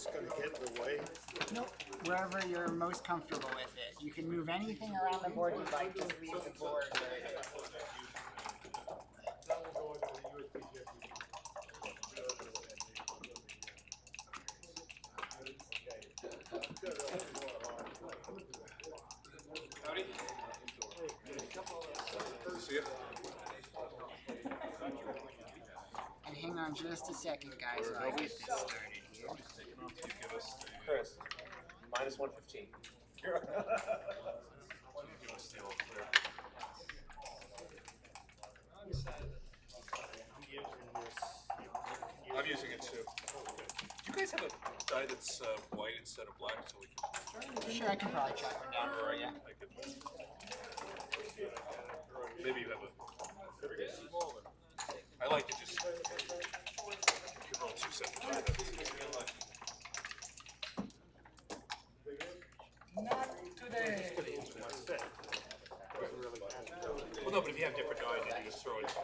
this going to get in the way? Nope. Wherever you're most comfortable with it. You can move anything around the board you'd like, just leave the board where it is. Howdy. See ya. And hang on just a second, guys, while I get this started here. Chris, minus 115. I'm using it too. Do you guys have a die that's white instead of black so we can... Sure, I can probably track one down for you. Maybe you have a... I like to just... You can roll two separate dice. Not today. Well, no, but if you have different die, then you just throw it.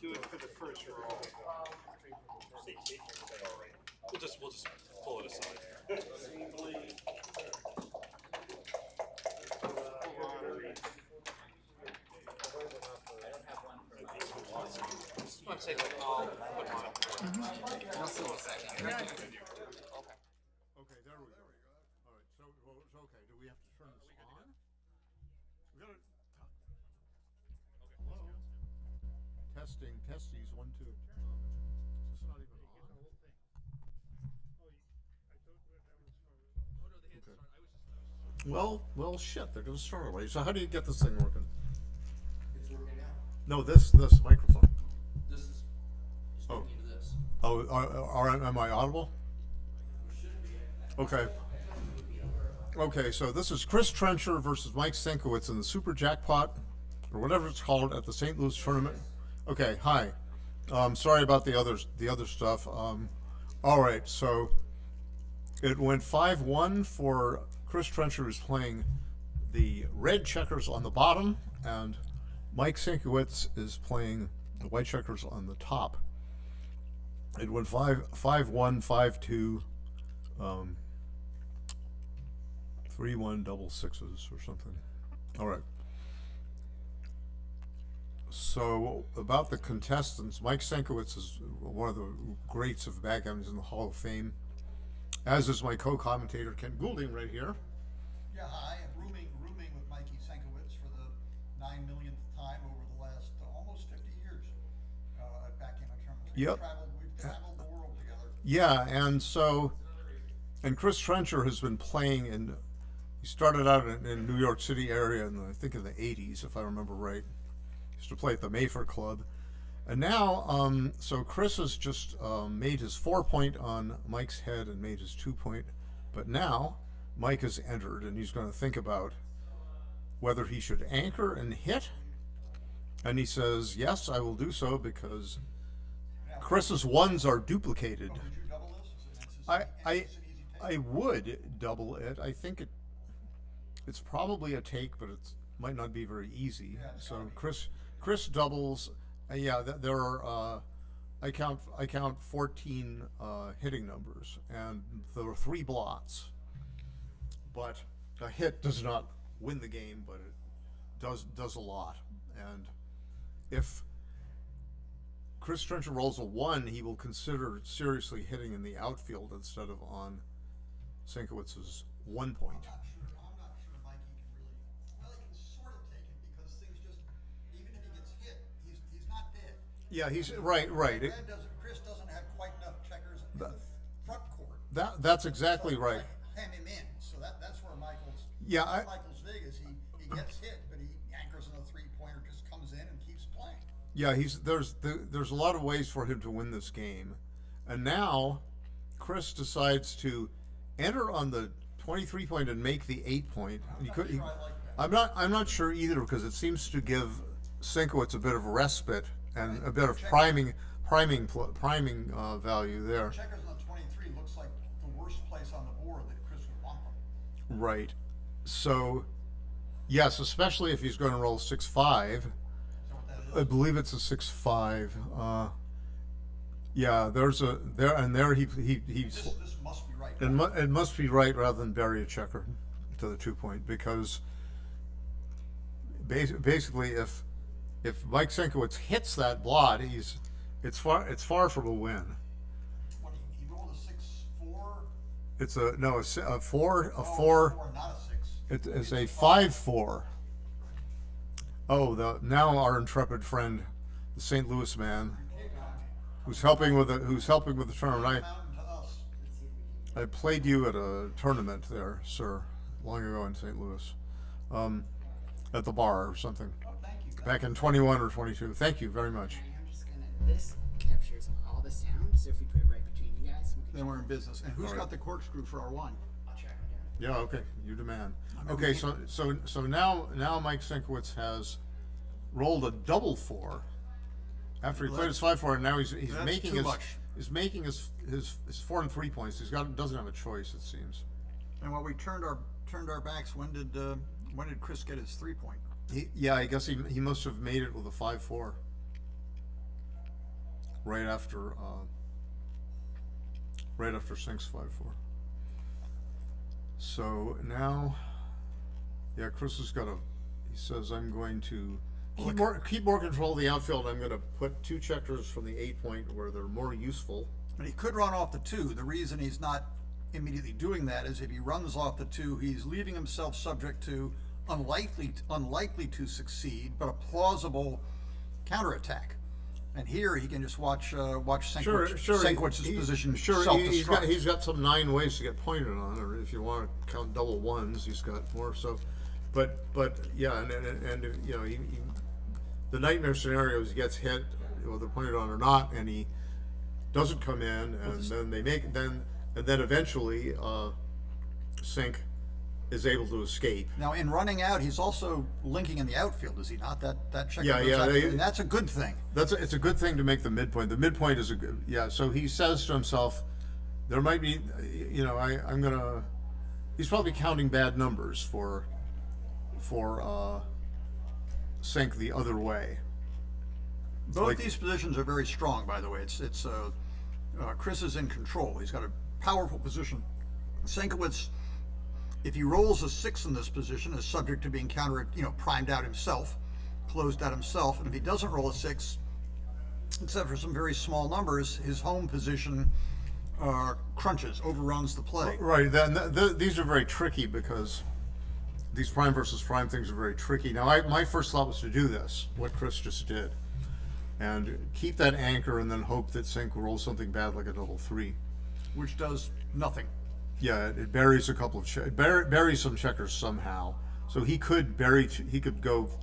Do it for the first roll. We'll just pull it aside. I'm saying like I'll put mine up. We'll see in a second. Okay, there we go. All right, so it's okay. Do we have to turn this on? We gotta. Testing, testes, 1, 2. Is this not even on? Okay. Well, shit. They're gonna start already. So how do you get this thing working? It's working No, now. this microphone. This is speaking to this. Oh, am I audible? You should be. Okay. Okay, so this is Chris Trencher versus Mike Sienkiewicz in the Super Jackpot, or whatever it's called, at the St. Louis tournament. Okay, hi. Sorry about the other stuff. All right, so it went 5-1 for Chris Trencher, who's playing the red checkers on the bottom, and Mike Sienkiewicz is playing the white checkers on the top. It went 5-1, 5-2, 3-1 double sixes or something. All right. So about the contestants, Mike Sienkiewicz is one of the greats of backgammon in the Hall of Fame, as is my co-commentator Ken Goulding right here. Yeah, hi. I'm rooming with Mikey Sienkiewicz for the 9 millionth time over the last almost 50 years at backgammon tournaments. Yep. We've traveled the world together. Yeah, and Chris Trencher has been playing in. He started out in New York City area I think in the 80s, if I remember right. He used to play at the Mayfair Club. And now, so Chris has just made his 4-point on Mike's head and made his 2-point. But now, Mike has entered, and he's going to think about whether he should anchor and hit. And he says, yes, I will do so because Chris's ones are duplicated. Would you double this? It's I an easy take. I would double it. I think it's probably a take, but it might not be very easy. Yeah, it's So gotta be. Chris doubles. Yeah, there are. I count 14 hitting numbers, and there are 3 blots. But a hit does not win the game, but it does a lot. And if Chris Trencher rolls a 1, he will consider seriously hitting in the outfield instead of on Sienkiewicz's 1 point. I'm not sure Mikey can really. Well, he can sort of take it because things just. Even if he gets hit, he's not dead. Yeah, he's right. Chris doesn't have quite enough checkers in the front court. That's exactly So, right. like, hem him in. So that's where Michael's. Yeah, Michael's big is he gets hit, but he anchors in a 3-pointer, just comes in and keeps playing. Yeah, there's a lot of ways for him to win this game, and now Chris decides to enter on the 23-point and make the 8-point. I'm not sure either because it seems to give Sienkiewicz a bit of respite and a bit of priming value there. Checkers on 23 looks like the worst place on the board that Chris would want them. Right. So, yes, especially if he's going to roll 6-5. Is that what that I is? believe it's a 6-5. Yeah, there he This must be right. it must be right rather than bury a checker to the 2-point, because basically if Mike Sienkiewicz hits that blot, it's far from a win. What, he rolled a 6-4? It's a 4, Oh, 4. not a 6. It's a 5-4. Oh, now our intrepid friend, the St. Louis man, who's helping with the tournament. Mountain to us. I played you at a tournament there, sir, long ago in St. Louis, at the bar or something, Oh, thank you. back in 21 or 22. Thank you very much. I'm just gonna. This captures all the sound, so if we put it right between you guys, we can. Then we're in business. And who's All right. got the corkscrew for our wine? I'll track it down. Yeah, okay, you demand. Okay, so now Mike Sienkiewicz has rolled a double 4 after he played his 5-4, and now he's That's making too much. his 4 and 3 points. Doesn't have a choice, it seems. And while we turned our backs, when did Chris get his 3-point? I guess he must have made it with a 5-4 right after Sink's 5-4. So now, yeah, Chris has got he says, I'm going to keep more control of the outfield. I'm going to put 2 checkers from the 8-point where they're more useful. And he could run off the 2. The reason he's not immediately doing that is if he runs off the 2, he's leaving himself subject to unlikely to succeed, but a plausible counterattack. And here he can just watch Sienkiewicz's position self-destruct. He's got some 9 ways to get pointed on, or if you want to count double ones, he's got more. So, but yeah, and you know, the nightmare scenario is he gets hit, whether pointed on or not, and he doesn't come in, and then eventually Sink is able to escape. Now, in running out, he's also linking in the outfield, is he not? That checker Yeah, goes yeah, out, they- and that's a good thing. It's a good thing to make the midpoint. The midpoint is a good, yeah. So he says to himself, there might be, you know, he's probably counting bad numbers for Sink the other way. Both these positions are very strong, by the way. Chris is in control. He's got a powerful position. Sienkiewicz, if he rolls a 6 in this position, is subject to being primed out himself, closed out himself. And if he doesn't roll a 6, except for some very small numbers, his home position crunches, overruns the play. Right. These are very tricky because these prime versus prime things are very tricky. Now, my first thought was to do this, what Chris just did, and keep that anchor and then hope that Sink rolls something bad like a double 3. Which does nothing. Yeah, it buries a couple of buries some checkers somehow. So he could go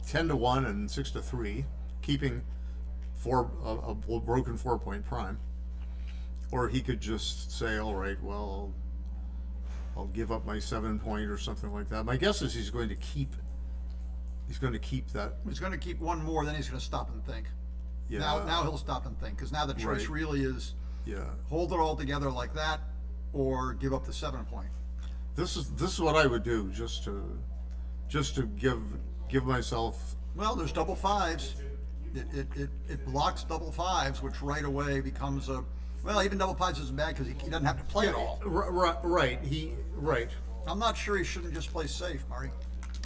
10-1 and 6-3, keeping a broken 4-point prime, or he could just say, all right, well, I'll give up my 7-point or something like that. My guess is he's going to keep that. He's going to keep one more, then he's going to stop and think. Yeah. Now he'll stop and think, because now the choice Right. really is Yeah. hold it all together like that, or give up the 7-point. This is what I would do just to give myself. Well, there's double 5s. It blocks double 5s, which right away becomes even double 5s isn't bad because he doesn't have to play it all. Right. I'm not sure he shouldn't just play safe, Murray.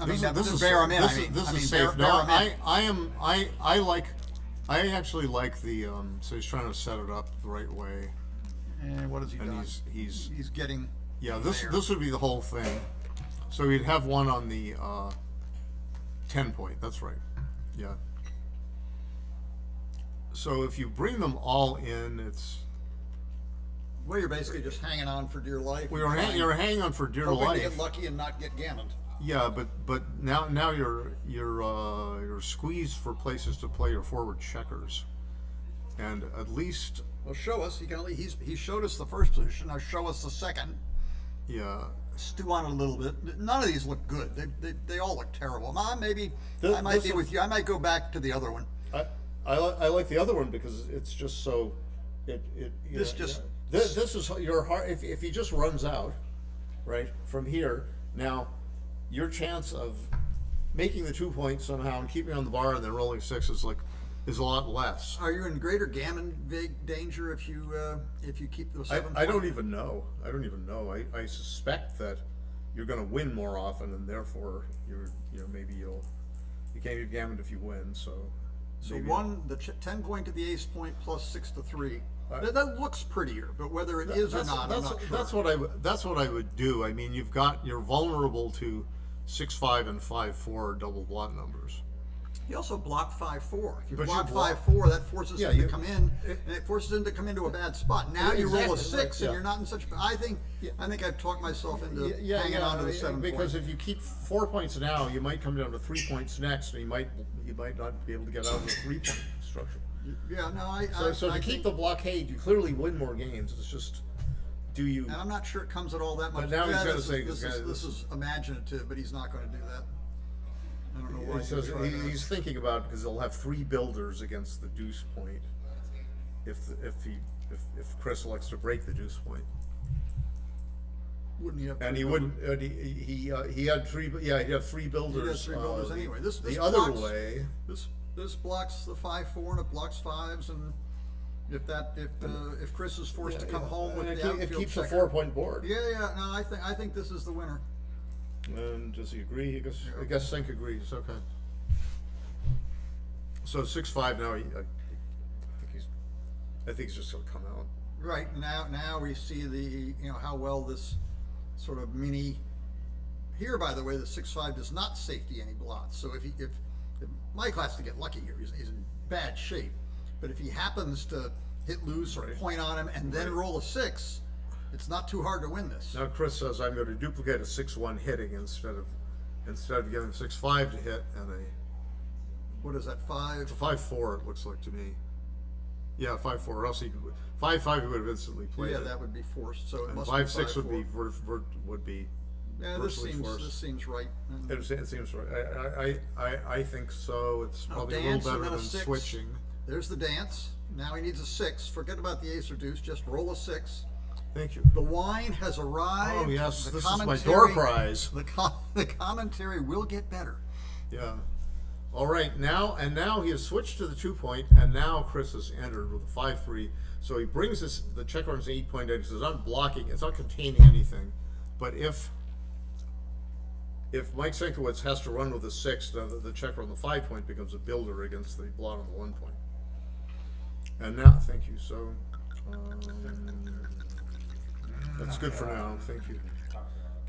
This is bear him in. This is safe. Bear No, him in. I actually like the so he's trying to set it up the right way, And what has he and done? he's getting. yeah. there. This would be the whole thing. So he'd have one on the 10-point. That's right. Yeah. So if you bring them all in, it's Well, you're basically just hanging on for dear life. you're hanging on for dear hoping to life. get lucky and not get gammoned. Yeah, but now you're squeezed for places to play your forward checkers, and at least Well, show us. He showed us the first position. Now show us the second. yeah. Stew on it a little bit. None of these look good. They all look terrible. I might This be with you. I might go back to the other one. I like the other one because it's just so This just- this is your heart. If he just runs out, right from here, now your chance of making the 2 points somehow and keeping on the bar and then rolling 6 is a lot less. Are you in greater gammon danger if you keep those 7 I don't even know. I suspect that you're going to win more often, and therefore maybe you can't get gammoned if you win. So maybe 10 point to the ace point plus 6 to 3. That looks prettier, but whether it is or not, I'm not sure. That's what I would do. I mean, you're vulnerable to 6-5 and 5-4 double blot numbers. You also block 5-4. If you But block you block- 5-4, that forces Yeah, him you- to come in, and it forces him to come into a bad spot. Now you roll a Exactly, 6, yeah. and you're not in such. I think I've talked myself into hanging on to the 7 because point. if you keep 4 points now, you might come down to 3 points next, and you might not be able to get out of the 3-point structure. Yeah, no, So I to keep think, the blockade, you clearly win more games. It's just, do you? and I'm not sure it comes at all that much. But now he's Yeah, gotta this say is- this is imaginative, but he's not going to do that. I don't know why. He says would try that. he's thinking about because they'll have 3 builders against the deuce point if Chris elects to break the deuce point. Wouldn't he have? And three he builders? wouldn't. He had 3. Yeah, he'd have 3 builders. He has 3 builders anyway. This the blocks, other way. This blocks the 5-4 and it blocks 5s, and if Chris is forced to come home with and the it outfield keeps a checker, 4-point board. Yeah. No, I think this is the winner. And does he agree? I guess Sink agrees. Okay. So 6-5 now. I think he's just going to come out. Right now we see how well this sort of mini. Here, by the way, the 6-5 does not safety any blots. So if Mike has to get lucky here, he's in bad shape. But if he happens to hit loose or point on him and then roll a 6, it's not too hard to win this. Now Chris says I'm going to duplicate a 6-1 hitting instead of getting a 6-5 to hit and What is that, 5? it's a 5-4. It looks like to me. Yeah, 5-4. Or else 5-5 he would have instantly played Yeah, it. that would be forced. So it And must 5-6 be would be. Yeah, this virtually seems forced. right. It seems right. I think so. It's probably a Dance little and better then a than 6. switching. There's the dance. Now he needs a 6. Forget about the ace or deuce. Just roll a 6. Thank you. The wine has arrived. Oh yes, The this is my commentary- door prize. The commentary will get better. Yeah. All right, now he has switched to the 2 point, and now Chris has entered with a 5-3. So he brings the checker on his 8 point in. He says, "I'm blocking. It's not containing anything." But if Mike Sienkiewicz has to run with a 6, then the checker on the 5 point becomes a builder against the blot on the 1 point. And now, thank you. So that's good for now. Thank you.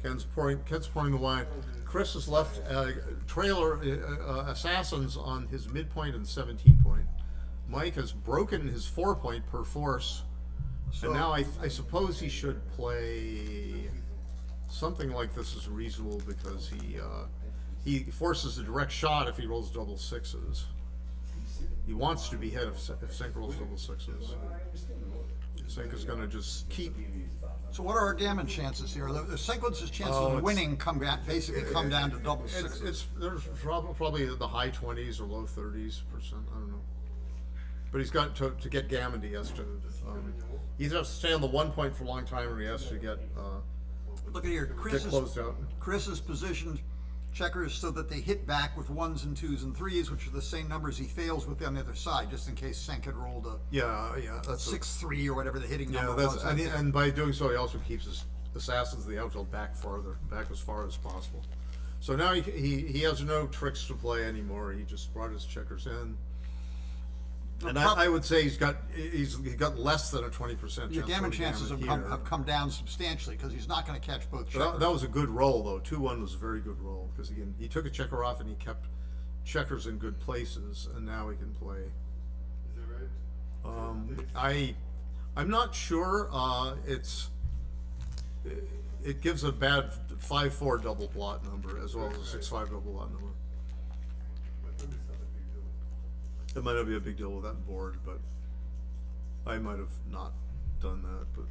Ken's pouring the wine. Chris has left trailer assassins on his midpoint and 17 point. Mike has broken his 4 point per force, and now I suppose he should play something like this is reasonable because he forces a direct shot if he rolls double 6s. He wants to be hit if Sink rolls double 6s. Sink is going to just keep. So what are our gammon chances here? The Sienkiewicz's chances of winning come down to double 6s. There's probably the high 20s or low 30s%. I don't know. But he's got to get gammoned. He has to stay on the 1 point for a long time, or he has to get Look at here. closed out. Chris has positioned checkers so that they hit back with 1s and 2s and 3s, which are the same numbers he fails with on the other side, just in case Senk had rolled a That's 6-3 or whatever the hitting number that's was. and by doing so, he also keeps his assassins of the outfield back as far as possible. So now he has no tricks to play anymore. He just brought his checkers in. And I would say he's got less than a 20% chance. Your gammon chances here. have come down substantially because he's not going to catch both checkers. That was a good roll, though. 2-1 was a very good roll because again he took a checker off and he kept checkers in good places, and now he can play. Is that right? I'm not sure. It gives a bad 5-4 double blot number as well as a 6-5 double blot number. It might not be a big deal with that board, but I might have not done that, but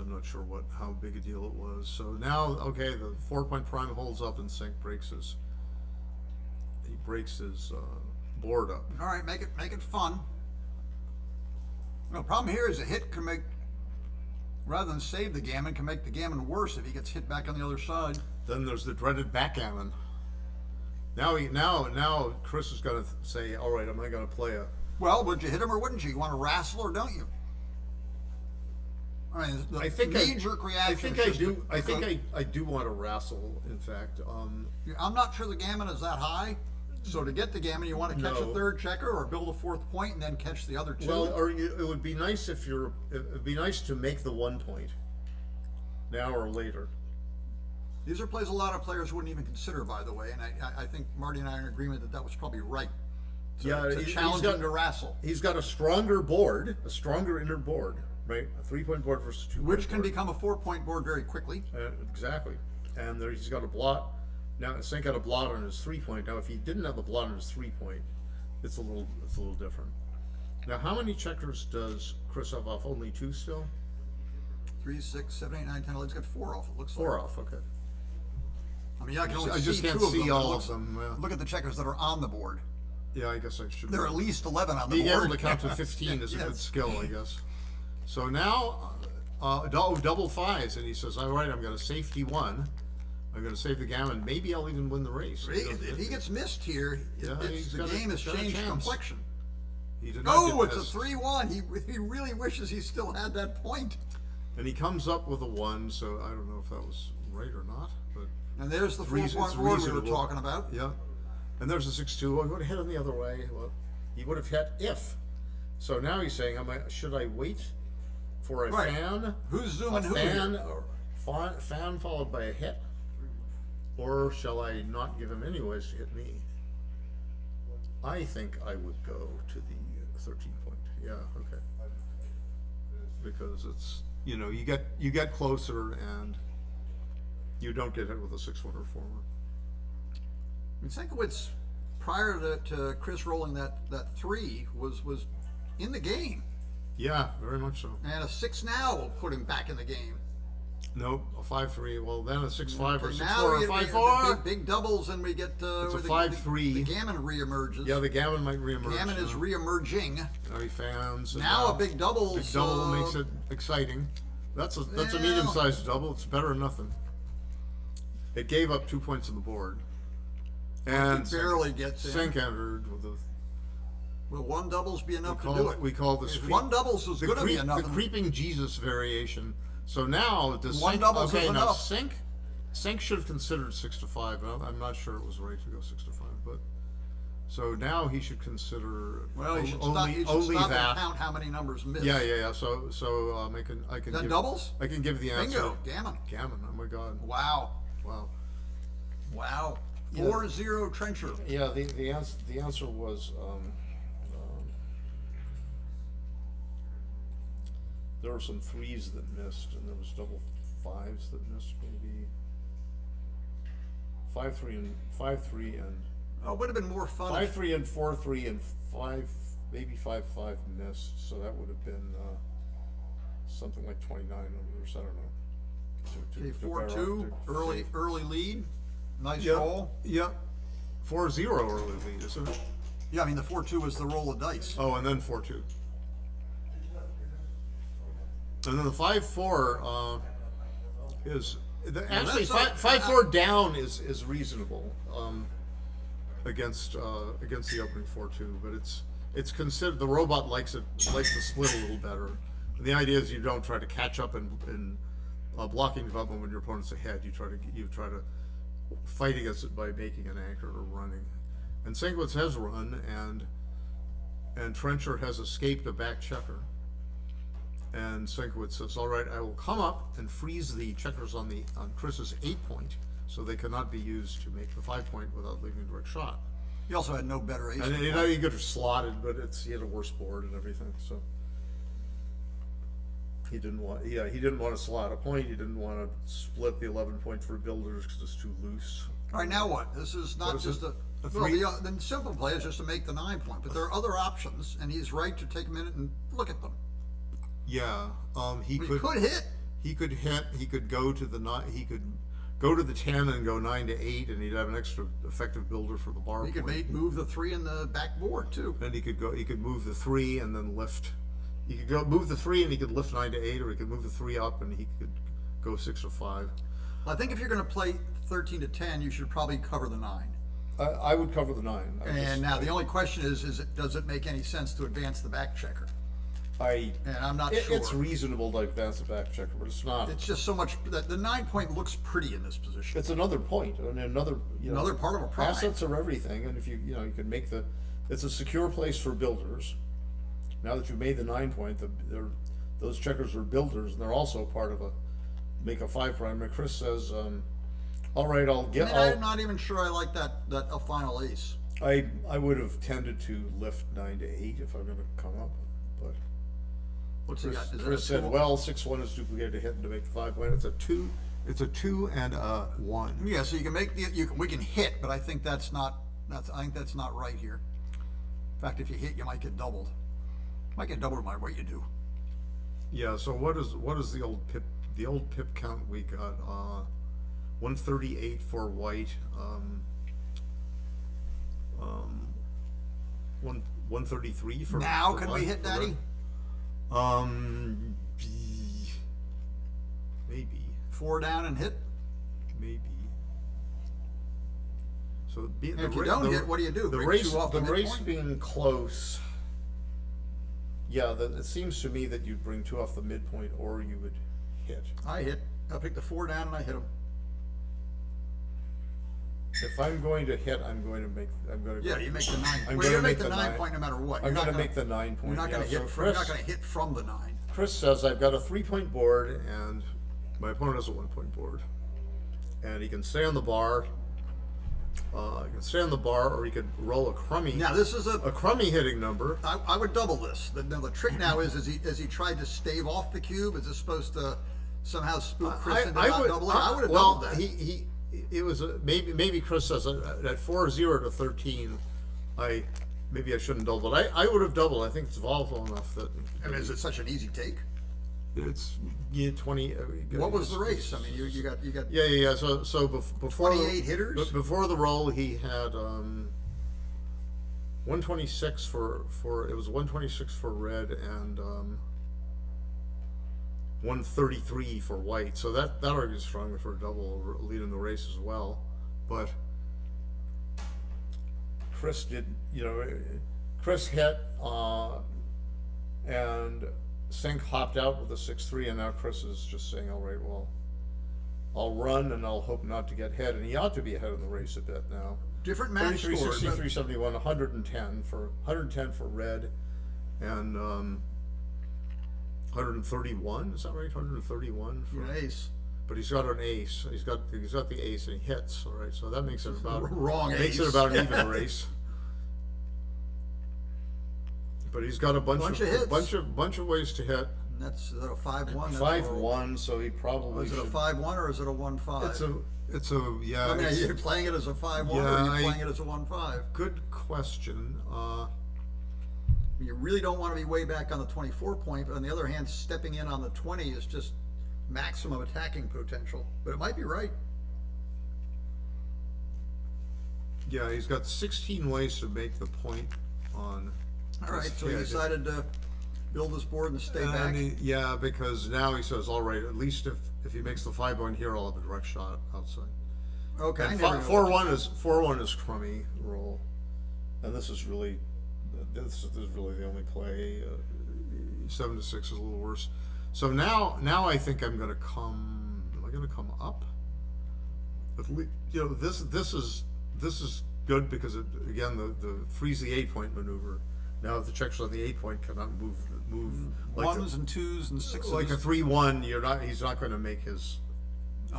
I'm not sure how big a deal it was. So now, okay, the 4 point prime holds up and Sink breaks his board up. All right, make it fun. The problem here is a hit can make, rather than save the gammon, can make the gammon worse if he gets hit back on the other side. Then there's the dreaded backgammon. Now Chris is going to say, all right, am I going to play a... Well, would you hit him or wouldn't you? You want to wrestle or don't you? I mean, the knee-jerk reaction. I do want to wrestle. In fact, I'm not sure the gammon is that high. So to get the gammon, you want to catch a third checker or build a fourth point and then catch the other two. well, it would be nice it'd be nice to make the 1 point now or later. These are plays a lot of players wouldn't even consider, by the way, and I think Marty and I are in agreement that was probably right. To challenge him to wrestle. He's got a stronger board, a stronger inner board, right? A 3-point board versus 2-point Which can board. become a 4-point board very quickly. Exactly. And he's got a blot. Now, Sink had a blot on his 3-point. Now, if he didn't have the blot on his 3-point, it's a little different. Now, how many checkers does Chris have off? Only 2 still? 3, 6, 7, 8, 9, 10, 11. He's got 4 off, it looks 4 like. off, okay. I mean, I can only I just see can't 2 of see them. all of them. Look at the checkers that are on the board. Yeah, I guess I should. There are at least 11 on the Being board. able to count to 15 is a good Yes. skill, I guess. So now, double 5s, and he says, all right, I'm going to safety 1. I'm going to save the gammon. Maybe I'll even win the race. If he gets missed here, Yeah, the game has changed chance. complexion. He did not Oh, get it's a missed. 3-1. He really wishes he still had that point. And he comes up with a 1, so I don't know if that was right or not, but And there's the It's 4-point board we were reasonable. talking about. yeah. And there's a 6-2. Well, he would have hit him the other way. Well, he would have hit if. So now he's saying, should I wait for a Right. fan? Who's zooming a who fan, here? or fan followed by a hit? Or shall I not give him anyways to hit me? I think I would go to the 13-point. Yeah, okay. Because it's, you get closer and you don't get hit with a 6-1 or 4-1. I mean, Sienkiewicz, prior to Chris rolling that 3, was in the game. Yeah, very much so. And a 6 now will put him back in the game. Nope, a 5-3. Well, then a 6-5 or Okay, 6-4 now or we get 5-4. big doubles, and we get It's a where 5-3. The gammon reemerges. Yeah, the gammon might reemerge. gammon is reemerging. Now he fans. And Now a big double. Big double makes it exciting. That's a Yeah. medium-sized double. It's better than nothing. It gave up 2 points on the board. And barely gets in. Sink entered with a. Will 1 doubles be enough to do it? We call this If 1 doubles is going to be enough. the creeping Jesus variation. So now does 1 Sink, doubles okay, is now enough. Sink should have considered 6-5, but I'm not sure it was right to go 6-5. But so now he should consider Well, he should stop. only He should stop that. and count how many numbers missed. Yeah. So I can Then give, doubles? I can give the answer. Bingo, gammon. Gammon. Oh my God. Wow. Wow. 4-0 Trencher. Yeah. The answer was there were some 3s that missed, and there was double 5s that missed. Maybe 5-3 and Oh, it would have been more fun. 5-3 and 4-3 and 5 5 missed. So that would have been something like 29 numbers. I don't know. Okay, to bear 4-2 off to- early lead. Nice Yep. roll. Yep. 4-0 early lead, isn't it? Yeah, I mean the 4-2 was the roll of dice. Oh, and then 4-2. And then the 5-4 is actually that's 5-4 down is reasonable against the opening 4-2, but it's considered the robot likes to split a little better. And the idea is you don't try to catch up in blocking development when your opponent's ahead. You try to fight against it by making an anchor or running. And Sienkiewicz has run, and Trencher has escaped a back checker. And Sienkiewicz says, all right, I will come up and freeze the checkers on Chris's 8-point, so they cannot be used to make the 5-point without leaving a direct shot. He also had no better ace. And he could have slotted, but he had a worse board and everything, so he didn't want to slot a point. He didn't want to split the 11 point for builders because it's too loose. All right, now what? This is not What is just it? a A well, three? the simple play is just to make the 9-point, but there are other options, and he's right to take a minute and look at them. Yeah, He could hit. He could hit. He could go to the 9. He could go to the 10 and go 9 to 8, and he'd have an extra effective builder for the bar He could point. move the 3 in the backboard too. Then he could move the 3 and then lift. He could move the 3 and he could lift 9 to 8, or he could move the 3 up and he could go 6 or 5. I think if you're going to play 13 to 10, you should probably cover the 9. I would cover the 9. And now the only question is does it make any sense to advance the back checker? And I'm not sure. It's reasonable to advance the back checker, but it's not. It's just so much that the 9 point looks pretty in this position. It's another point, and another Another part of a prime. Assets are everything, and if you can make it's a secure place for builders. Now that you've made the 9 point, those checkers are builders, and they're also part of make a 5 prime. And Chris says, all right, I'm not even sure I like that a final ace. I would have tended to lift 9 to 8 if I'm going to come up, but What's he got? Is that Chris a said, two? well, 6-1 is duplicated to hit and to make the 5 point. It's a 2 and a 1. Yeah, so you can make we can hit, but I think that's not right here. In fact, if you hit, you might get doubled. Might get doubled by what you do. Yeah. So what is the old pip? The old pip count we got 138 for white. 133 for Now for can white, we hit for Daddy? red. Maybe 4 down and hit. maybe. So And if you don't hit, what do you do? The Bring race, 2 off the the race midpoint? being close. Yeah, it seems to me that you'd bring 2 off the midpoint, or you would hit. I hit. I pick the 4 down and I hit him. If I'm going to hit, I'm going to. Yeah, you make the 9. I'm Well, gonna you make make the the 9 9. point no matter what. I'm You're not going to gonna- make the 9 point. You're not going to yeah, hit. so You're not going to hit from the 9. Chris says I've got a 3-point board, and my opponent has a 1-point board, and he can stay on the bar. He can stay on the bar, or he could roll a crummy. Now this is a crummy hitting number. I would double this. The trick now is he tried to stave off the cube? Is this supposed to somehow spook Chris into not doubling? I would have doubled that. It was maybe Chris says at 4-0 to 13. Maybe I shouldn't double, but I would have doubled. I think it's volatile enough that. And is it such an easy take? It's 20. What was the race? I mean, you got. Yeah. So before 28 hitters? Before the roll, he had 126 for it was 126 for red and 133 for white. So that argues strongly for a double or lead in the race as well. But Chris Chris hit and Sink hopped out with a 6-3, and now Chris is just saying, all right, well, I'll run and I'll hope not to get hit, and he ought to be ahead of the race a bit now. Different match 33, scores. 60, 371, 110 for red, and 131. Is that right? 131 for An ace. But he's got an ace. He's got the ace and he hits. All right, so that makes it about Wrong makes ace. it about an even race. But he's got a bunch of hits. bunch of ways to hit. And that's is that a 5-1? 5-1, so he probably Is it a should. 5-1 or is it a 1-5? It's a yeah. I mean, are it's- you playing it as a 5-1 Yeah, or are you I- playing it as a 1-5? Good question. You really don't want to be way back on the 24 point, but on the other hand, stepping in on the 20 is just maximum attacking potential. But it might be right. Yeah, he's got 16 ways to make the point on. All right, this so he kid. decided to build this board and stay back. Yeah, because now he says, all right, at least if he makes the 5-1 here, I'll have a direct shot outside. Okay, I And never know. 4-1 is crummy roll, and this is really the only play. 7-6 is a little worse. So now I think I'm going to come. Am I going to come up? At least, this is good because it, again the freeze the 8-point maneuver. Now if the checkers on the 8-point cannot move like Ones and twos and sixes. like a 3-1. He's not going to make his.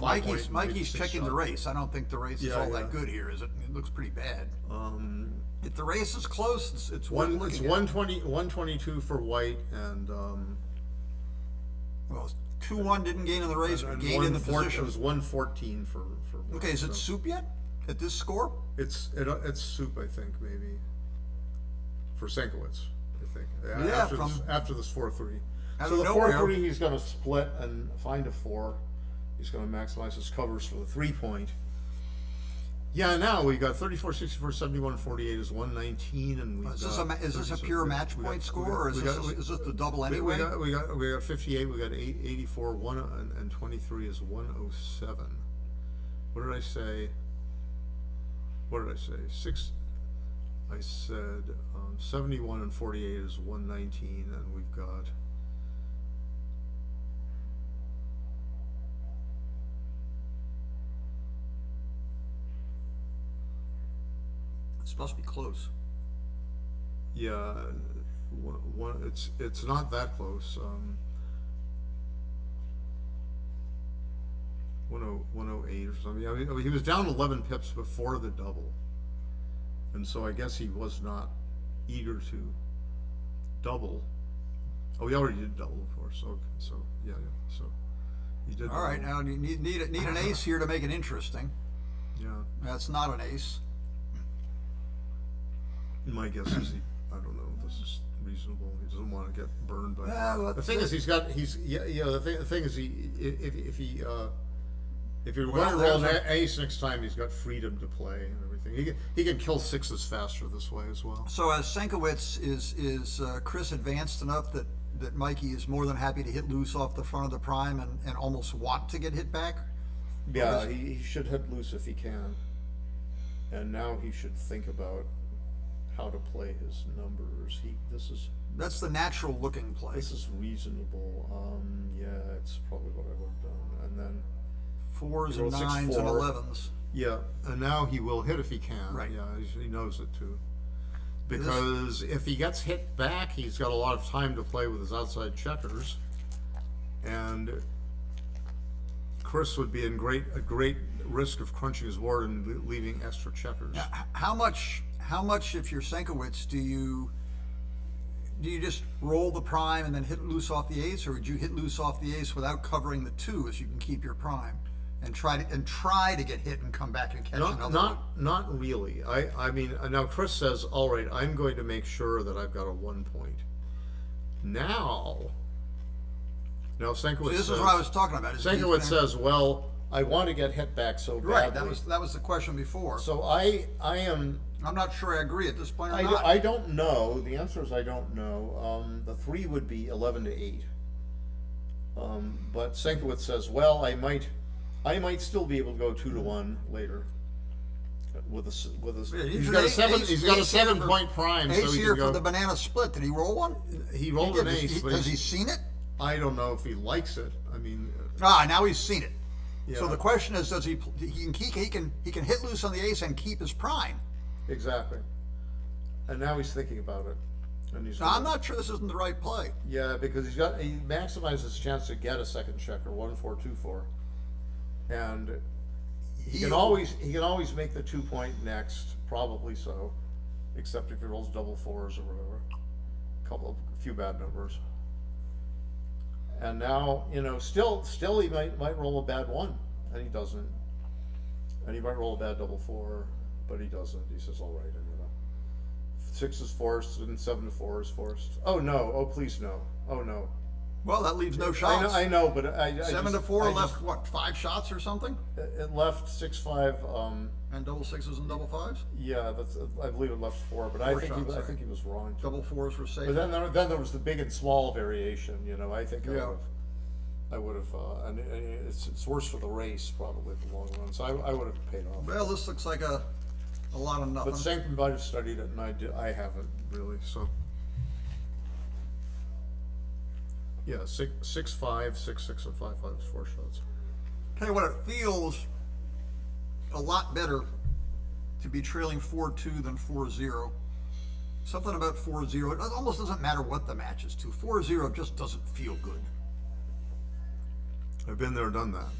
Mikey's checking the race. I don't think the race is Yeah, all yeah. that good here, is it? It looks pretty bad. If the race is close, it's worth It's looking at. 122 for white and Well, 2-1 didn't gain in the race, but gained in the 114 position. It was 114 for white. Okay, is it so soup yet? At this score? it's soup, I think, maybe for Senkowitz, I think. Yeah, after this 4-3. Out So of the nowhere. 4-3 he's going to split and find a 4, He's going to maximize his covers for the 3-point. Yeah, now we got 34, 64, 71, 48 is 119, and we Is this a pure match point score, or is this the double anyway? We got 58. We got 84. 23 is 107. What did I say? Six. I said 71 and 48 is 119, and we've got. This must be close. Yeah, it's not that close. 108 or something. I mean, he was down 11 pips before the double, and so I guess he was not eager to double. Oh, he already did double, of course. So yeah. So he did. All right, now you need an ace here to make it interesting. Yeah. That's not an ace. My guess is I don't know. This is reasonable. He doesn't want to get burned by. Well, the thing is, the thing is, if you're going to roll an ace next time, he's got freedom to play and everything. He can kill sixes faster this way as well. So as Senkowitz is Chris advanced enough that Mikey is more than happy to hit loose off the front of the prime and almost want to get hit back? Yeah, he should hit loose if he can. And now he should think about how to play his numbers. That's the natural looking play. This is reasonable. Yeah, it's probably what I would have done. And then 4s and 9s and 11s. Yeah, and now he will hit if he can. Right. Yeah, he knows it too. Because if he gets hit back, he's got a lot of time to play with his outside checkers, and Chris would be in a great risk of crunching his board and leaving extra checkers. How much, if you're Senkowitz, do you just roll the prime and then hit loose off the ace, or would you hit loose off the ace without covering the 2 so you can keep your prime and try to get hit and come back and catch another one? Not really. I mean, now Chris says, all right, I'm going to make sure that I've got a 1 point. Now Senkowitz This is what I was talking about. Senkowitz says, well, I want to get hit back so badly. Right, that was the question before. So I'm not sure I agree at this point or not. I don't know. The answer is I don't know. The 3 would be 11 to 8. But Senkowitz says, well, I might still be able to go 2 to 1 later. He's got a 7-point prime, Ace so he here can go. for the banana split. Did he roll one? He rolled an ace, but has he seen it? I don't know if he likes it. I mean, now he's seen it. yeah, So the question is, does he can hit loose on the ace and keep his prime? exactly. And now he's thinking about it. And he's. Now, I'm not sure this isn't the right play. Yeah, because he maximizes his chance to get a second checker, 1-4, 2-4, and he can always make the 2-point next, probably so, except if he rolls double 4s or whatever, a few bad numbers. And now still he might roll a bad 1, and he doesn't, and he might roll a bad double 4, but he doesn't. He says, all right, 6 is forced and 7 to 4 is forced. Oh no! Oh please no! Oh no! Well, that leaves no shots. I know, but 7 to 4 left what, 5 shots or something? It left 6-5. And double 6s and double 5s. Yeah, I believe it left 4, but I think he was wrong. Double 4s were safe. But then there was the big and small variation. I think I would have, and it's worse for the race probably in the long run. So I would have paid off. Well, this looks like a lot of nothing. But Sank might have studied it, and I haven't really. So yeah, 6-5, 6-6, and 5-5 is 4 shots. Tell you what, it feels a lot better to be trailing 4-2 than 4-0. Something about 4-0, it almost doesn't matter what the match is to. 4-0 just doesn't feel good. I've been there, done that.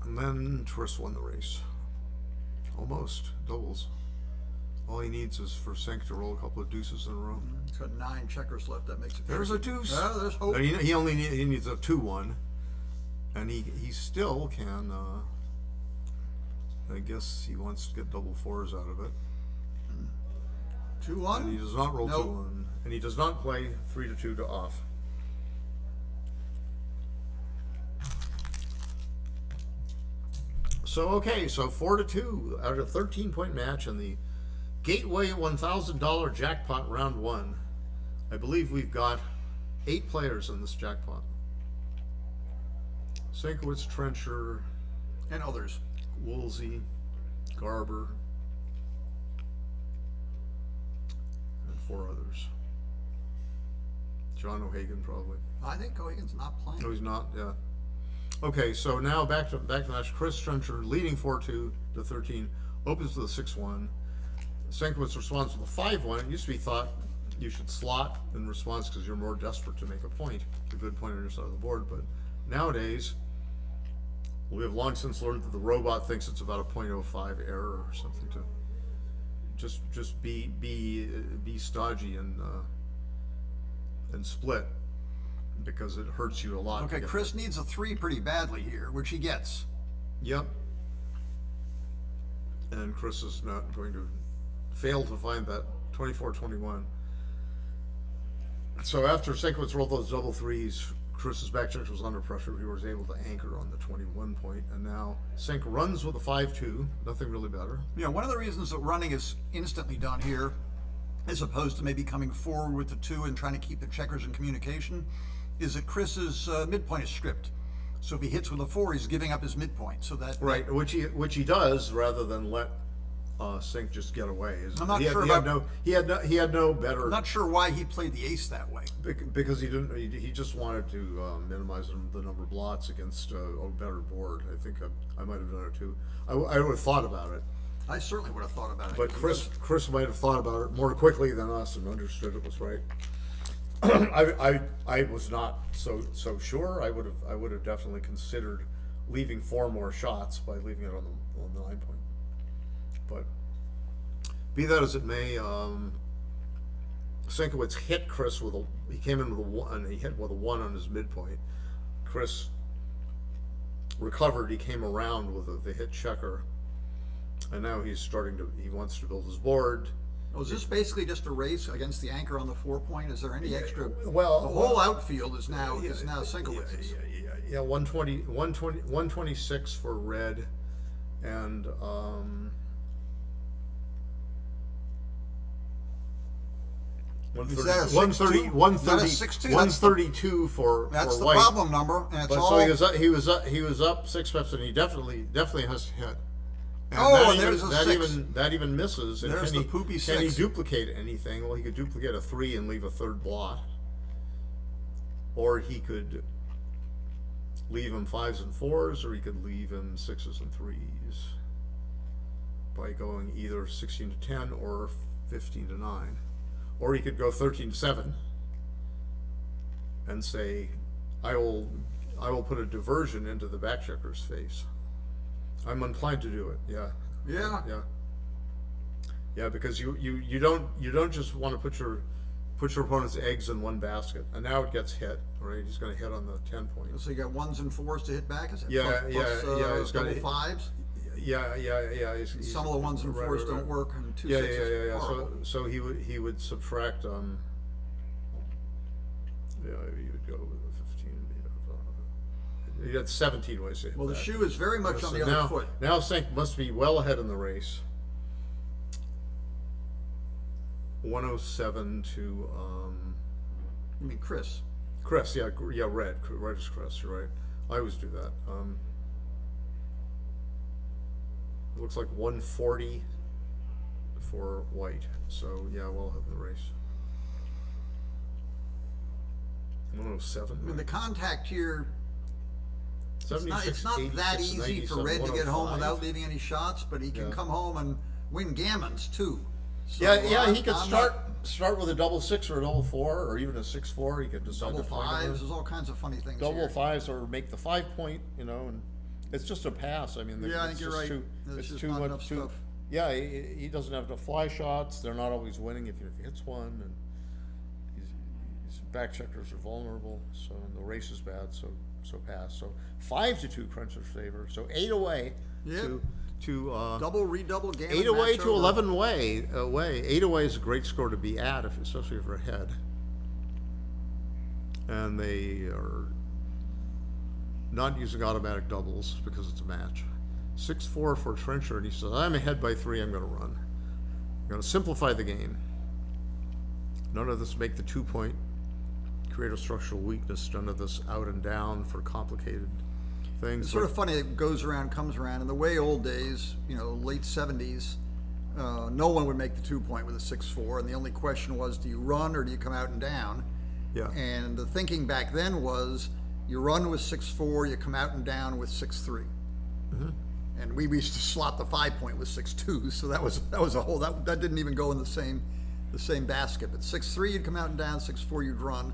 And then Chris won the race. Almost. Doubles. All he needs is for Senk to roll a couple of deuces in a row. He's got 9 checkers left. That makes it. There's a deuce. Yeah, there's hope. He needs a 2-1, and he still can. I guess he wants to get double 4s out of it. 2-1. And he does not roll Nope. 2-1, and he does not play 3-2 to off. So okay, so 4-2 out of a 13-point match in the Gateway $1,000 jackpot round 1. I believe we've got 8 players in this jackpot. Sienkiewicz, Trencher, And others. Woolsey, Garber, and 4 others. John O'Hagan probably. I think O'Hagan's not playing. No, he's not. Yeah. Okay, so now back to the match. Chris Trencher leading 4-2 to 13, opens with a 6-1. Sienkiewicz responds with a 5-1. It used to be thought you should slot in response because you're more desperate to make a point, a good point on your side of the board. But nowadays, we have long since learned that the robot thinks it's about a 0.05 error or something. To just be stodgy and split, because it hurts you a lot. Okay, Chris needs a 3 pretty badly here, which he gets. Yep. And Chris is not going to fail to find that 24-21. So after Sienkiewicz rolled those double threes, Chris's back check was under pressure. He was able to anchor on the 21 point, and now Sink runs with a 5-2. Nothing really better. You know, one of the reasons that running is instantly done here, as opposed to maybe coming forward with the 2 and trying to keep the checkers in communication, is that Chris's midpoint is stripped. So if he hits with a 4, he's giving up his midpoint. So that Right, which he does rather than let Sink just get away. I'm not sure he had no better. I'm not sure why he played the ace that way. Because he didn't. He just wanted to minimize the number of blots against a better board. I think I might have done it too. I would have thought about it, I certainly would have thought about it. but Chris might have thought about it more quickly than us and understood it was right. I was not so sure. I would have definitely considered leaving 4 more shots by leaving it on the 9 point. But be that as it may, Sienkiewicz hit Chris with he came in with a 1, he hit with a 1 on his midpoint. Chris recovered, he came around with the hit checker, and now he wants to build his board. Oh, is this basically just a race against the anchor on the 4 point? Is there any extra? Well, the whole outfield is now Sienkiewicz's. Yeah, 126 for red, and 132 for That's the white. problem number, and it's But all. so he was up 6 pips, and he definitely has hit. And and there's a 6. That even misses. And There's can the poopy Can he 6. duplicate anything? Well, he could duplicate a 3 and leave a 3rd blot, or he could leave him 5s and 4s, or he could leave him 6s and 3s by going either 16 to 10 or 15 to 9. Or he could go 13-7 and say, I will put a diversion into the backchecker's face. I'm inclined to do it. Yeah. Because you don't just want to put your opponent's eggs in one basket, and now it gets hit. Right, he's going to hit on the 10 point. So you got 1s and 4s to hit back. Is it? Yeah. He's got 5s. Yeah. Some of the 1s and 4s don't work, and 2 6s. Yeah. So he would subtract. He would go with a 15. He had 17 ways to hit. Well, the shoe is very much on the now, other foot. Now Sink must be well ahead in the race. 107 to. You mean Chris? Chris, red is Chris. You're right. I always do that. It looks like 140 for white. So yeah, well ahead in the race. 107. I mean, the contact here. It's not 86, that 86, easy for 97, Red to get home 105. without leaving any shots, but he can come home and win Gammons too. So, He could start with a double 6 or a double 4 or even a 6-4. He could decide double to find 5s. There's all kinds of funny things. double here. 5s or make the 5 point. And it's just a pass. I mean, I think you're right. There's just not enough stuff. Yeah, he doesn't have enough fly shots. They're not always winning if he hits one, and his back checkers are vulnerable. So and the race is bad. So pass. So 5-2 Cruncher's favor. So 8 away to double redouble Gammon. 8 away match to over. 11 away. 8 away is a great score to be at, especially if you're ahead. And they are not using automatic doubles because it's a match. 6-4 for Trencher, and he says, I'm ahead by 3, I'm going to run. I'm going to simplify the game. None of this make the 2-point, create a structural weakness, none of this out and down for complicated things. It's sort of funny, it goes around, comes around. In the way old days, late 70s, no one would make the 2-point with a 6-4, and the only question was, do you run or do you come out and down? Yeah. And the thinking back then was, you run with 6-4, you come out and down with 6-3. Mm-hmm. And we used to slot the 5-point with 6-2, so that was a whole, that didn't even go in the same basket. But 6-3, you'd come out and down, 6-4, you'd run.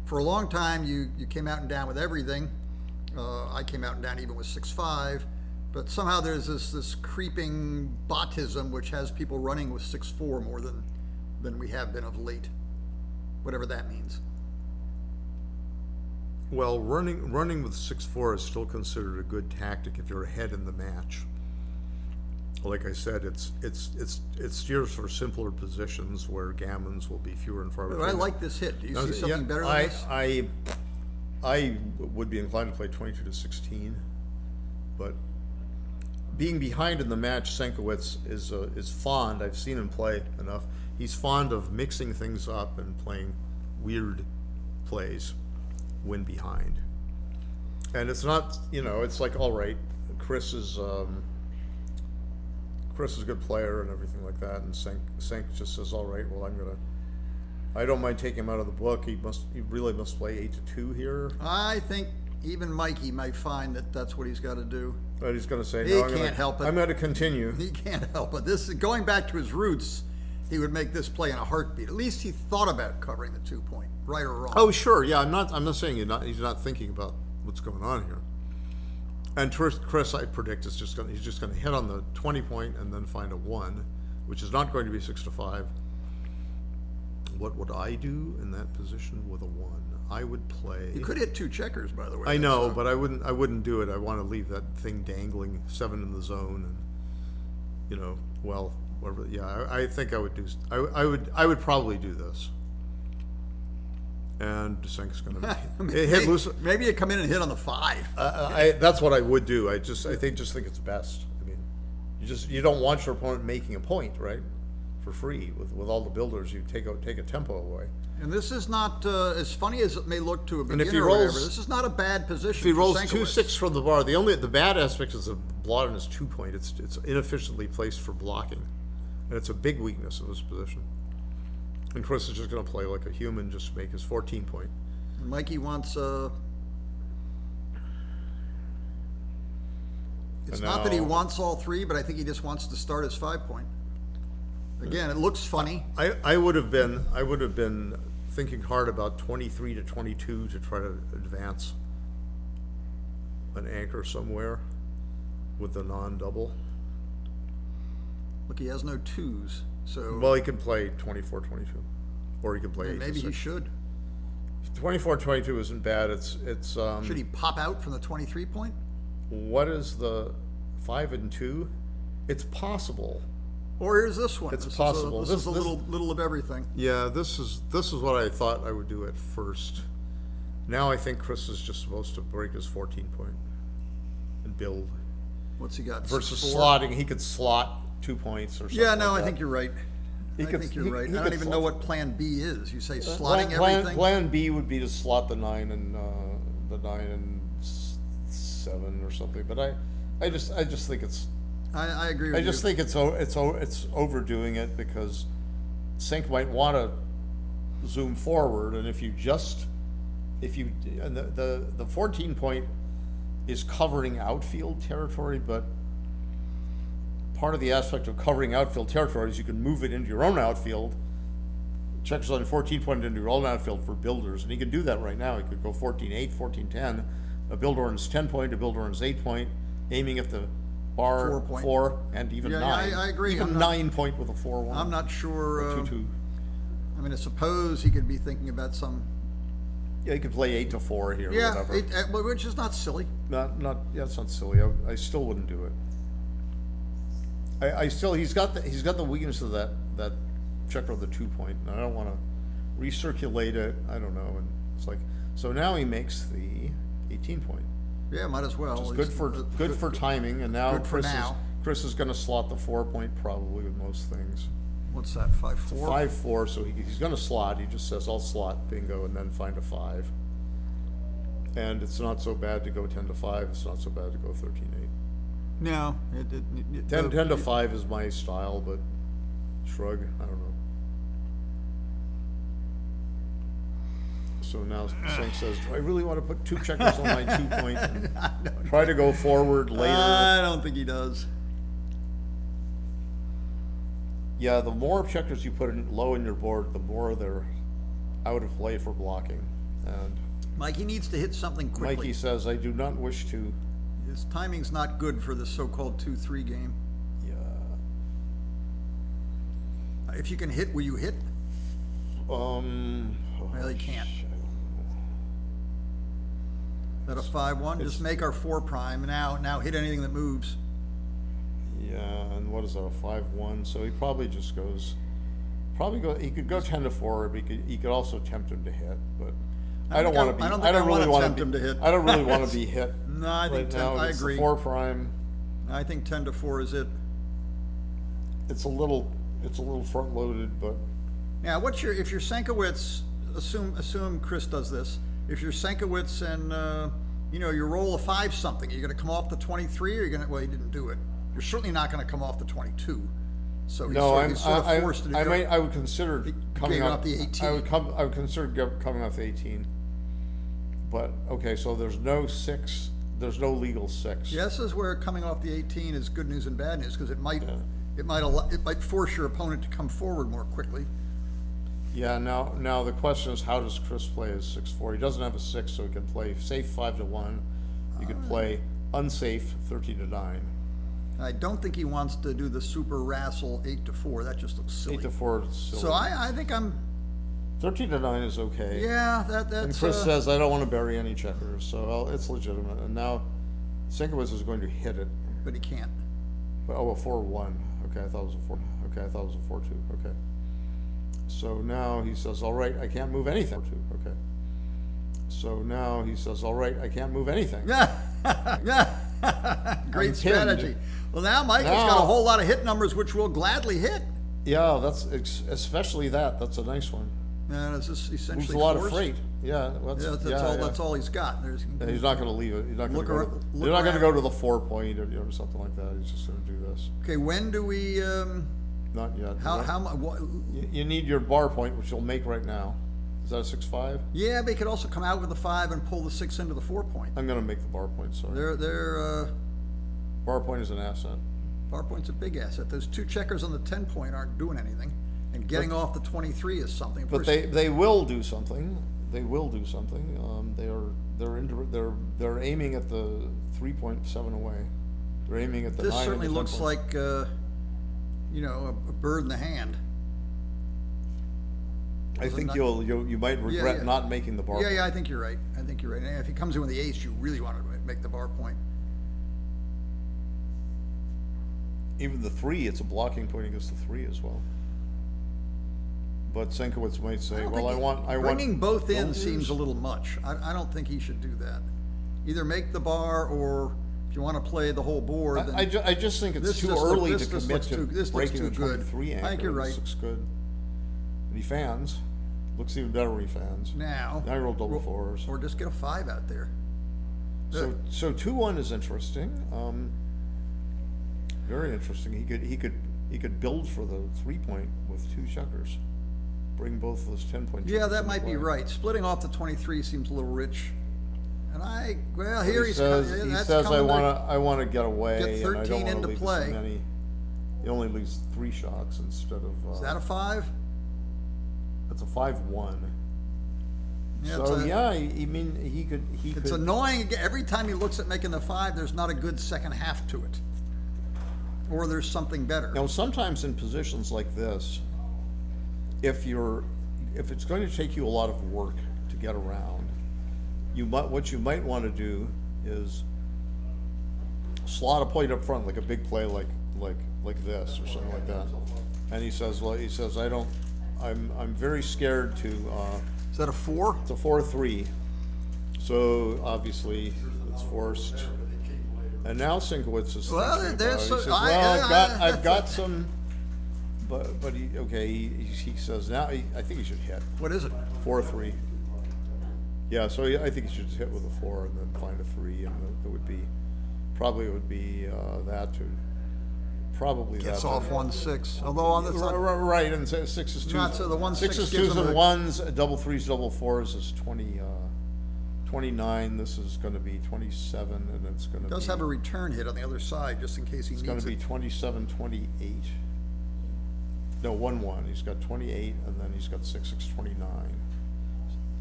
For a long time, you came out and down with everything. I came out and down even with 6-5, but somehow there's this creeping botism which has people running with 6-4 more than we have been of late, whatever that means. Well, running with 6-4 is still considered a good tactic if you're ahead in the match. Like I said, it steers for simpler positions where gammons will be fewer and far But between. I like this hit. Do you see something better than this? I would be inclined to play 22-16, but being behind in the match, Senkowitz is fond. I've seen him play enough. He's fond of mixing things up and playing weird plays when behind. And it's not, it's like, all right, Chris is a good player and everything like that, and Senk just says, all right, well, I don't mind taking him out of the book. He really must play 8-2 here. I think even Mikey might find that that's what he's got to do. But he's going to say, He no, can't help it. I'm going to continue. He can't help it. This is going back to his roots. He would make this play in a heartbeat. At least he thought about covering the 2-point, right or wrong. Oh, sure, yeah. I'm not saying he's not thinking about what's going on here. And Chris, I predict, he's just going to hit on the 20-point and then find a 1, which is not going to be 6-5. What would I do in that position with a 1? I would play. You could hit 2 checkers, by the way. I know, but I wouldn't do it. I want to leave that thing dangling, 7 in the zone, and well, whatever. Yeah, I think I would do. I would probably do this. And Senk's going to hit loose. Maybe you come in and hit on the 5. That's what I would do. I think it's best. I mean, you don't want your opponent making a point, right? For free with all the builders, you take a tempo away. And this is not as funny as it may look to a beginner. if he or whatever, rolls- this is not a bad position. If he for rolls Senkowitz. 2-6 from the bar, the bad aspect is the blot on his 2-point. It's inefficiently placed for blocking, and it's a big weakness of his position. And Chris is just going to play like a human, just to make his 14-point. And Mikey wants. It's not that he now- wants all 3, but I think he just wants to start his 5-point. Again, it looks funny. I would have been thinking hard about 23-22 to try to advance an anchor somewhere with the non-double. Look, he has no 2s, so Well, he can play 24-22, or he can play 8-6. maybe he should. 24-22 isn't bad. It's Should he pop out from the 23-point? what is the 5 and 2? It's possible. Or here's this one. It's This is possible. This is a This- little of everything. Yeah, this is what I thought I would do at first. Now I think Chris is just supposed to break his 14-point and build. What's he got? Versus 6-4? slotting, he could slot 2 points or something. Yeah, no, like I that. think you're right. He I could- think you're he- right. he I don't could even slot- know what Plan B is. You say slotting everything. Plan B would be to slot the 9 and 7 or something. But I just think it's. I agree with I you. just think it's overdoing it because Senk might want to zoom forward, and the 14-point is covering outfield territory, but part of the aspect of covering outfield territory is you can move it into your own outfield. Checkers on 14-point into your own outfield for builders, and he can do that right now. He could go 14-8, 14-10. A builder earns 10-point, a builder earns 8-point, aiming at the bar 4-point. 4 and even Yeah, 9. I agree. Even I'm not- 9-point with a 4-1. I'm not sure. 2-2. I mean, I suppose he could be thinking about some. Yeah, he could play 8-4 here or Yeah, whatever. which is not silly. Yeah, it's not silly. I still wouldn't do it. I still he's got the weakness of that checker of the 2-point, and I don't want to recirculate it. I don't know, and it's like so now he makes the 18-point. Yeah, might as well. It's At good least, for good for timing, and now good for now. Chris is going to slot the 4 point probably with most things. What's that, 5-4? 5-4, so he's going to slot. He just says, I'll slot, bingo, and then find a 5. And it's not so bad to go 10 to 5. It's not so bad to go 13-8. No. 10 to 5 is my style, but shrug, I don't know. So now Sink says, do I really want to put 2 checkers on my 2 point? Try to go forward later. I don't think he does. Yeah, the more checkers you put in low in your board, the more they're out of play for blocking. And Mikey needs to hit something quickly. Mikey says, I do not wish to. His timing's not good for this so-called 2-3 game. Yeah. If you can hit, will you hit? Well, he can't. Is that a 5-1? Just make our 4 prime. Now hit anything that moves. Yeah, and what is that, a 5-1? So he probably just goes, he could go 10 to 4, but he could also tempt him to hit, but I don't want to be, I don't think I really wanna want tempt him to hit. I don't really want to be hit. No, I think right now. I It's agree. the 4 prime. I think 10 to 4 is it. It's a little front loaded, but Now, if you're Senkowitz, assume Chris does this. If you're Senkowitz and you roll a 5 something, you're going to come off the 23, or you're going to? Well, he didn't do it. You're certainly not going to come off the 22. So he's sort of forced to do. I would consider coming off off the 18. I would consider coming off the 18. But okay, so there's no 6. There's no legal 6. Yeah, this is where coming off the 18 is good news and bad news, because it might force your opponent to come forward more quickly. Yeah. Now the question is, how does Chris play his 6-4? He doesn't have a 6, so he can play safe 5 to 1. You could play unsafe 13 to 9. I don't think he wants to do the super wrestle 8 to 4. That just looks silly. 8 to 4 is silly. So I think I'm. 13 to 9 is okay. Yeah, that's. And Chris says, I don't want to bury any checkers, so it's legitimate. And now Sienkiewicz is going to hit it. But he can't. But, a 4-1. Okay, I thought it was a 4. Okay, I thought it was a 4-2. Okay. So now he says, all right, I can't move anything. 4-2. Okay. So now he says, all right, I can't move anything. Yeah. Great I'm strategy. pinned. Well, now Michael's got a whole lot of hit numbers, which we'll gladly hit. Yeah, especially that. That's a nice one. And it's just essentially Moves a lot forced. of freight. Yeah, That's all he's got. Yeah, he's not going to leave it. He's not going Look to go. around- They're look not going to around. go to the 4 point or something like that. He's just going to do this. Okay, when do we? Not yet. How much? You need your bar point, which you'll make right now. Is that a 6-5? Yeah, but he could also come out with a 5 and pull the 6 into the 4 point. I'm going to make the bar point. Sorry. Bar point is an asset. Bar point's a big asset. Those 2 checkers on the 10 point aren't doing anything, and getting off the 23 is something. Of But course, they will do something. They will do something. They're aiming at the 3.7 away. They're aiming at the 9. this certainly and the 10 looks points. like a bird in the hand. I think not- you might regret yeah. not making the bar. Yeah, point. I think you're right. And if he comes in with the ace, you really want to make the bar point. Even the 3, it's a blocking point against the 3 as well. But Sienkiewicz might say, well, I want bringing both in builders. seems a little much. I don't think he should do that. Either make the bar, or if you want to play the whole board, then I just think it's This too just early look- to this commit looks to this looks breaking too the good. 23 anchor. I think you're This right. looks good. And he fans. Looks even better when he fans. Now I roll double 4s. or just get a 5 out there. So 2-1 is interesting. Very interesting. He could build for the 3 point with 2 checkers. Bring both of those 10 point. Yeah, checkers that into might be play. right. Splitting off the 23 seems a little rich. And But here he he's says, coming. he That's says coming I want to get away, Get and I 13 don't want to into leave play. so many. He only leaves 3 shots instead of. Is that a 5? That's a 5-1. Yeah, So he could. It's annoying. Every time he looks at making the 5, there's not a good second half to it. Or there's something better. Now, sometimes in positions like this, if it's going to take you a lot of work to get around, what you might want to do is slot a point up front, like a big play, like this or something like that. And he says, I'm very scared to. Is that a 4? It's a 4-3. So obviously it's forced. And now Sinkowitz is Well, thinking there's about it. He some- says, I- I've got some, but he says now I think he should hit What is it? 4-3. Yeah, so I think he should hit with a 4 and then find a 3, and it would be that to probably Gets that. off 1-6. Although on the Right, and so 6 is 2s. Not so the 1-6 6 is gives 2s him and a- 1s, double 3s, double 4s is 29. This is going to be 27, and it's going to does be. have a return hit on the other side just in case he It's going needs to be it. 27, 28. No, 1-1. He's got 28, and then he's got 6, 29.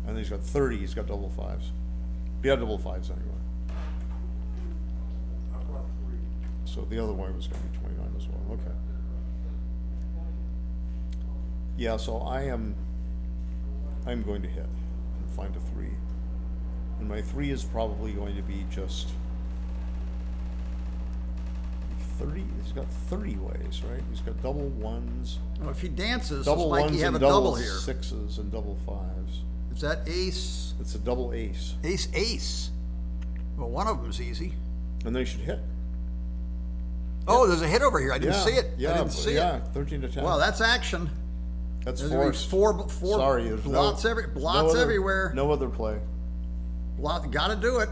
And then he's got 30. He's got double 5s. He had double 5s anyway. So the other one was going to be 29 as well. Okay. Yeah, so I'm going to hit and find a 3. And my 3 is probably going to be just 30. He's got 30 ways, right? He's got double 1s, Well, if he dances, double does Mikey 1s, have and a double double here? 6s and double 5s. Is that ace? It's a double ace, Ace. Well, one of them's easy. and they should hit. Oh, there's a hit over here. I didn't see it. Yeah, I didn't see yeah, it. 13 to 10. Well, that's action. That's There's gonna be forced. four Sorry, there's blots, no, blots no other, everywhere. No other play. Gotta do it.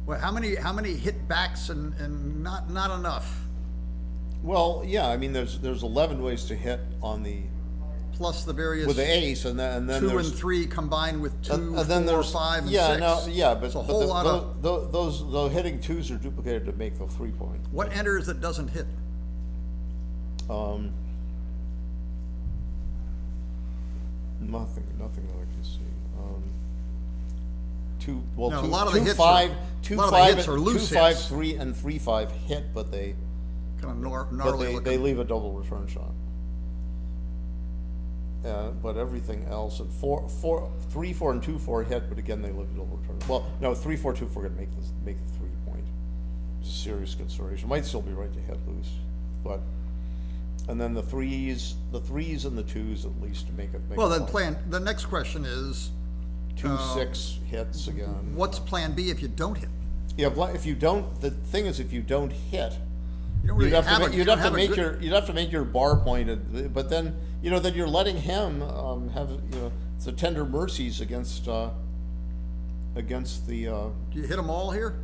Well, how many hit backs and not enough? Well, yeah, I mean, there's 11 ways to hit on the Plus the various with the ace, and then 2 there's and 3 combined with 2, and 4, then there's 5, and yeah, 6. no, yeah, but, it's a but whole the, lot of. those hitting 2s are duplicated to make the 3 point. What enters that doesn't hit? Nothing that I can see. Two, well, No, a two, lot of the two, hits five, are- two, a lot of the five, hits are two, loose 5, hits. 3, and 3-5 hit, but they Kind of gnarly looking. they leave a double return shot. But everything else, and 3, 4, and 2, 4 hit, but again they leave a double return. Well, no, 3, 4, 2, 4 gonna make the 3 point. It's a serious consideration. Might still be right to hit loose, but. And then the threes and the 2s at least to make it. Well, then fun. the next question is, 2, 6 hits again. what's plan B if you don't hit? Yeah, if you don't, the thing is, if you don't hit, You don't really you'd have have to a- make, you you'd don't have to have a make good- you'd have to make your bar point, but then then you're letting him have the tender mercies against the. Do you hit them all here?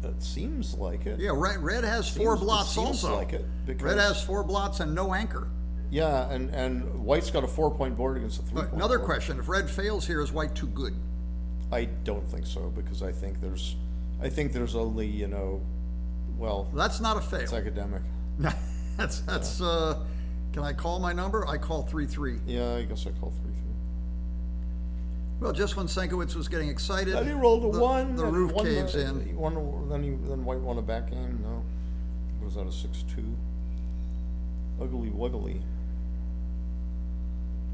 It seems like it. Yeah, red has 4 Seems- it blots seems also. like it, because- Red has 4 blots and no anchor. Yeah, and white's got a 4-point board against a 3-point. Another board. question: if red fails here, is white too good? I don't think so, because I think there's only well, That's not a fail. it's academic. that's. Can I call my number? I call 3-3. Yeah, I guess I call 3-3. Well, just when Sinkowitz was getting excited, Then he rolled a 1. The and roof won caves the- in. He won, then white won a back game. No, was that a 6-2? Ugly wuggly.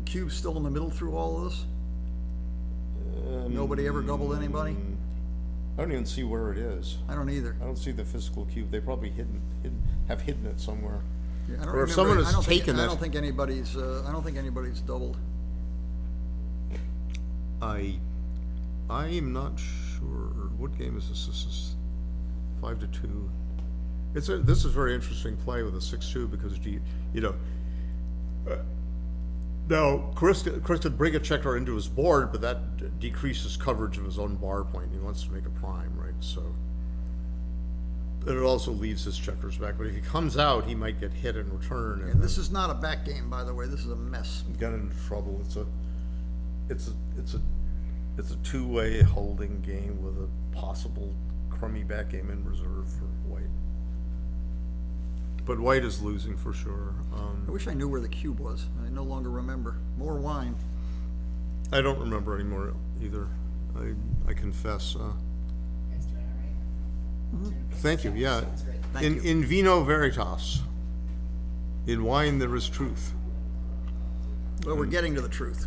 Cube's still in the middle through all of this. Nobody ever doubled anybody. I don't even see where it is. I don't either. I don't see the physical cube. They probably have hidden it somewhere. Yeah, I don't Or if remember- someone has I don't think- taken I it. don't think anybody's. I don't think anybody's doubled. I'm not sure. What game is this? This is 5-2. This is very interesting play with a 6-2 because now Chris could bring a checker into his board, but that decreases coverage of his own bar point. He wants to make a prime, right? So, and it also leaves his checkers back. But if he comes out, he might get hit in return, And this is not a back game, by the way. This is a mess. get into trouble. It's a two-way holding game with a possible crummy back game in reserve for white. But white is losing for sure. I wish I knew where the cube was. I no longer remember. More wine. I don't remember anymore either. I confess. You guys doing all right? Thank you. Yeah. Sounds great. Thank you. In vino veritas. In wine there is truth. Well, we're getting to the truth.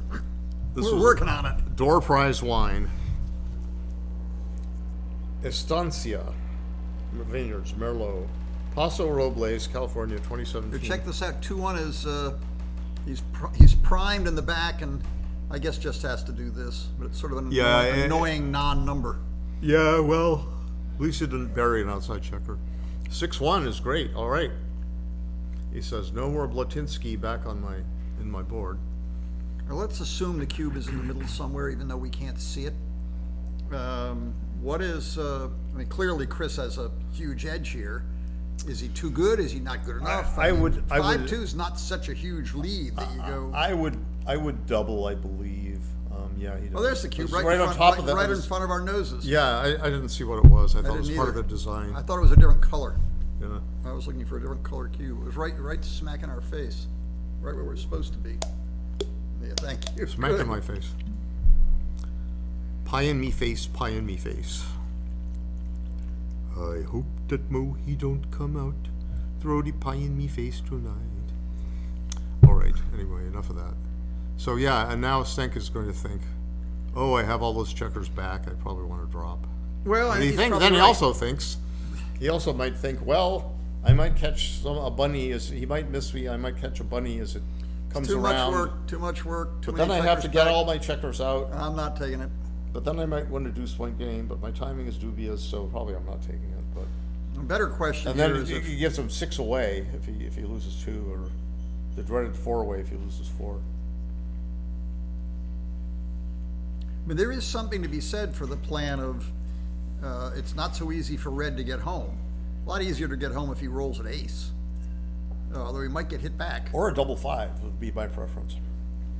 This We're was working on it. Door prize wine. Estancia Vineyards, Merlot. Paso Robles, California, 2017. Check this out. 2-1 is he's primed in the back, and I guess just has to do this, but it's sort of an Yeah, annoying non-number. Yeah, well, at least he didn't bury an outside checker. 6-1 is great. All right. He says no more Blatinsky back on in my board. Well, let's assume the cube is in the middle somewhere, even though we can't see it. What is? I mean, clearly Chris has a huge edge here. Is he too good? Is he not good enough? I would- 5-2 is not such a huge lead that you go. I would double, I believe. Yeah, he does. Oh, there's the cube It's right, right in on front, top of that. right in was- front of our noses. Yeah, I didn't see what it was. I thought it was didn't part of either. the design. I thought it was a different color. Yeah. I was looking for a different color cube. It was right smack in our face, right where we're supposed to be. Yeah, thank you. Smack in Good. my face. Pie in me face, pie in me face. I hope that Mo he don't come out. Throw the pie in me face tonight. All right. Anyway, enough of that. So yeah, and now Stenk is going to think, oh, I have all those checkers back. I probably want to drop. Well, And he then he also thinks, he also might think, well, I might catch a bunny as he might miss me. I might catch a bunny as it comes too around. Too much work. Too But many then I have to checkers get back. all my checkers out. I'm not taking it. But then I might want to do swing game, but my timing is dubious, so probably I'm not taking it. But A better question and here then is if, he gives him 6 away if he loses 2, or the dreaded 4 away if he loses 4. I mean, there is something to be said for the plan of it's not so easy for Red to get home. A lot easier to get home if he rolls an ace. Although he might get hit back. Or a double 5 would be my preference.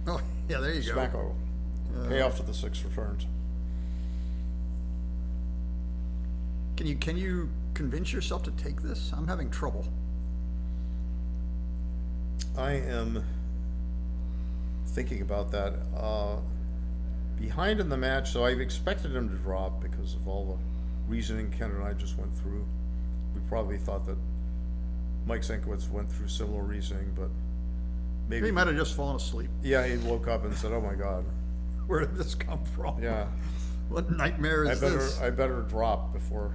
Oh, yeah, there you go. Smacko. Pay off to the 6 returns. Can you convince yourself to take this? I'm having trouble. I am thinking about that. Behind in the match, so I've expected him to drop because of all the reasoning Ken and I just went through. We probably thought that Mike Sienkiewicz went through similar reasoning, but maybe He might have just fallen asleep. Yeah, he woke up and said, "Oh my God, Where did this come from? yeah, What nightmare is this? I better drop before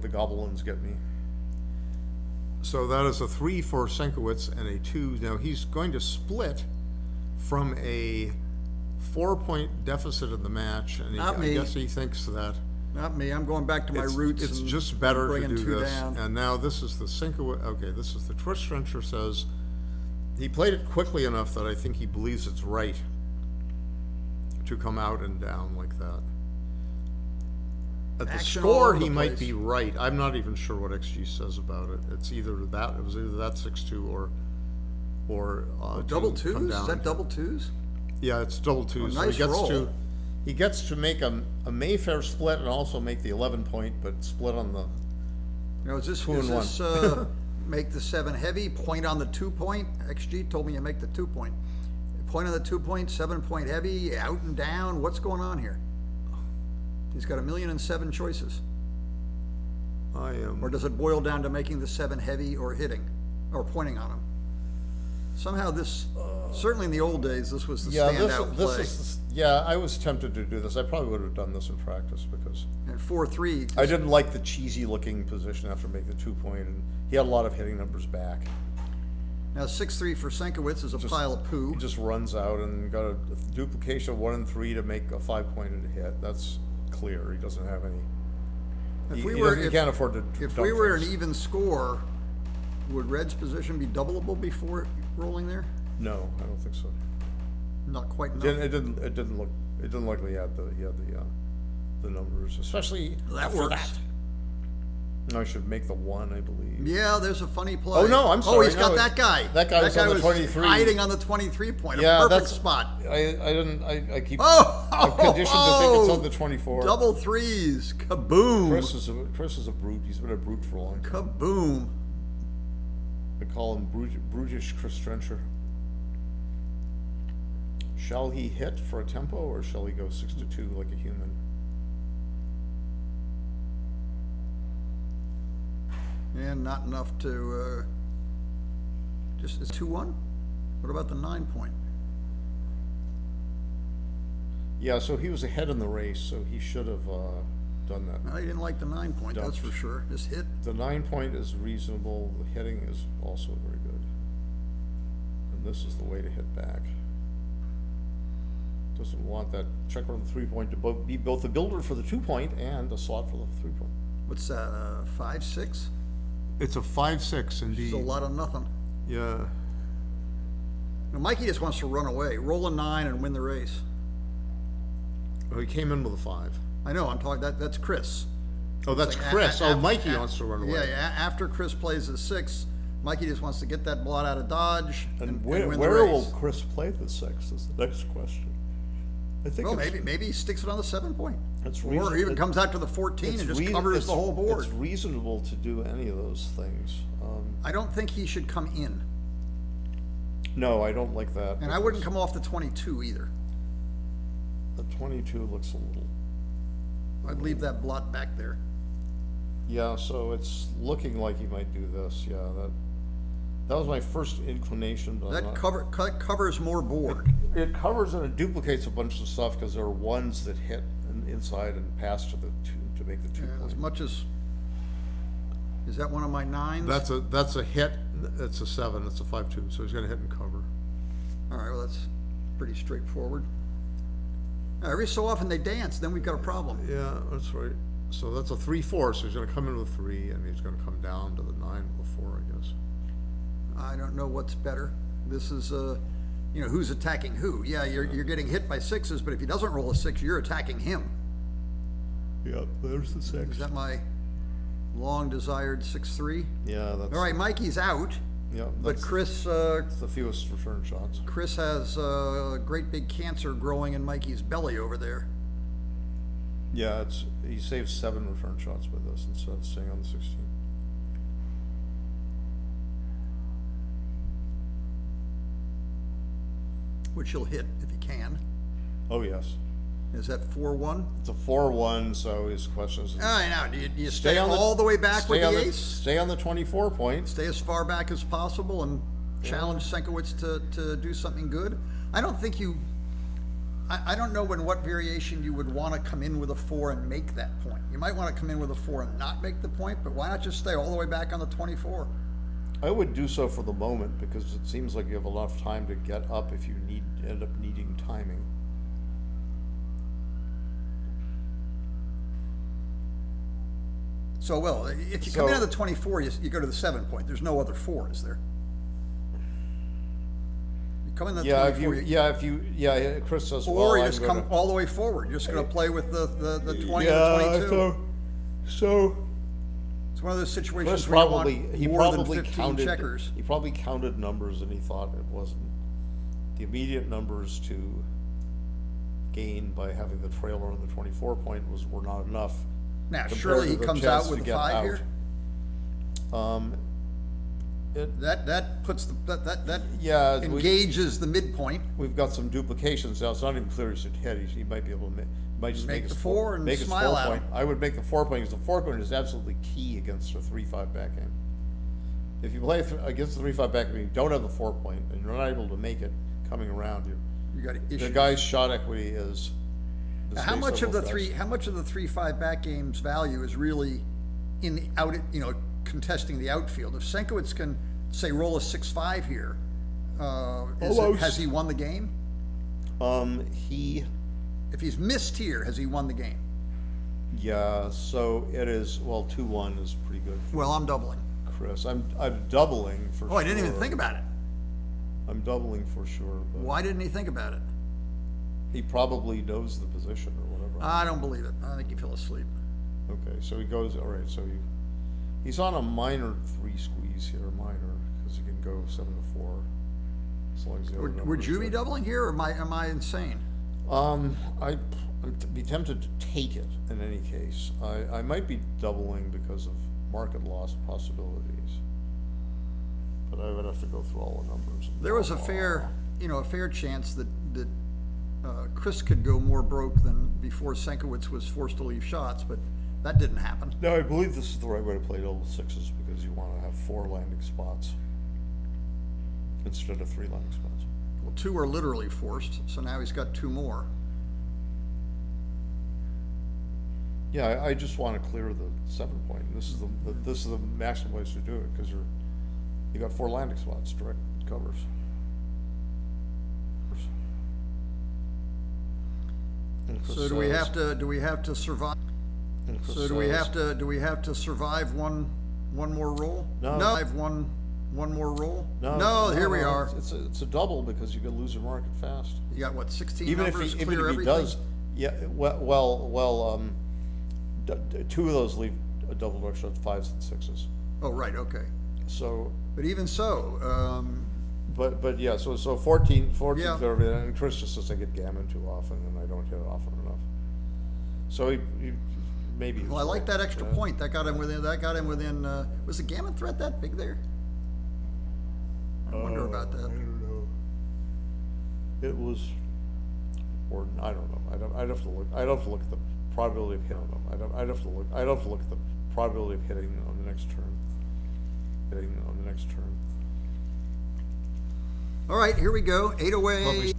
the goblins get me." So that is a 3 for Sienkiewicz and a 2. Now he's going to split from a 4-point deficit in the match, and Not I me. guess he thinks that Not me. I'm going back to my roots. it's and just better to bringing do 2 this. down. And now this is the Sienkiewicz. Okay, this is the Twist Trencher says he played it quickly enough that I think he believes it's right to come out and down like that. At the Action all score, over the he might place. be right. I'm not even sure what XG says about it. It was either that 6-2 or Double to come twos? Is down. that double twos? Yeah, it's double 2s. nice roll. He gets to make a Mayfair split and also make the 11-point, but split on the. Now, is 2 and 1. this make the 7 heavy, point on the 2-point? XG told me you make the 2-point. Point on the 2-point, 7-point heavy, out and down. What's going on here? He's got 1,000,007 choices. I am. Or does it boil down to making the 7 heavy or hitting, or pointing on him? Somehow this, certainly in the old days, this was the standout play. Yeah, I was tempted to do this. I probably would have done this in practice because And 4-3. I didn't like the cheesy looking position after making the 2-point, and he had a lot of hitting numbers back. Now 6-3 for Sienkiewicz is a pile of poo. He just runs out and got a duplication of 1 and 3 to make a 5-pointed hit. That's clear. He doesn't have any. If we were, he if, can't afford to. if dump we were an things. even score, would Red's position be doubleable before rolling there? No, I don't think so. Not quite enough. It didn't look like he had the numbers, especially That after works. that. I should make the 1, I believe. Yeah, there's a funny play. Oh, no, I'm Oh, sorry, he's got no, that guy. that guy was on the 23. hiding on the 23 point. Yeah, a perfect that's spot. I keep. Oh, I'm conditioned to think it's on the 24. Double threes. Kaboom. Chris is a brute. He's been a brute for a long time. Kaboom. I call him brutish Chris Trencher. Shall he hit for a tempo, or shall he go 6-2 like a human? And not enough to, just, it's 2-1? What about the 9-point? Yeah, so he was ahead in the race, so he should have done that. No, he didn't like the 9-point, that's for Dumped. sure. This hit. The 9-point is reasonable. The hitting is also very good. And this is the way to hit back. doesn't want that checker on the 3-point to be both a builder for the 2-point and a slot for the 3-point. What's that, 5-6? It's a 5-6 indeed. It's a lot of nothing. Yeah. Now, Mikey just wants to run away, roll a 9 and win the race. Well, he came in with a 5. I know, I'm talking, that's Chris. Oh, that's Like, Chris. a- a- Mikey a- wants to run away. Yeah, after Chris plays a 6, Mikey just wants to get that blot out of Dodge and win the where race. will Chris play the 6 is the next question. I think Well, it's, maybe he sticks it on the 7-point. It's Or even comes out to the 14 and just covers the whole board. It's reasonable to do any of those things. I don't think he should come in. No, I don't like that. And I wouldn't come off the 22 either. The 22 looks a little. I'd leave that blot back there. Yeah, so it's looking like he might do this. Yeah, that was my first inclination. But I'm That covers more board. it covers and it duplicates a bunch of stuff because there are ones that hit inside and pass to the 2 to make the 2 As point. much as, is that one of my 9s? That's a hit. It's a 7. It's a 5-2. So he's gonna hit and cover. All right, well, that's pretty straightforward. Every so often they dance, then we've got a problem. Yeah, that's right. So that's a 3-4. So he's gonna come in with 3, and he's gonna come down to the 9 with a 4, I guess. I don't know what's better. This is, who's attacking who? Yeah, you're getting hit by 6s, but if he doesn't roll a 6, you're attacking him. Yeah, there's the 6. Is that my long-desired 6-3? Yeah, that's. All right, Mikey's out, Yeah, but that's Chris the fewest return shots. Chris has a great big cancer growing in Mikey's belly over there. Yeah, he saves 7 return shots with this instead of staying on the 16. Which he'll hit if he can. Oh yes, Is that 4-1? it's a 4-1. So his question is, I know. Do you stay all the way back with the ace? Stay on the 24 point. Stay as far back as possible and challenge Senkowitz to do something good? I don't think you... I don't know in what variation you would want to come in with a 4 and make that point. You might want to come in with a 4 and not make the point, but why not just stay all the way back on the 24? I would do so for the moment because it seems like you have enough time to get up if you end up needing timing. So, well, if you come in on the 24, you go to the 7-point. There's no other 4, is there? You come in the 24. Chris says, Or well, you I'm just gonna- come all the way forward. You're just going to play with the 20 Yeah, and the 22. so It's one of those situations Chris where you probably want he more probably than 15 counted checkers. he probably counted numbers and he thought it wasn't the immediate numbers to gain by having the trailer on the 24 point were not enough. Now, compared surely to he the comes chance out with to a get 5 out. here. That puts that Yeah, engages the midpoint. we've got some duplications now. It's not even clear he should hit. He might be able to might just Make make the his 4 and make his smile 4 at point. him. I would make the 4 point because the 4 point is absolutely key against a 3-5 backhand. If you play against the 3-5 backhand, you don't have the 4 point and you're not able to make it coming around you. You got The issues. guy's shot equity is. How much of the based on those guys. How much of the 3-5 back game's value is really in the out? Contesting the outfield. If Senkowitz can say roll a 6-5 here, has he won the game? He. If he's missed here, has he won the game? Yeah. So it is. Well, 2-1 is pretty good for Well, I'm doubling. Chris. I'm doubling for. Oh, I didn't even sure. think about it. I'm doubling for sure. But Why didn't he think about it? he probably knows the position or whatever. I don't believe it. I think he fell asleep. Okay, so he goes. All right, so he's on a minor 3 squeeze here, minor, because he can go 7-4 as long as the other Would numbers you be are- doubling here, or am I insane? I'd be tempted to take it in any case. I might be doubling because of market loss possibilities, but I would have to go through all the numbers. There was a fair chance that Chris could go more broke than before Senkowitz was forced to leave shots, but that didn't happen. No, I believe this is the right way to play double 6s because you want to have 4 landing spots instead of 3 landing spots. Well, 2 are literally forced, so now he's got 2 more. Yeah, I just want to clear the 7 point. This is the maximum place to do it because you got 4 landing spots, direct covers. Chris So do we says- have to survive? and Chris So do we says- have to survive one more roll? No. Survive one more roll? No, Here we are. It's a double because you can lose your market fast. You got what, 16 Even if numbers, he, clear even if he everything? does, yeah, two of those leave a double door, so it's 5s and 6s. Oh, right, okay. So, But even so, but yeah, so 14 Yeah. and Chris just says I get gammon too often and I don't hit it often enough. So he maybe. he's well, I like right, that extra yeah. point. That got him within, was the gammon threat that big there? I wonder about I that. don't know. It was, or I don't know. I'd have to look. I'd have to look at the probability of hitting them. I'd have to look. I'd have to look at the probability of hitting on the next turn. All right, here we go. 8 away. Lovely.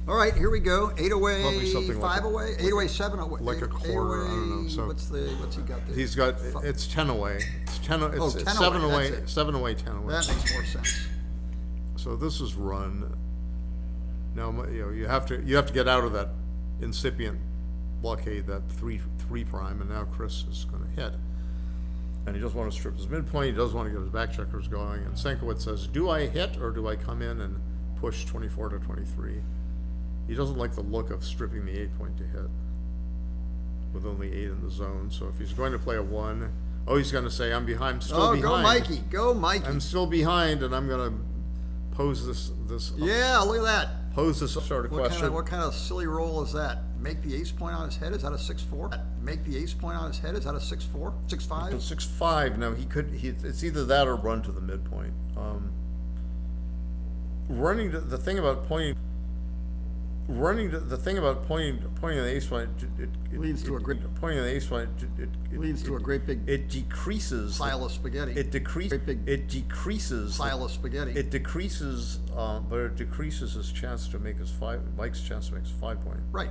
All right, here we go. 8 away, Probably something 5 like away, 8 away, 7 away. like a 8 quarter, I don't know, away, so- what's he got there? He's got. It's 10 away. It's 10. It's, Oh, it's 10 7 away, away. that's it. 7 away. 10 away. That makes more sense. So this is run. Now you have to get out of that incipient blockade, that three prime, and now Chris is going to hit, and he doesn't want to strip his midpoint. He doesn't want to get his back checkers going. And Senkowitz says, "Do I hit or do I come in and push 24 to 23?" He doesn't like the look of stripping the 8 point to hit with only 8 in the zone. So if he's going to play a 1, he's going to say, "I'm behind. I'm still Oh, behind. go Mikey, go Mikey. I'm still behind, and I'm going to pose this Yeah, look at that. pose this sort of question." What kind of silly roll is that? Make the ace point on his head? Is that a 6-4? Make the ace point on his head? Is that a 6-4? 6-5? 6-5. Now it's either that or run to the midpoint. Running to the thing about pointing the ace point. Leads to a great- pointing the ace point. Leads to a great big It decreases. pile of spaghetti. It decreases. Great big It decreases. pile of spaghetti. It decreases, but it decreases his chance to make Mike's chance to make his 5 point. Right.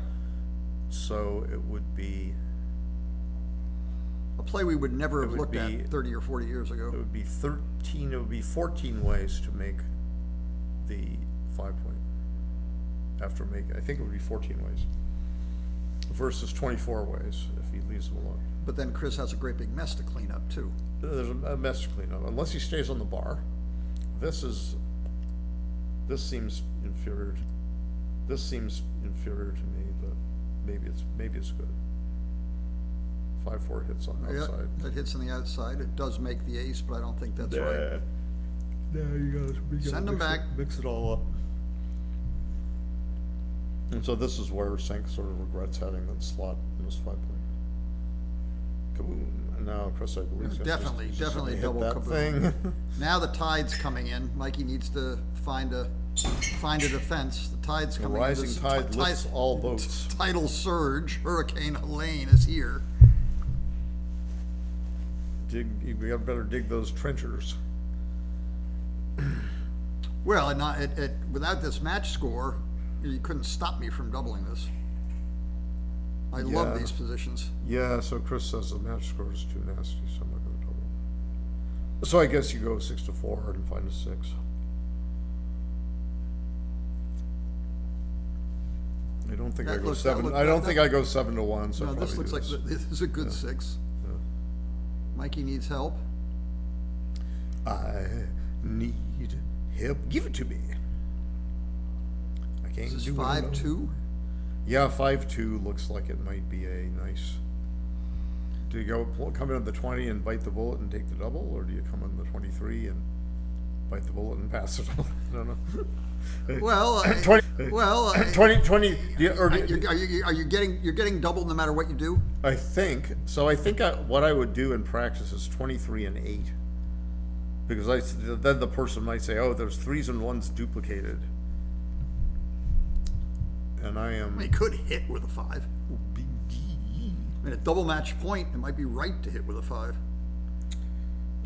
So it would be. A play we would never have would looked be- at 30 or 40 years It ago. would be 13. It would be 14 ways to make the 5 point. I think it would be 14 ways versus 24 ways if he leaves them alone. But then Chris has a great big mess to clean up too. There's a mess to clean up unless he stays on the bar. This seems inferior. This seems inferior to me, but maybe it's good. 5-4 hits on the Yeah, outside. it hits on the outside. It does make the ace, but I don't think that's right. Yeah, you gotta Send him back. Mix it all up. And so this is where Senk sort of regrets having that slot in his 5 point. Kaboom! And now Chris, I believe, is gonna Definitely gonna hit double that kaboom. thing. Now the tide's coming in. Mikey needs to find a defense. The tide's The coming in. rising This tide lifts all boats. Tidal surge. Hurricane Helene is here. You better dig those trenchers. Well, without this match score, you couldn't stop me from doubling this. I love Yeah. these positions. Yeah, so Chris says the match score is too nasty, so I'm not gonna double. So I guess you go 6-4 and find a 6. I don't think I That go looks- 7. that look- I don't that- think I go 7-1. So No, this probably looks like this. this is a good Yeah. 6. Mikey needs help. I need help. Give it to me. I can't This is do it alone. 5-2. Yeah, 5-2 looks like it might be a nice. Do you come in on the 20 and bite the bullet and take the double, or do you come on the 23 and bite the bullet and pass it on? I don't know. Well, 20. 20. You're getting double no matter what you do. I think so. I think what I would do in practice is 23 and 8, because then the person might say, "Oh, there's 3s and 1s duplicated," and I am. He could hit with a 5. I mean, a double match point, it might be right to hit with a 5.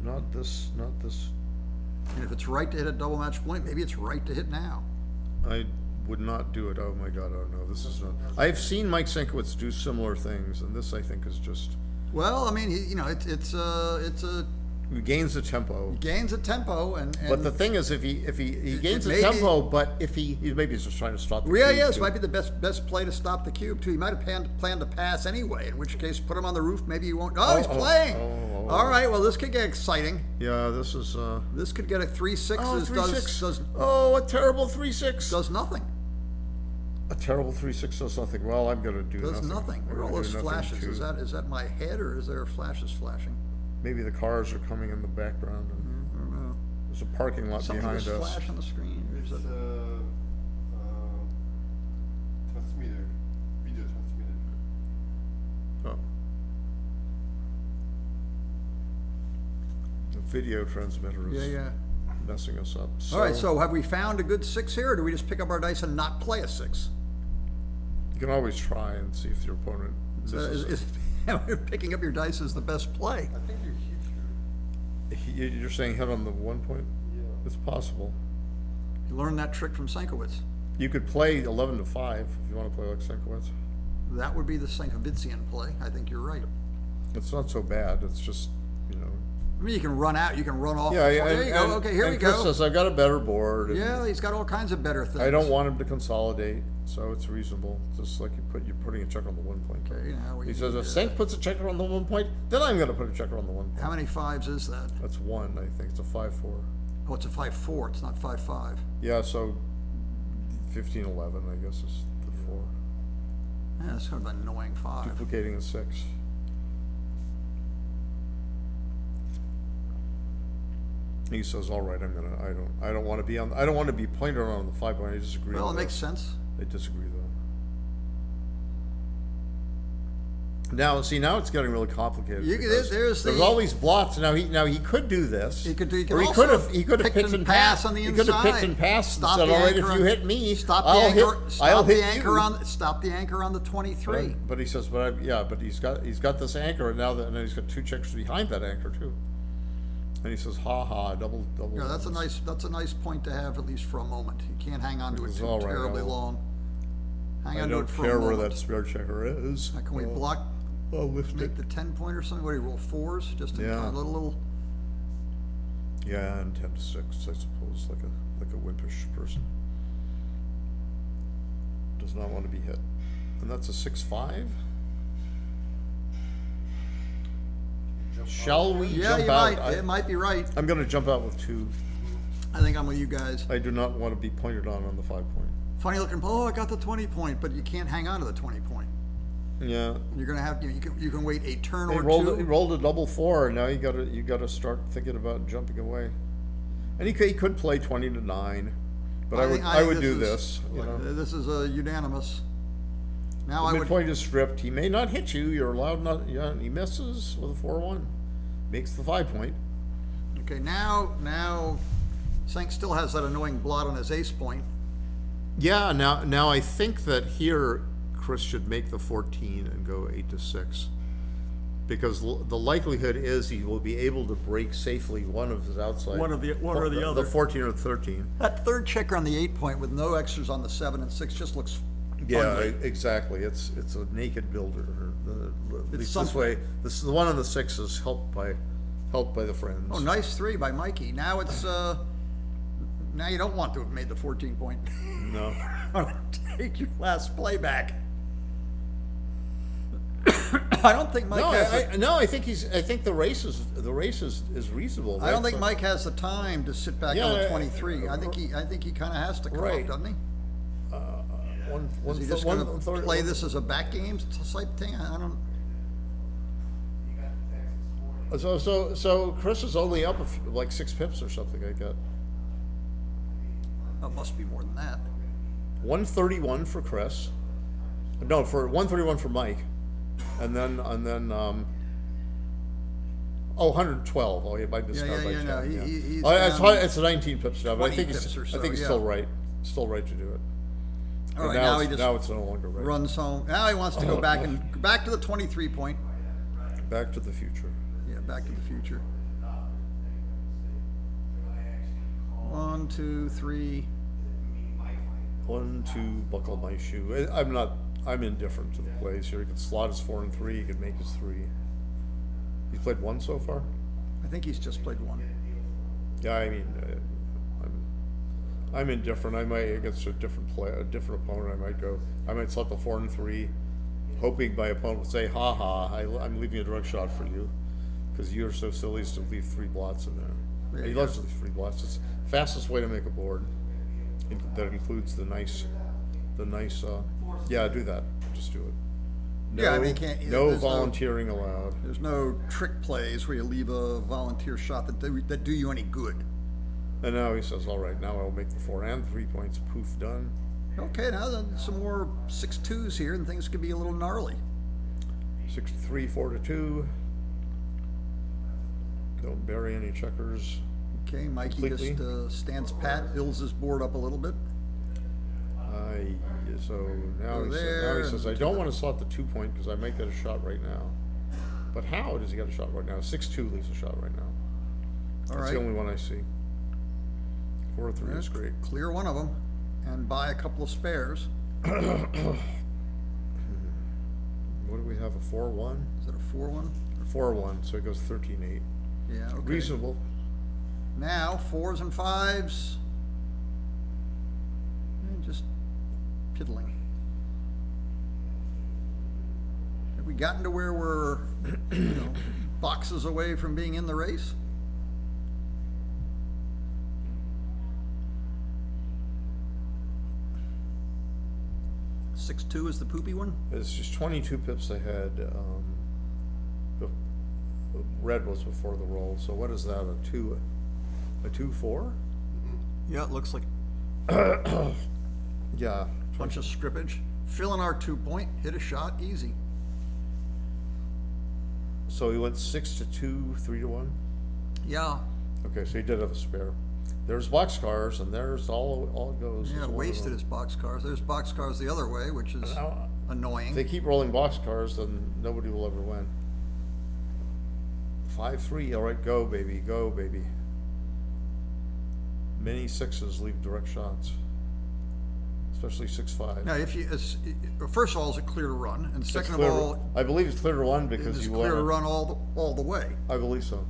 Not this. And if it's right to hit a double match point, maybe it's right to hit now. I would not do it. Oh my God! Oh no, this is not. I've seen Mike Senkowitz do similar things, and this I think is just. Well, I mean, it's a He gains the tempo. He gains a tempo, and But the thing is, if he gains the may be- tempo, but if he maybe he's just trying to stop the yeah, cube, yeah, this too. might be the best play to stop the cube too. He might have planned to pass anyway, in which case put him on the roof. Maybe he won't. Oh, he's playing. All right, well this could get exciting. Yeah, this is. This could get a 3-6. Oh, Does 3-6. Oh, a terrible 3-6. does nothing. A terrible 3-6 does nothing. Well, I'm gonna do Does nothing. I'm What are all gonna those do nothing, flashes? too. Is that my head or is there flashes flashing? Maybe the cars are coming in the background. And I don't know. there's a parking lot Something behind just us. flash on the screen. Or is It's it- transmitter, video transmitter. Oh. The video transmitter is yeah. messing us up. All right. So have we found a good 6 here, or do we just pick up our dice and not play a 6? you can always try and see if your opponent. So misses is picking up your dice is the best play? I think you hit it. You're saying hit on the 1 point? Yeah. It's possible. You learned that trick from Sienkiewicz. You could play 11 to 5 if you want to play like Sienkiewicz. That would be the Sienkiewiczyan play. I think you're right. It's not so bad. It's just, you know. I mean, you can run out. You can run off. Yeah, there you go. Okay, here we Chris go. says, I got a better board. and Yeah, he's got all kinds of better things. I don't want him to consolidate, so it's reasonable. Just like you're putting a checker on the 1 point. Okay, now we He says, if need, Senk puts a checker on the 1 point, then I'm going to put a checker on the 1 point. How many 5s is that? That's 1, I think. It's a 5-4. Oh, it's a 5-4. It's not 5-5. Yeah, so 15-11, I guess, is the 4. Yeah, that's kind of an annoying 5. Duplicating a 6. He says, "All right, I don't want to be pointed on the 5 point. I disagree." Well, it on makes that. sense. I disagree, though. Now it's getting really complicated. You could- because there's the- all these blocks. Now he could do this. He could do. He or he also could have picked picked and pass on the He inside. could have picked and passed Stop and said, the "All right, anchor if you on- hit me, Stop the I'll anchor. hit. Stop I'll the hit anchor you." on. Stop the anchor on the 23. But he says, but he's got this anchor, and and then he's got 2 checkers behind that anchor too. And he says, "Ha ha, double." Yeah, that's a nice point to have at least for a moment. You can't hang on to it It's too all right, terribly I'll- long. Hang I on to don't it for care a where moment. that spare checker is. Now, can we block? I'll lift it. Make the 10 point or something. What do you roll 4s? Just in Yeah. time, little. Yeah, and 10 to 6, I suppose, like a wimpish person. Does not want to be hit. And that's a 6-5. Shall we Yeah, jump you out? might. It might be right. I'm going to jump out with 2. I think I'm with you guys. I do not want to be pointed on the 5 point. Funny looking. Oh, I got the 20 point, but you can't hang on to the 20 point. Yeah. You're gonna have you can wait a turn He or rolled, two. he rolled a double 4, and now you gotta start thinking about jumping away. And he could play 20 to 9, but I think would do is- this. You know, This is a unanimous. Now I would. midpoint is stripped. He may not hit you. You're allowed not. Yeah, and he misses with a 4-1, makes the 5 point. Okay, now, Sank still has that annoying blot on his ace point. Yeah. Now I think that here Chris should make the 14 and go 8 to 6, because the likelihood is he will be able to break safely one of his outside. One or the other. The 14 or 13. That third checker on the 8 point with no extras on the 7 and 6 just looks. Yeah, ugly. exactly. It's a naked builder. At least this something. way. This is the one on the 6 is helped by the friends. Oh, nice 3 by Mikey. Now it's now you don't want to have made the 14 point. No. Take your last play back. I don't think Mike has. I think the race is reasonable. I don't right? think Mike has the time to sit back on the 23. I think he kind of has to come Right. up, doesn't he? One Is he just th- going to third- play this as a back game type thing? I don't. So Chris is only up like 6 pips or something like that. It must be more than that. 131 for Chris. No, for 131 for Mike, and then 112. Oh, yeah, by this Yeah, by yeah, 10. no, Yeah. he's It's down it's 19 pips now, but I 20 think pips or so, I think he's yeah. still right. Still right to do it. All But right, now he just now it's no longer right. runs home. Now he wants to go back to the 23 point. Back to the future. Yeah, Back to the Future. 1, 2, 3. 1, 2, buckle my shoe. I'm indifferent to the plays here. He could slot his 4 and 3. He could make his 3. He's played 1 so far. I think he's just played one. Yeah, I mean, I'm indifferent. I might against a different opponent. I might select the 4 and 3, hoping my opponent will say, "Ha ha! I'm leaving a direct shot for you, because you're so silly as to leave 3 blots in there." There He you loves go. to leave 3 blots. It's the fastest way to make a board. That includes the nice. Yeah, do that. Just do it. No, Yeah, I mean, you can't- no there's no- volunteering allowed. There's no trick plays where you leave a volunteer shot that do you any good. And now he says, "All right, now I'll make the 4 and 3 points. Poof, done." Okay, now then some more 6-2s here, and things could be a little gnarly. 6-3, 4-2. Don't bury any checkers. Okay, Mikey Completely. just stands pat, builds his board up a little bit. So now Go he there says, "I and- don't want to slot the 2 point because I might get a shot right now." But how does he get a shot right now? 6-2 leaves a shot right now. All That's the right, only one I see. 4-3 is great. clear one of them and buy a couple of spares. What do we have? A 4-1? Is it a 4-1? 4-1, so it goes 13-8. Yeah, okay. Reasonable. Now, 4s and 5s. And just piddling. Have we gotten to where we're, boxes away from being in the race? Six two is the poopy one? It's just 22 pips ahead. The red was before the roll, so what is that? A 2-4? Yeah, it looks like Yeah. a bunch of scrippage. Fill in our 2 point, hit a shot, easy. So he went 6-2, 3-1. Yeah, Okay, so he did have a spare. There's boxcars, and there's all it goes. yeah, is one of wasted them. his boxcars. There's boxcars the other way, which is Now, annoying. if they keep rolling boxcars, then nobody will ever win. 5-3, all right, go baby, go baby. Many 6s leave direct shots, especially 6-5. Now, if you, first of all, is it clear to run? And It's second of clear- all, I believe it's clear to run it because is you clear to want. run all the way. I believe so.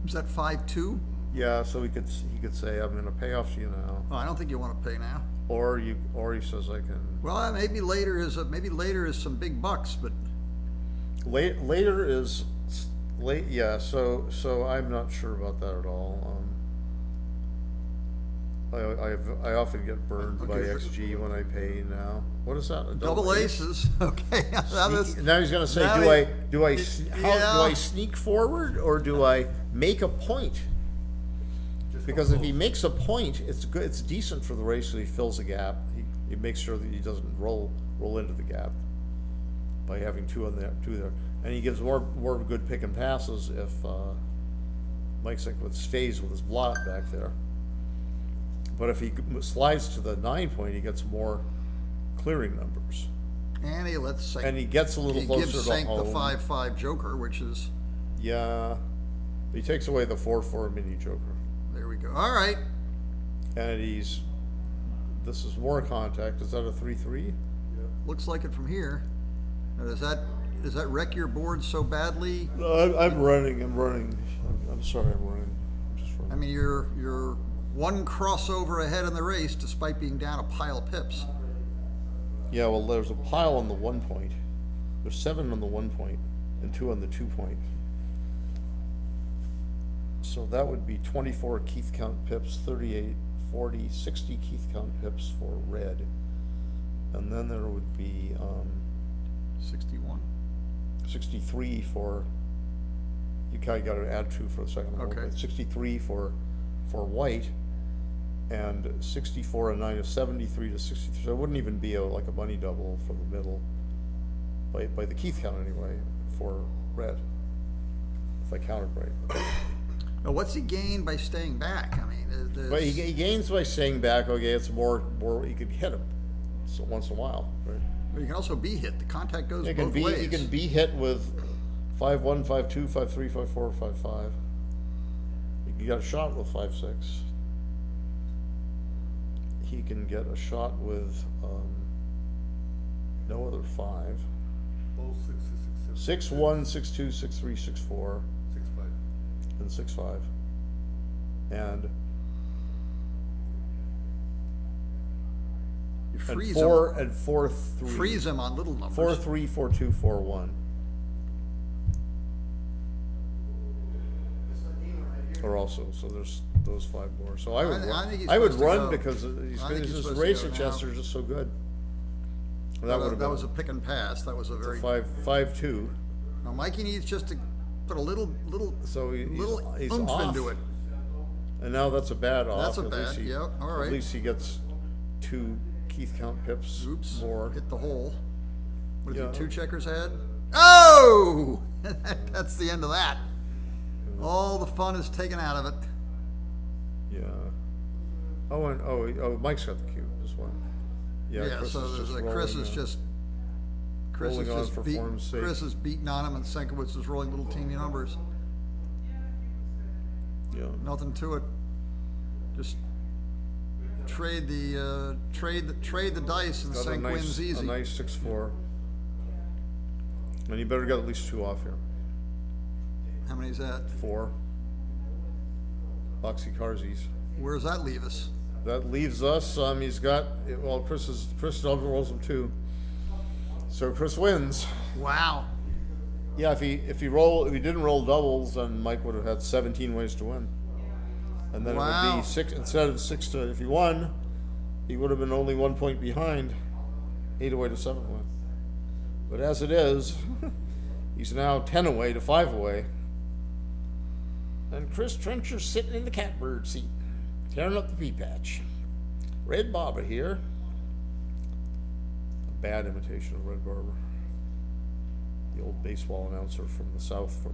Is that 5-2? Yeah, so he could say, "I'm going to pay off to you now," Oh, I don't think you want to pay now. or he says, "I can." Well, maybe later is some big bucks, but Later is late. Yeah, so I'm not sure about that at all. I often get burned by Okay. XG when I pay now. What is that? A double ace? aces. Okay, that is, Now he's gonna say, now do he- I yeah. sneak forward or do I make a point? Because if he makes a point, it's good. It's decent for the race. So he fills a gap. He makes sure that he doesn't roll into the gap by having two there, and he gives more good pick and passes if Mike Sinkwith stays with his blot back there. But if he slides to the 9 point, he gets more clearing numbers, and he lets Sank, and he gets a little he closer gives to Sank home. the 5-5 joker, which is, Yeah, he takes away the 4-4 mini joker, there we go. All right, and this is more contact. Is that a 3-3? looks like it from here. Now, does that wreck your board so badly? No, I'm running. I'm sorry, I'm running. I'm just running. I mean, you're one crossover ahead in the race despite being down a pile of pips. Yeah, well, there's a pile on the 1 point. There's 7 on the 1 point and 2 on the 2 point. So that would be 24 Keith count pips, 38, 40, 60 Keith count pips for red. And then there would be 61. 63 for, you kind of got to add 2 for the second one. Okay. But 63 for white, and 64 and 9 is 73 to 63. So it wouldn't even be like a money double from the middle, by the Keith count anyway, for red, if I counted right. Now, what's he gain by staying back? I mean, But he gains by staying back. Okay, it's more. He could hit him so once in a while, right? you can also be hit. The contact goes He both ways. He can be hit with 5-1, 5-2, 5-3, 5-4, 5-5. He got a shot with 5-6. He can get a shot with no other 5. All 6, 6, 7, 6-1, 6-2, 6-3, 6-4. 6, 5. and 6-5. And You and freeze four him. and 4-3. Freeze him on little numbers. 4-3, 4-2, 4-1. Or also, so there's those 5 more. So I would I think he's I would supposed to run go. because I think he's his supposed to race go adjuster now. is just so good. That would have That been was a pick and pass. That was a very. 5-2. Now Mikey needs just to put a little So he's oomph off. into it. And now that's a bad off. That's a At least bad, he- yep, all right. At least he gets 2 Keith Count pips Oops. more. Hit the hole. What is Yeah. it? 2 checkers ahead. Oh! That's the end of that. All the fun is taken out of it. Yeah. Oh, and Mike's got the cube as well. Yeah. Chris So is there's just Chris rolling, is just. Chris is rolling on just for beat, form's sake. Chris is beating on him, and Senkowitz is rolling little teeny numbers. Yeah. Nothing to it. Just trade the dice, and Got Senk wins a easy. nice 6-4. And you better get at least 2 off here. How many is that? 4. Boxy-Carzis. Where does that leave us? That leaves us. He's got. Well, Chris double rolls him 2. So Chris wins. Wow. Yeah, if he didn't roll doubles, then Mike would have had 17 ways to win. And then it would Wow. be 6 instead of 6 to. If he won, he would have been only 1 point behind. 8 away to 7 away. But as it is, he's now 10 away to 5 away. And Chris Trencher's sitting in the catbird seat, tearing up the pea patch. Red Barber here. A bad imitation of Red Barber. The old baseball announcer from the South from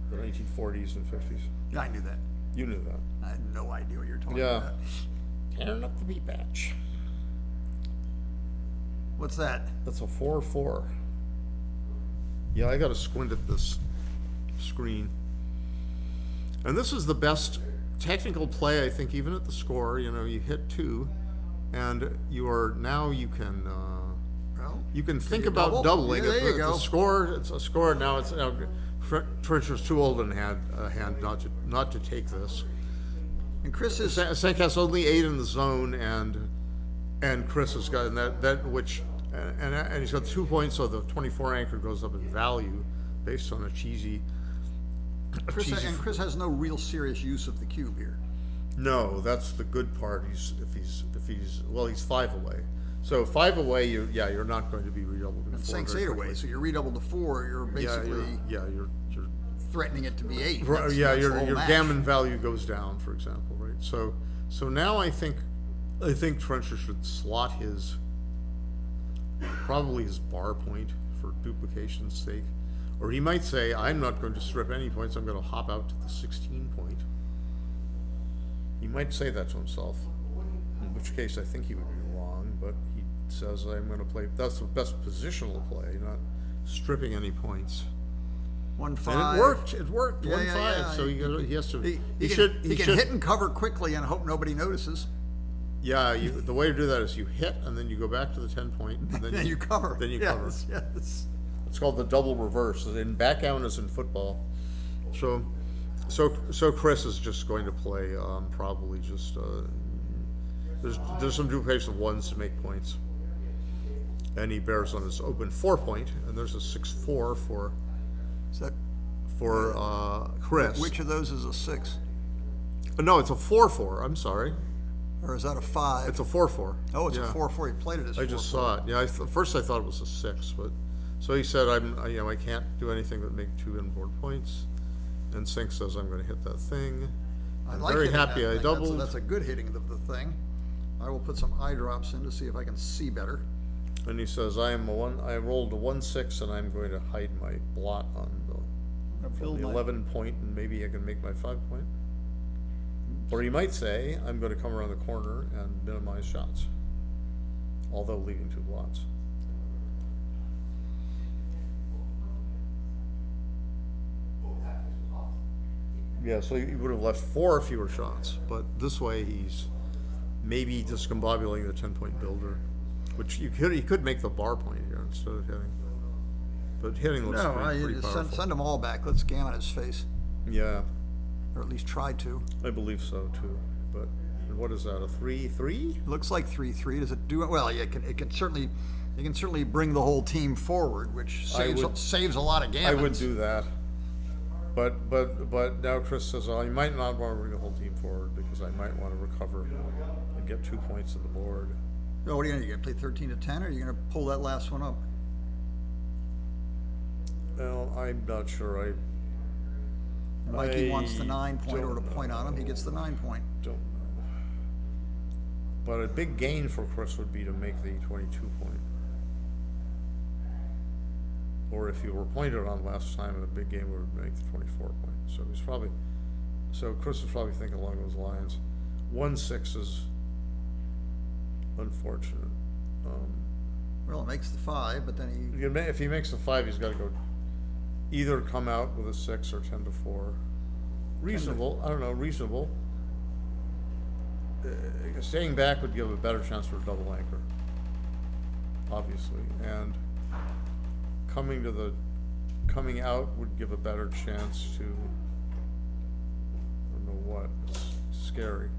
the 1940s and 50s. Yeah, I knew that. You knew that. I had no idea what you're talking Yeah. about. Tearing up the pea patch. What's that? That's a 4-4. Yeah, I got to squint at this screen. And this is the best technical play, I think, even at the score. You know, you hit 2, and you can Well, think you about double? doubling Yeah, it. there you The go. score, it's a score now. Trencher's too old in hand not to take this. and Chris is Senk has only 8 in the zone, and Chris has got and he's got 2 points, so the 24 anchor goes up in value based on a cheesy. Chris has no real serious use of the cube here. No, that's the good part. He's 5 away. So 5 away, you're not going to be redoubled. And Senk's 8 away, so you're redoubled to 4. You're basically you're threatening it to be 8. Right, That's- yeah, that's the whole your match. gammon value goes down, for example, right? So now I think Trencher should slot probably his bar point for duplication's sake, or he might say, I'm not going to strip any points. I'm going to hop out to the 16 point. He might say that to himself, in which case I think he would be wrong. But he says, I'm going to play. That's the best positional play, not stripping any points. 1-5. And it worked. It worked. Yeah, 1-5. yeah. So he has to. He should. can hit and cover quickly and hope nobody notices. Yeah. The way to do that is you hit and then you go back to the 10 point and then Then you cover. Then you yes, cover. Yes. It's called the double reverse. In backgammon as in football. So Chris is just going to play probably just. There's some duplication of 1s to make points. And he bears on his open 4 point, and there's a 6-4 for Is that, Chris. which of those is a 6? No, it's a 4-4. I'm sorry. Or is that a 5? It's a 4-4. Oh, it's Yeah. a 4-4. He played it as 4-4. I just saw it. Yeah, first I thought it was a 6, but so he said, I can't do anything but make 2 inboard points, and Sink says I'm going to hit that thing. I'm like very hitting happy that I thing. doubled. That's a good hitting of the thing. I will put some eye drops in to see if I can see better. And he says, I rolled a 1-6, and I'm going to hide my blot on the 11 point, and maybe I can make my 5 point. Or he might say, I'm going to come around the corner and minimize shots, although leaving 2 blots. Yeah, so he would have left 4 fewer shots, but this way he's maybe discombobulating the 10-point builder, which he could make the bar point here instead of hitting. But hitting looks No, pretty you just powerful. send them all back. Let's gammon his face. Yeah. or at least tried to. I believe so too. But what is that? A 3-3? Looks like 3-3. Does it do it? Well, yeah, it can certainly bring the whole team forward, which saves a lot of gammons. I would do that. But now Chris says, oh, you might not want to bring the whole team forward because I might want to recover and get 2 points on the board. No, what are you gonna do? You gonna play 13 to 10, or are you gonna pull that last one up? Well, I'm not sure. Mikey wants the I 9 point or to don't point on him. He gets the 9 point. Don't know. But a big gain for Chris would be to make the 22 point. Or if you were pointed on last time, a big game would make the 24 point. So Chris was probably thinking along those lines. 1-6 is unfortunate. Well, it makes the 5, but then If he makes the 5, he's got to go either come out with a 6 or 10 to 4. Reasonable. I don't know. Reasonable. Staying back would give a better chance for a double anchor, obviously, and coming out would give a better chance to, I don't know what. It's scary.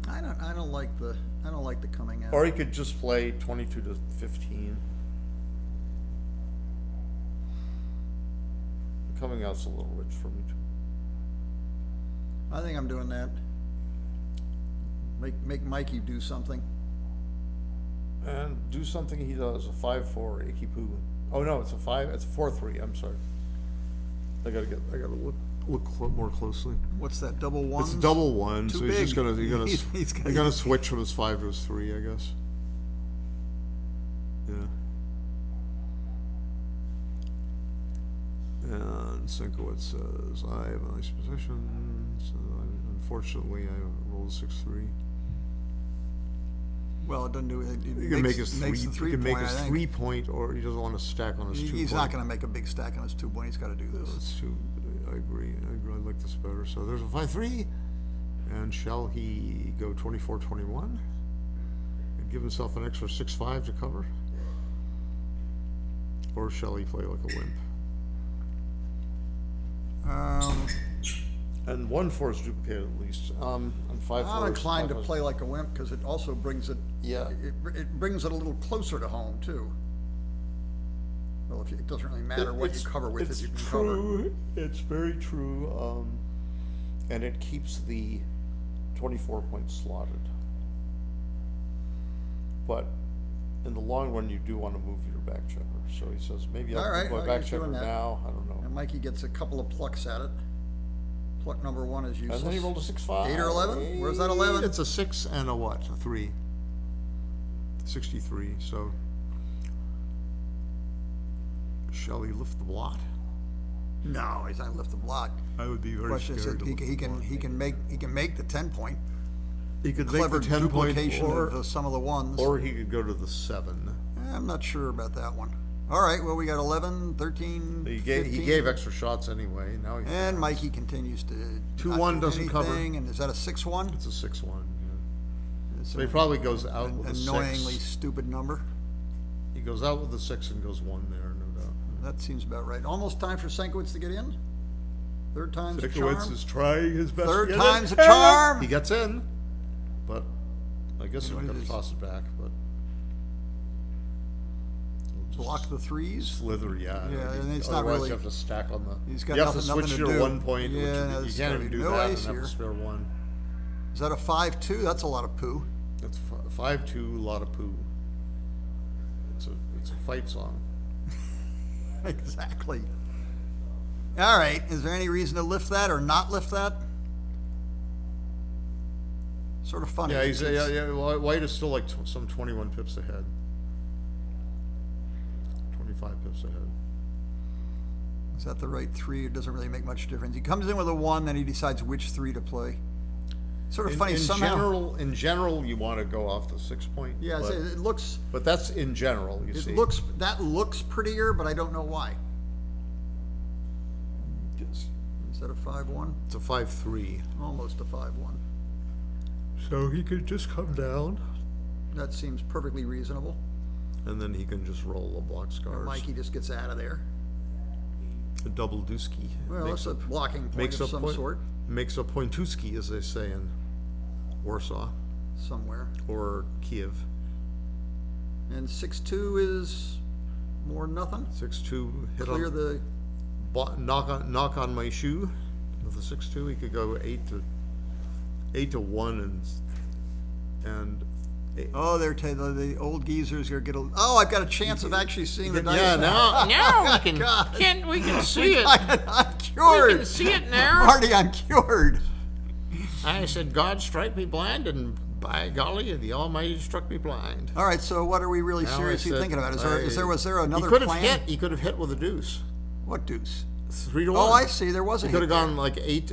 I don't like the coming out. Or he could just play 22 to 15. Coming out's a little rich for me too. I think I'm doing that. Make Mikey do something. And do something he does, a 5-4, Icky Poo. Oh no, it's a 4-3, I'm sorry. I gotta look more closely. What's that? Double one? It's a double one, Too so he's just big. he's gonna switch from his 5 to his 3, I guess. Yeah. And Sinkowitz says, I have a nice position, so unfortunately I rolled a 6-3. Well, it doesn't do it. He can make his 3, the he 3 can make point, his I think. 3 point, or he doesn't want to stack on his 2 point. He's not going to make a big stack on his 2 point. He's got to do this. That's too, I agree, I like this better. So there's a 5-3, and shall he go 24-21? And give himself an extra 6-5 to cover? Or shall he play like a wimp? And 1-4 is duplicated at least. On 5-4. I'm inclined to play like a wimp because it also brings it. Yeah. It brings it a little closer to home too. Well, it doesn't really matter what you cover with as you can cover. It's very true. And it keeps the 24 points slotted. But in the long run, you do want to move your back checker. So he says, maybe I'll Alright, move my well, back he's checker doing that. now. I don't know. And Mikey gets a couple of plucks at it. Pluck number 1 is useless. And then he rolled a 6-5. 8 or 11? Where's that 11? It's a 6 and a what? A 3. 63. So shall he lift the blot? No, he's not gonna lift the block. I would be very Question is, scared to lift the blot. he can make the 10 point. He could Clever make the 10 point, duplication of some of the ones. or he could go to the 7. I'm not sure about that one. All right, well, we got 11, 13, He 15. gave extra shots anyway. Now he And Mikey continues to 2-1 not do doesn't cover. anything, and is that a 6-1? It's a 6-1. Yeah. It's So he an probably goes out with a annoyingly 6. stupid number. He goes out with a 6 and goes 1 there, no doubt. That seems about right. Almost time for Sinkowitz to get in. Third time's a charm. Sinkowitz is trying his best. Third to get time's in. a charm. He gets in, but I guess You know, he's it going is- to toss it back. But Block the threes. slither, yeah. Yeah, and it's not Otherwise really- you have to stack on the. He's got you have nothing- to switch nothing to your do. 1 point. Yeah, which that's you can't gotta even be do no that ace and have here. to spare 1. Is that a 5-2? That's a lot of poo. That's 5-2, a lot of poo. It's a fight song. Exactly. All right. Is there any reason to lift that or not lift that? Sort of funny. Yeah, It's- well, White is still like some 21 pips ahead. 25 pips ahead. Is that the right 3? It doesn't really make much difference. He comes in with a 1, then he decides which 3 to play. Sort of funny. Somehow. In general, you want to go off the 6 point. Yeah, but, it looks. but that's in general. You It see, looks prettier, but I don't know why. Is that a 5-1? it's a 5-3. Almost a 5-1. So he could just come down, That seems perfectly reasonable. and then he can just roll a block Or scars. Mikey just gets out of there. A double dooski. Well, makes it's a blocking point makes of a some point, sort Makes a pointuski, as they say in Warsaw somewhere. or Kiev. And 6-2 is more than nothing. 6-2 hit Clear on the. knock on my shoe with a 6-2. He could go 8-1 and Oh, the old geezers are get a. Oh, I've got a chance of actually seeing the dice. yeah, now We can see it. I'm cured. We can see it now. Marty, I'm cured. I said, God strike me blind, and by golly, the Almighty struck me blind. All right, so what are we really Now I seriously said, thinking about? Was there another he could have plan? hit. He could have hit with a deuce. What deuce? 3-1. Oh, I see. There was a He could hit have there. gone like 8-2,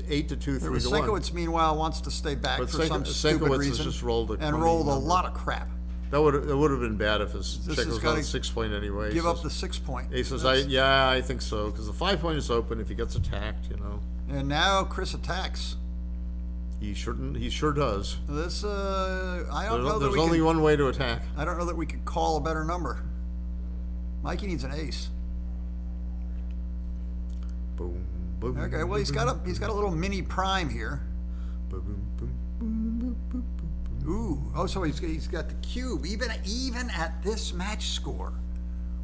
3-1. Sienkiewicz, meanwhile, wants to stay back But for some stupid Sienkiewicz has reason just rolled a and crummy rolled a number. lot of crap. That would have been bad if his This check has was gotta on 6 point anyway. He Give up says- the 6 point. He says, That's- I think so, because the 5 point is open if he gets attacked, you know. And now Chris attacks. He sure does. This I don't know that There's we only can, one way to attack. I don't know that we could call a better number. Mikey needs an ace. Boom, boom. Okay, well he's got a little mini prime here. Boom, boom, boom, boom, boom, boom. Ooh, oh, so he's got the cube even at this match score.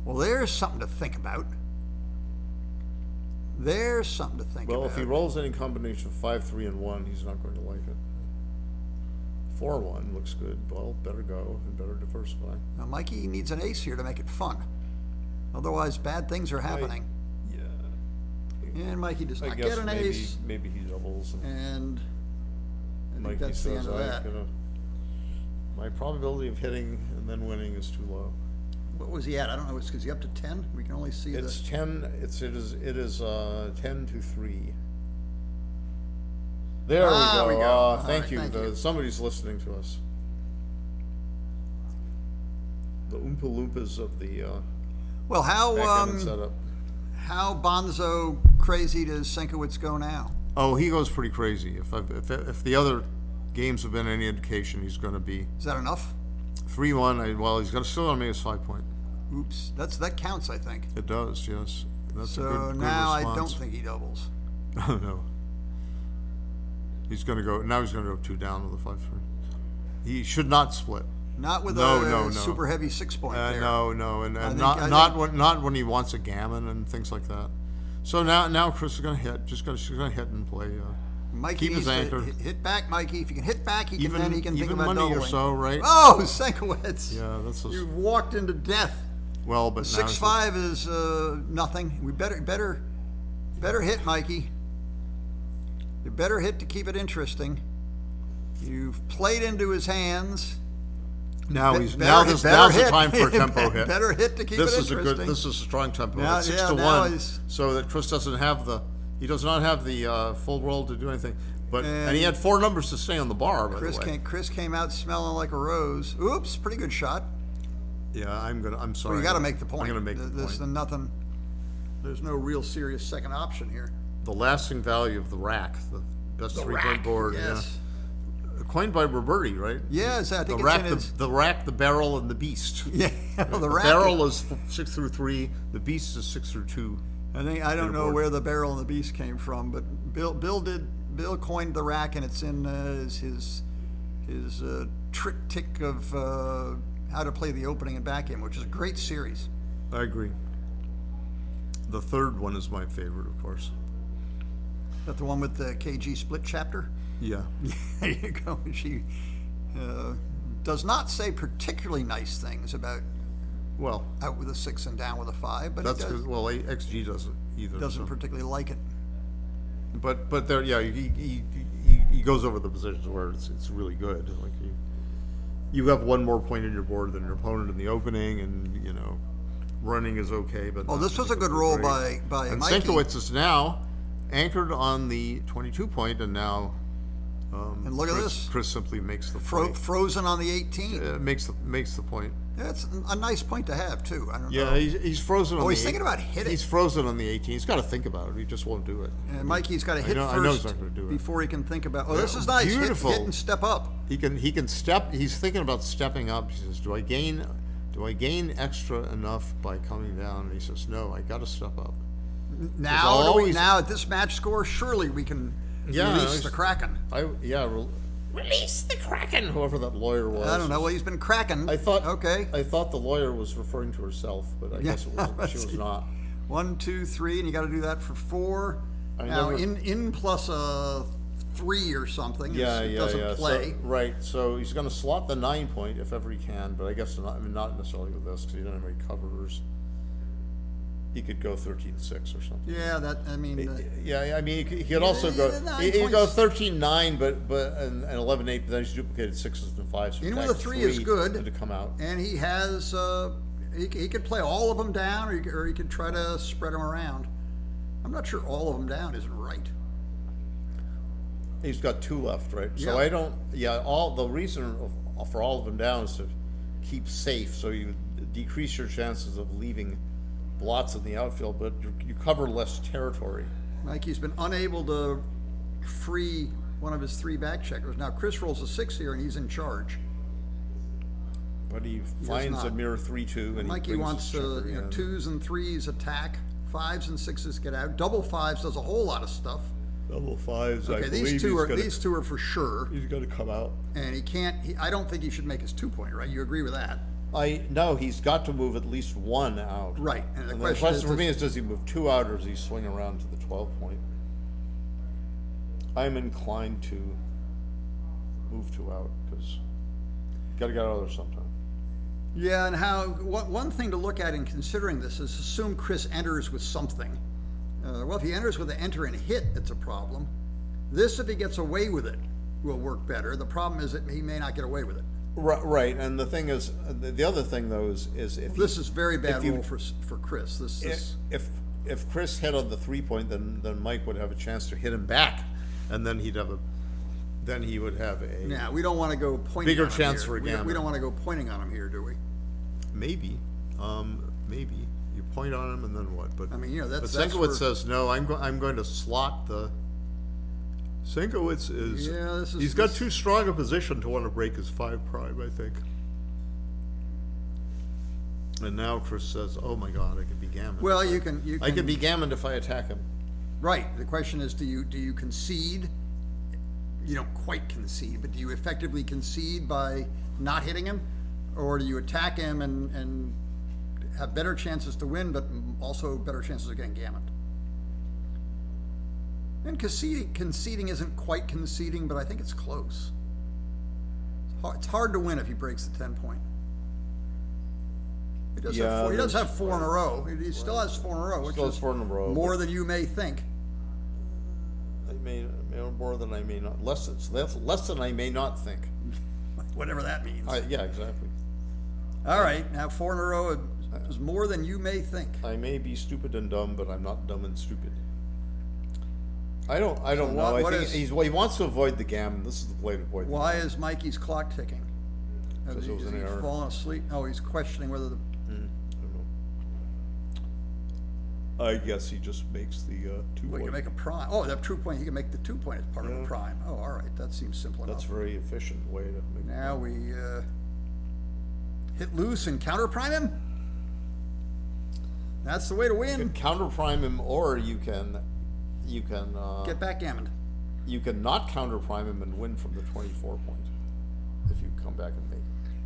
Well, there's something to think about. There's something to think Well, about. if he rolls any combination of 5, 3, and 1, he's not going to like it. 4-1 looks good. Well, better go and better diversify. Now, Mikey needs an ace here to make it fun. Otherwise, bad things are happening. Yeah. And Mikey does I not guess get an maybe ace. maybe he doubles. And I think Mikey that's the says, end of that. my probability of hitting and then winning is too low. What was he at? I don't know. Is he up to 10? We can only see It's the. 10. It is 10-3. There we go. We go. Ah, All thank right, you. thank you. Somebody's listening to us. The Oompa Loompas of the Well, back end setup. how bonzo crazy does Sienkiewicz go now? Oh, he goes pretty crazy. If the other games have been any indication, he's going to be Is that enough? 3-1. Well, he's still going to make his 5 point. Oops, that counts, I think. It does, yes. That's a So good now I response. don't think he doubles. Oh, no. He's going to go. Now he's going to go 2 down with a 5-3. He should not split. Not with No. super heavy 6 point there. No, and I not when he wants a gammon and things like that. So now Chris is going to hit. She's going to hit and play. Mikey keep his needs to anchor. hit back, Mikey. If you can hit back, he can Even think even about money doubling. or so, right? Oh, Sienkiewicz. Yeah, that's a, You've walked into death. well, but now 6-5 is nothing. We better hit, Mikey. You better hit to keep it interesting. You've played into his hands. now Be- he's better now hit- this better now's the hit. time for a tempo hit. Better hit to keep This it is a interesting. good. This is a strong tempo. Now- It's yeah, 6 to now 1, he's- so that Chris doesn't have the. He does not have the full roll to do anything. But and he And- had 4 numbers to stay on the bar. By the way. Chris came out smelling like a rose. Oops, pretty good shot. Yeah, I'm sorry. Well, you got to make the point. I'm gonna make the There's point. nothing. There's no real serious second option here. The lasting value of the rack, the best 3-point board. Yes. Yeah. Coined by Roberti, right? Yes, I The think rack, it's in his. the rack, the barrel, and the beast. Yeah, the The rack. barrel is 6 through 3. The beast is 6 through 2. I don't know board. where the barrel and the beast came from, but Bill coined the rack, and it's in his triptych of how to play the opening and back end, which is a great series. I agree. The third one is my favorite, of course. Is that the one with the KG split chapter? Yeah. There you go. She does not say particularly nice things about Well, out with a 6 and down with a 5, but that's he because XG doesn't either. doesn't so. particularly like it. But there, yeah, he goes over the positions where it's really good. Like you have 1 more point in your board than your opponent in the opening, and running is okay. But Oh, not this was a good roll particularly by great. And Mikey. Sienkiewicz is now anchored on the 22 point, and now And look at Chris, this. Chris simply makes the point. Frozen on the 18. Makes the point. That's a nice point to have too. I don't know. Yeah, he's frozen. Oh, on he's the thinking about hitting. He's frozen on the 18. He's got to think about it. He just won't do it. And Mikey's got to hit I know he's first not gonna do it. before he can think about. Oh, this is nice. Beautiful. Hit and step up. He can step. He's thinking about stepping up. He says, "Do I gain extra enough by coming down?" And he says, "No, I got to step up." Now, always- now at this match score, surely we can Yeah, release it's- the Kraken. Release the Kraken! Whoever that lawyer was. I don't know. Well, he's been cracking. I thought. Okay. I thought the lawyer was referring to herself, but I guess it wasn't. She was not. 1, 2, 3, and you got to do that for 4. I Now never- in plus a 3 or something. Yeah, it yeah, doesn't yeah. play. So, right. So he's going to slot the 9 point if ever he can, but I guess not. I mean, not necessarily with this because he doesn't have any coverers. He could go 13-6 or something. Yeah, that I mean. Yeah, I mean, he could also go. the 9 He could go points- 13-9, but and 11-8, but then he's duplicated 6s and 5s. So In attack with a 3 is 3 good. and to come out. And he has, he could play all of them down, or he could try to spread them around. I'm not sure all of them down isn't right. He's got 2 left, right? Yeah. So I don't. Yeah, all the reason for all of them down is to keep safe, so you decrease your chances of leaving blots in the outfield, but you cover less territory. Mikey's been unable to free one of his 3 back checkers. Now Chris rolls a 6 here, and he's in charge. But he does finds a not. mirror 3-2, and Mikey he brings wants his checker in. 2s and 3s attack, 5s and 6s get out. Double 5s does a whole lot of stuff. Double 5s. I Okay, believe these two are for sure, He's got to come out. and he can't. I don't think he should make his 2-point. Right? You agree with that? No, he's got to move at least 1 out. Right, and the And question is, for me is, does he move 2 out, or does he swing around to the 12 point? I'm inclined to move 2 out because got to get out of there sometime. Yeah, and one thing to look at in considering this is assume Chris enters with something. Well, if he enters with an enter and hit, it's a problem. This, if he gets away with it, will work better. The problem is that he may not get away with it. Right, and the thing is, the other thing though is if This is very bad if you- roll for Chris. This is if Chris hit on the 3 point, then Mike would have a chance to hit him back, and then he would have a now we don't want to go pointing. Bigger on him chance here. for a We don't gammon. want to go pointing on him here, do we? maybe you point on him and then what? But I mean, but that's Sienkiewicz for- says no. I'm going to slot the. Sienkiewicz is. Yeah, this is- He's got this- too strong a position to want to break his 5 prime, I think. And now Chris says, "Oh my God, I could be Gammon." Well, if you can I could be Gammon if I attack him. Right. The question is, do you concede? You don't quite concede, but do you effectively concede by not hitting him, or do you attack him and have better chances to win, but also better chances of getting gammoned? And conceding isn't quite conceding, but I think it's close. It's hard to win if he breaks the 10 point. He does Yeah, have 4. He does there's- have 4 in a row. He still has 4 in a row, which Still has is 4 in a row, more but- than you may think. I may more than I may not. Less than I may not think. Whatever that means. Yeah, exactly. All right, now 4 in a row is more than you may think. I may be stupid and dumb, but I'm not dumb and stupid. I don't know. what I think is- he wants to avoid the gammon. This is the play to avoid. Why the gammon. is Mikey's clock ticking? Because it was Is an he error. falling asleep? Oh, he's questioning whether the. I don't know. I guess he just makes the 2 Well, you point. can make a prime. Oh, that 2 point. He can make the 2 point as part of Yeah. a prime. Oh, all right. That seems simple That's a enough. very efficient way to make. Now we hit loose and counter prime him. That's the way to You win. can counter prime him, or you can Get backgammon. you can not counter prime him and win from the 24 point if you come back and make.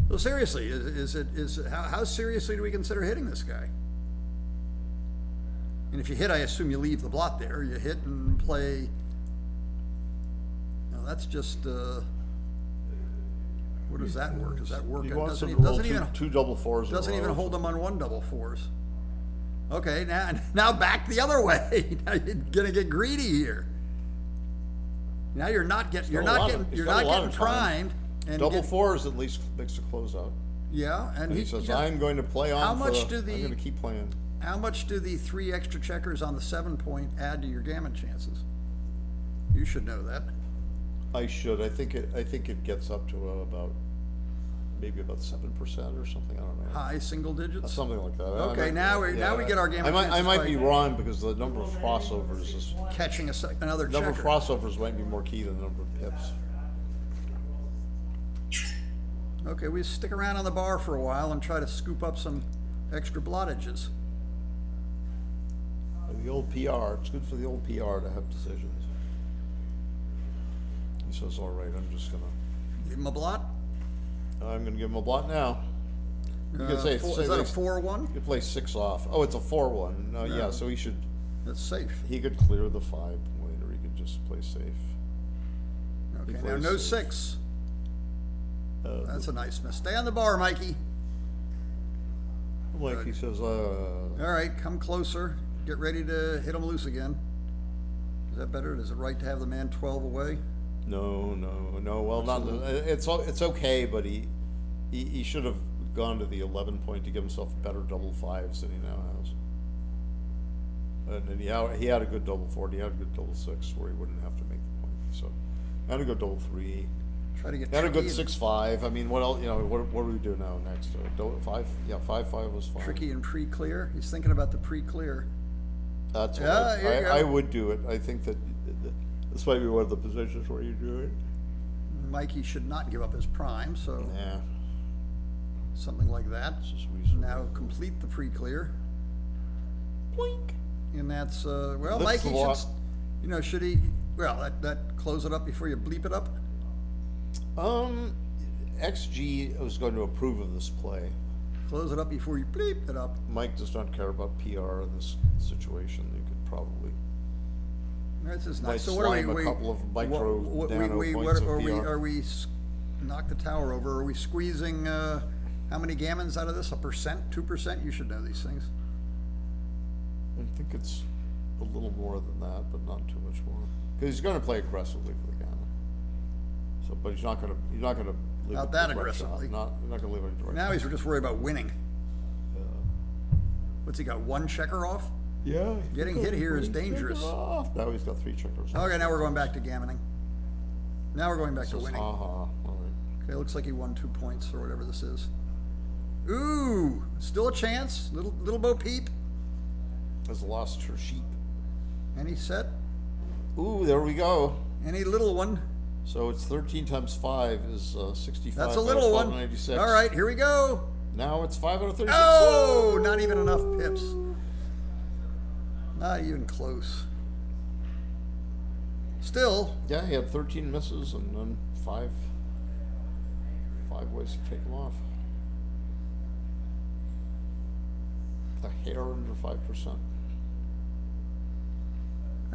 So seriously, is it how seriously do we consider hitting this guy? And if you hit, I assume you leave the blot there. You hit and play. Now that's just. What does that work? Does that work? He It wants doesn't to even, roll doesn't two, even two double fours. in a doesn't even row. hold them on 1 double 4s. Okay, now back the other way. Now you're gonna get greedy here. Now you're not getting got a lot of- he's got a lot of time. primed. And Double 4s at least makes a closeout. Yeah, and And he says, yeah. "I'm going to play on. How much I'm do the- going to keep playing." How much do the 3 extra checkers on the 7 point add to your gammon chances? You should know that. I should. I think it gets up to maybe about 7% or something. I don't know. High single digits. Something like that. Okay, now we get our gammon I chances might by be wrong because the number of crossovers is catching another number of checker. crossovers might be more key than the number of pips. Okay, we stick around on the bar for a while and try to scoop up some extra blottages. The old PR, it's good for the old PR to have decisions. He says, all right, I'm just gonna, Give him a blot. I'm gonna give him a blot now. You could say, Is that a 4-1? You could play 6 off. Oh, it's a 4-1. No, No. yeah, so he should, That's safe. he could clear the 5 later, he could just play safe. Okay, now plays no safe. 6. That's a nice miss. Stay on the bar, Mikey. Like he says, All right, come closer. Get ready to hit him loose again. Is that better? Is it right to have the man 12 away? no, well, not, it's okay, but he should have gone to the 11 point to give himself better double 5s than he now has. And then he had a good double 4, and he had a good double 6 where he wouldn't have to make the point, so. Had a good double 3. Try to get Had a good tricky 6-5. I mean, what else? You know, what do we do now next? 5? Yeah, 5-5 was fine. tricky and pre-clear. He's thinking about the pre-clear. That's what Yeah, here you go. I would do it. I think that this might be one of the positions where you do it. Mikey should not give up his prime, so Yeah, something like that. it's just reasonable. Now complete the pre-clear. Blink. And that's, well, Lifts Mikey the lot. should, should he, well, that close it up before you bleep it up? XG was going to approve of this play. Close it up before you bleep it up. Mike does not care about PR in this situation. You could probably This is might nice. So what are slime a couple of micro nano points of PR. Are we knock the tower over? Are we squeezing, how many gammons out of this? 1%, 2%? You should know these things. I think it's a little more than that, but not too much more. Because he's going to play aggressively for the gammon. So, but he's not going to leave Not it that to direct shot. aggressively. Not going to leave it direct. Now he's just worried about winning. Yeah. What's he got, 1 checker off? Yeah. Getting hit here is dangerous. Now he's got 3 checkers. Okay, now we're going back to gammoning. Now we're going back to Says, winning. all right. Okay, looks like he won 2 points or whatever this is. Ooh, still a chance. Little Bo Peep. Has lost her sheep. Any set? Ooh, there we go. Any little one? So it's 13 times 5 is 65. That's a little one. 96. All right, here we go. Now it's 5 out of 36. Oh, not even enough pips. Not even close. Still, Yeah, he had 13 misses and then 5 ways to take them off. A hair under 5%.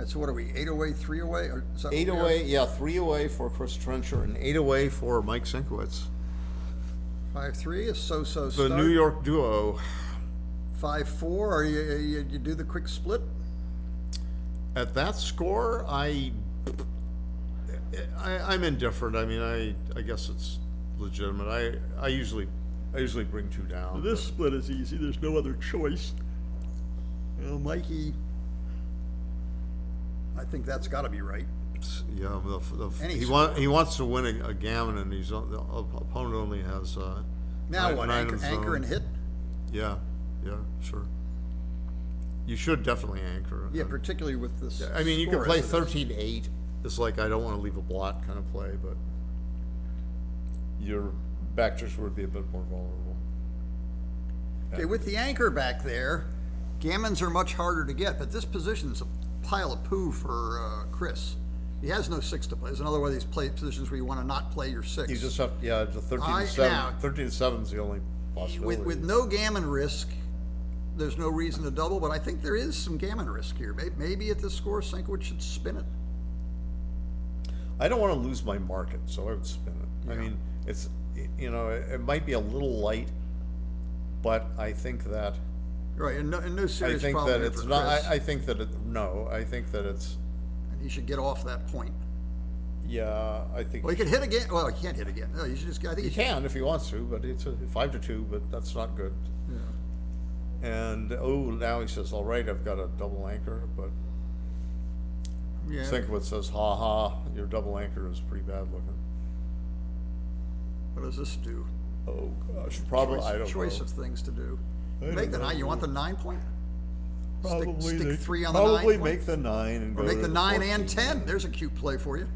so what are we, 8 away, 3 away? Or is that 8 what we are? away, yeah, 3 away for Chris Trencher and 8 away for Mike Sienkiewicz. 5-3 is so-so The start. New York duo. 5-4, or you do the quick split? At that score, I'm indifferent. I mean, I guess it's legitimate. I usually bring 2 down. This split is easy. There's no other choice. Well, Mikey, I think that's got to be right. Yeah, Any he wants to win a gammon, and the opponent only has Now nine- what? nine Anchor, in anchor zone. and hit? Yeah, sure. You should definitely anchor. Yeah, particularly with this. I mean, you can score play as it is. 13-8. It's like I don't want to leave a blot kind of play, but your backers would be a bit more vulnerable. Okay, with the anchor back there, gammons are much harder to get, but this position's a pile of poo for Chris. He has no 6 to play. There's another one of these play positions where you want to not play your 6. You just have, yeah, it's a 13 I- to 7. now- 13 to 7 is the only possibility. with no gammon risk, there's no reason to double, but I think there is some gammon risk here. Maybe at this score, Sienkiewicz should spin it. I don't want to lose my market, so I would spin it. I Yeah. mean, it's, it might be a little light, but I think that Right, and no I serious think problem that here it's for not. Chris. I think that I think that it's. And he should get off that point. Yeah, I think Well, he could hit again. Well, he can't hit again. No, you should just. I think he can if he wants to, but it's a 5 to 2, but that's not good. Yeah. And now he says, "All right, I've got a double anchor," but Yeah. Sienkiewicz says, "Ha ha, your double anchor is pretty bad looking." What does this do? Oh gosh, probably I don't choice know. of things to do. I Make don't the know. 9. You want the 9 point? Probably stick they- 3 on the probably 9 make the 9 and Or go make to the 9 14. and 10. There's a cute play for you.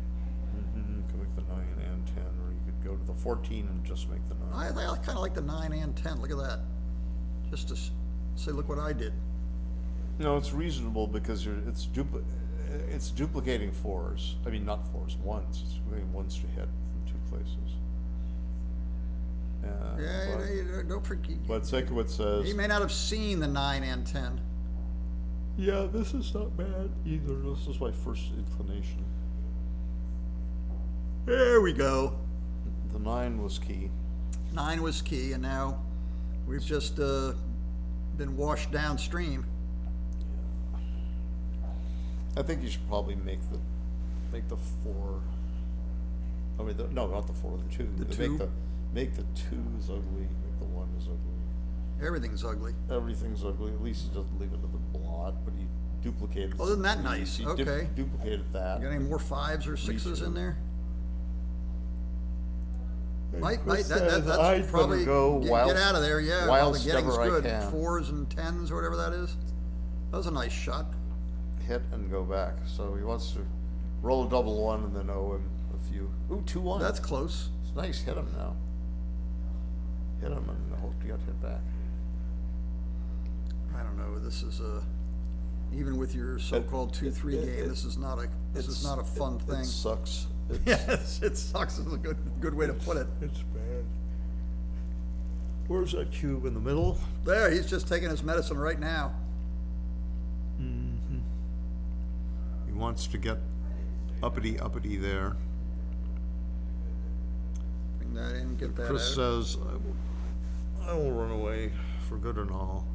You could make the 9 and 10, or you could go to the 14 and just make the 9. I kind of like the 9 and 10. Look at that. Just to say, look what I did. No, it's reasonable because it's duplicating fours. I mean, not fours, ones. It's doing ones to hit from two places. Yeah, don't forget. But Sekowitz says, He may not have seen the 9 and 10. yeah, this is not bad either. This is my first inclination. There we go. The 9 was key. 9 was key, and now we've just been washed downstream. I think you should probably make the 4. I mean, no, not the 4, the 2. The Make the 2s ugly. Make the 1 is ugly. Everything's ugly. Everything's ugly. At least he doesn't leave it to the blot, but he duplicated. Oh, isn't that he- nice? He Okay. duplicated that. You got any more 5s or 6s in there? Might Chris that's says, "I'd better probably go get whilst- out of there. Yeah, while the whilst getting's ever I good. can." 4s and 10s or whatever that is. That was a nice shot. Hit and go back. So he wants to roll a double 1 and then owe him a few. Ooh, 2-1. That's close. It's nice. Hit him now. Hit him and hope you got hit back. I don't know. This is even with your so-called 2-3 game. This is not a fun thing. It sucks. It's, Yes, it sucks. Is a good way to put it. it's bad. Where's that cube in the middle? There, he's just taking his medicine right now. He wants to get uppity there. Bring that in. Get that Chris out. says, I will run away for good and all.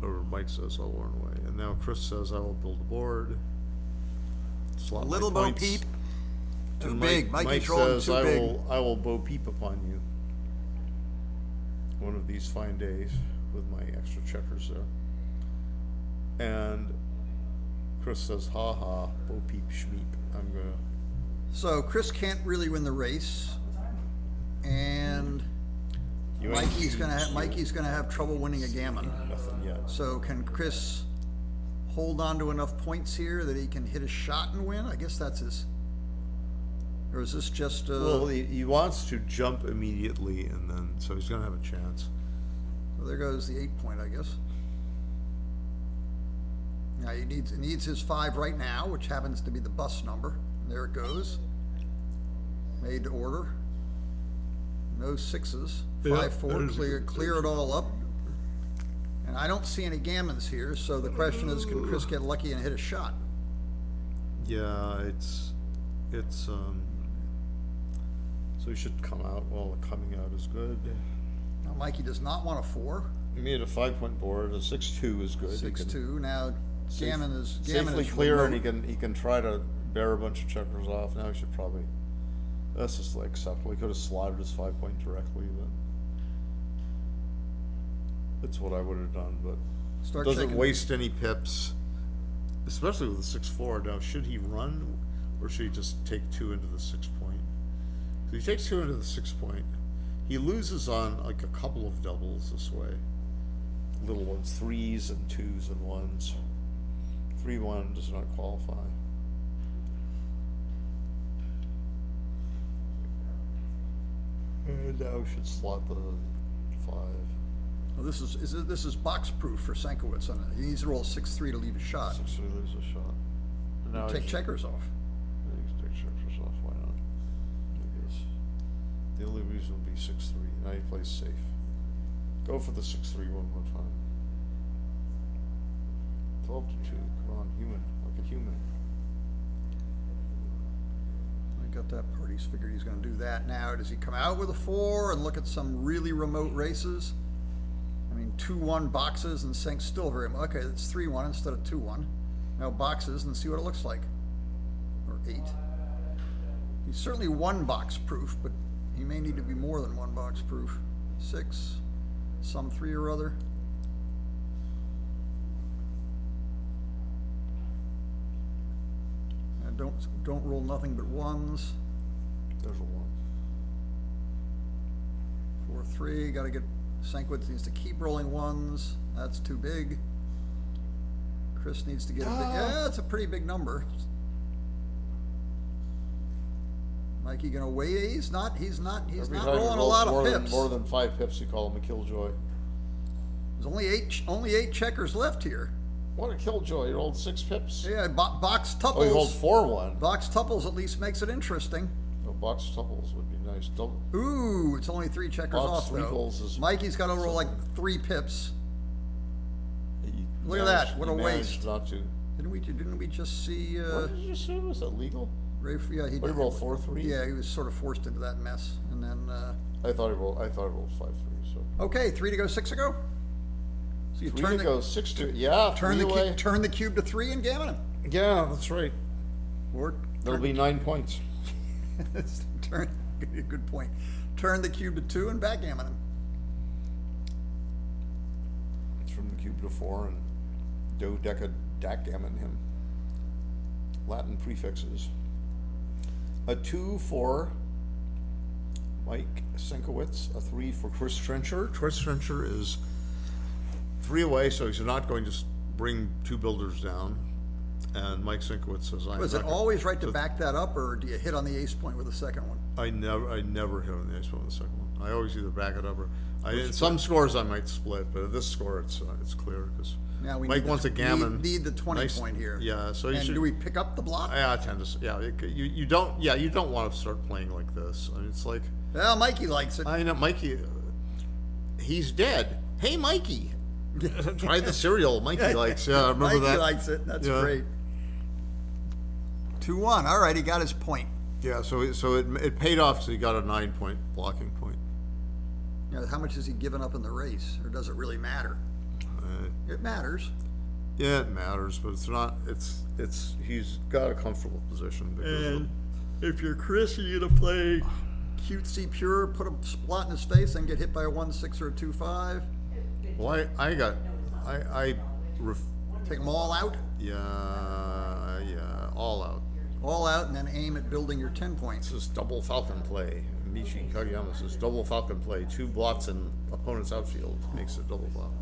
Or Mike says, I'll run away. And now Chris says, I will build a board. Slot my Little Bo points. Peep. Too And big. Mike Mikey's rolling says, too big. I will Bo Peep upon you. One of these fine days with my extra checkers there. And Chris says, ha ha, Bo Peep Schmeep. I'm gonna. So Chris can't really win the race, and You ain't Mikey's gonna seen have trouble winning a gammon. nothing yet. So can Chris hold on to enough points here that he can hit a shot and win? I guess that's his. Or is this just? Well, he wants to jump immediately, and then so he's gonna have a chance. Well, there goes the 8 point, I guess. Now he needs his 5 right now, which happens to be the bus number. There it goes. Made to order. No 6s. Yeah, 5-4. Clear it all up. And I don't see any gammons here, so the question is, can Chris get lucky and hit a shot? Yeah, it's so he should come out. Well, the coming out is good. Now Mikey does not want a 4. He made a 5-point board. A 6-2 is good. He can 6-2. Now gammon is safely clear, remote. and he can try to bear a bunch of checkers off. Now he should probably. That's just like acceptable. He could have slotted his 5-point directly, but that's what I would have done. But Start doesn't checking. waste any pips, especially with the 6-4. Now, should he run, or should he just take 2 into the 6-point? If he takes 2 into the 6-point, he loses on like a couple of doubles this way. Little ones, 3s and 2s and 1s. 3-1 does not qualify. And now we should slot the 5. Well, this is box proof for Sankiewicz. And he needs to roll a 6-3 to leave a shot. 6-3 leaves a shot. And now Take he should- checkers off. Yeah, you can take checkers off. Why not? I guess the only reason would be 6-3. Now he plays safe. Go for the 6-3 one more time. 12-2. Come on, human, like a human. I got that part. He's figured he's going to do that. Now, does he come out with a 4 and look at some really remote races? I mean, 2-1 boxes and Sank's still very much. Okay, it's 3-1 instead of 2-1. Now boxes and see what it looks like. Or 8. He's certainly 1 box proof, but he may need to be more than 1 box proof. 6, some 3 or other. And don't roll nothing but 1s. There's a 1. 4-3. Got to get Sankiewicz needs to keep rolling 1s. That's too big. Chris needs to get a big. Yeah, it's a pretty big number. Mikey gonna wait? He's not. He's Every not time he rolling a rolls lot more of than, pips. more than 5 pips, you call him a killjoy. There's only eight checkers left here. What a killjoy! You rolled 6 pips. Yeah, box tuples. Oh, you rolled 4-1. Box tuples at least makes it interesting. No, box tuples would be nice. Double. Ooh, it's only 3 checkers Box off though. twinkles is- Mikey's got to roll like 3 pips. He Look at that, managed- what he a managed waste. Not to. Didn't we just see? What did you say? Was that legal? Yeah, he What did he roll 4-3? Yeah, he was sort of forced into that mess, and then. I thought he rolled 5-3. So Okay, 3 to go, 6 to go. So you 3 turn to the go, 6 to yeah. turn the 3 away. turn the cube to 3 and gammon him. Yeah, that's right. Or There'll be 9 points. turn. Good point. Turn the cube to 2 and backgammon him. It's from the cube to 4 and dodecagamon him. Latin prefixes. A 2 for Mike Sienkiewicz, a 3 for Chris Trencher. Chris Trencher is 3 away, so he's not going to bring 2 builders down. And Mike Sienkiewicz says, "I'm Was it not gonna-" always right to back that up, or do you hit on the ace point with the second one? I never hit on the ace one with the second one. I always either back it up or in some scores I might split, but at this score it's clear because Now we Mike need wants the, a gammon. Need the 20 Nice- point here. Yeah, so you And should. do we pick up the block? I tend to. Yeah, you don't. Yeah, you don't want to start playing like this. I mean, it's like Well, Mikey likes it. I know Mikey. He's dead. Hey, Mikey. Try the cereal. Mikey likes. Yeah, I remember Mikey that. likes it. That's Yeah. great. 2-1. All right, he got his point. Yeah, so it paid off because he got a 9-point blocking point. Now, how much has he given up in the race, or does it really matter? It matters. Yeah, it matters, but it's not. It's. He's got a comfortable position because And if you're Chris, you're gonna play cutesy pure, put a splat in his face, and get hit by a 1-6 or a 2-5. well, I Take them all out, yeah, all out. all out, and then aim at building your 10 points. This is double falcon play. Michi Kageyama says double falcon play. 2 blots in opponent's outfield makes it double flop.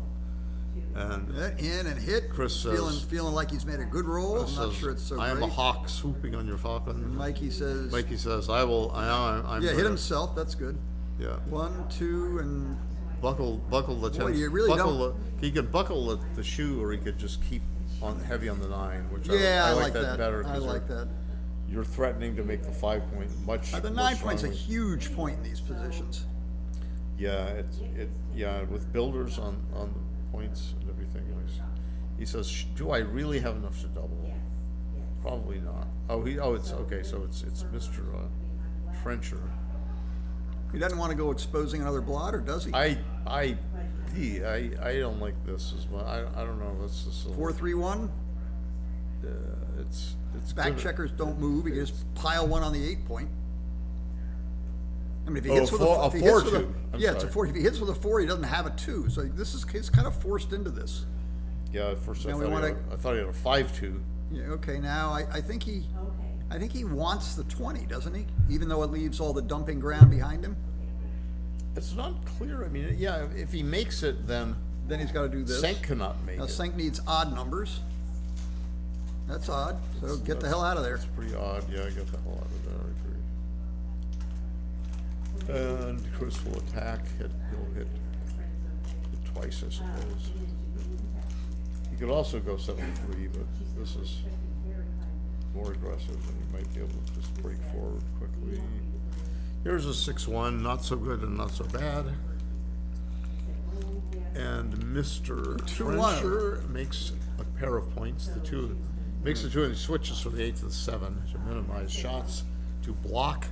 And That in and hit. Chris says- feeling like he's made a good roll. I'm not says, sure it's so I am great. a hawk swooping on your falcon. Mikey says. Mikey says, I'm Yeah, hit gonna-" himself. That's good. Yeah. 1, 2, and Buckle the 10. you really buckle he could buckle the shoe, or he could just keep on heavy on the 9, which yeah, I like that better. I 'cause like you're- that. You're threatening to make the 5-point much. The more 9 point's a strongly. huge point in these positions. Yeah, yeah, with builders on the points and everything. He says, "Do I really have enough to double?" Probably not. It's okay. So it's Mr. Frencher. He doesn't want to go exposing another blot, or does he? I don't like this as well. I don't know. It's just a little- 4-3-1. It's Back good. checkers don't move. He can just pile 1 on the 8 point. I mean, if he Oh, hits with a if he hits with 4-2. I'm yeah, it's a sorry. 4. If he hits with a 4, he doesn't have a 2. So he's kind of forced into this. Yeah, at first Now we wanna- I thought he had a 5-2. Yeah. Okay. Now I think he wants the 20, doesn't he? Even though it leaves all the dumping ground behind him. It's not clear. I mean, yeah, if he makes it, then Then he's got to do this. Senk cannot make Now it. Senk needs odd numbers. That's odd. So get the hell out of there. It's pretty odd. Yeah, get the hell out of there. I agree. And Chris will attack. He'll hit twice, I suppose. He could also go 7-3, but this is more aggressive, and he might be able to just break forward quickly. Here's a 6-1, not so good and not so bad. And Mr. 2-1. Trencher makes a pair of points. Makes the 2 and he switches from the 8 to the 7 to minimize shots, to block.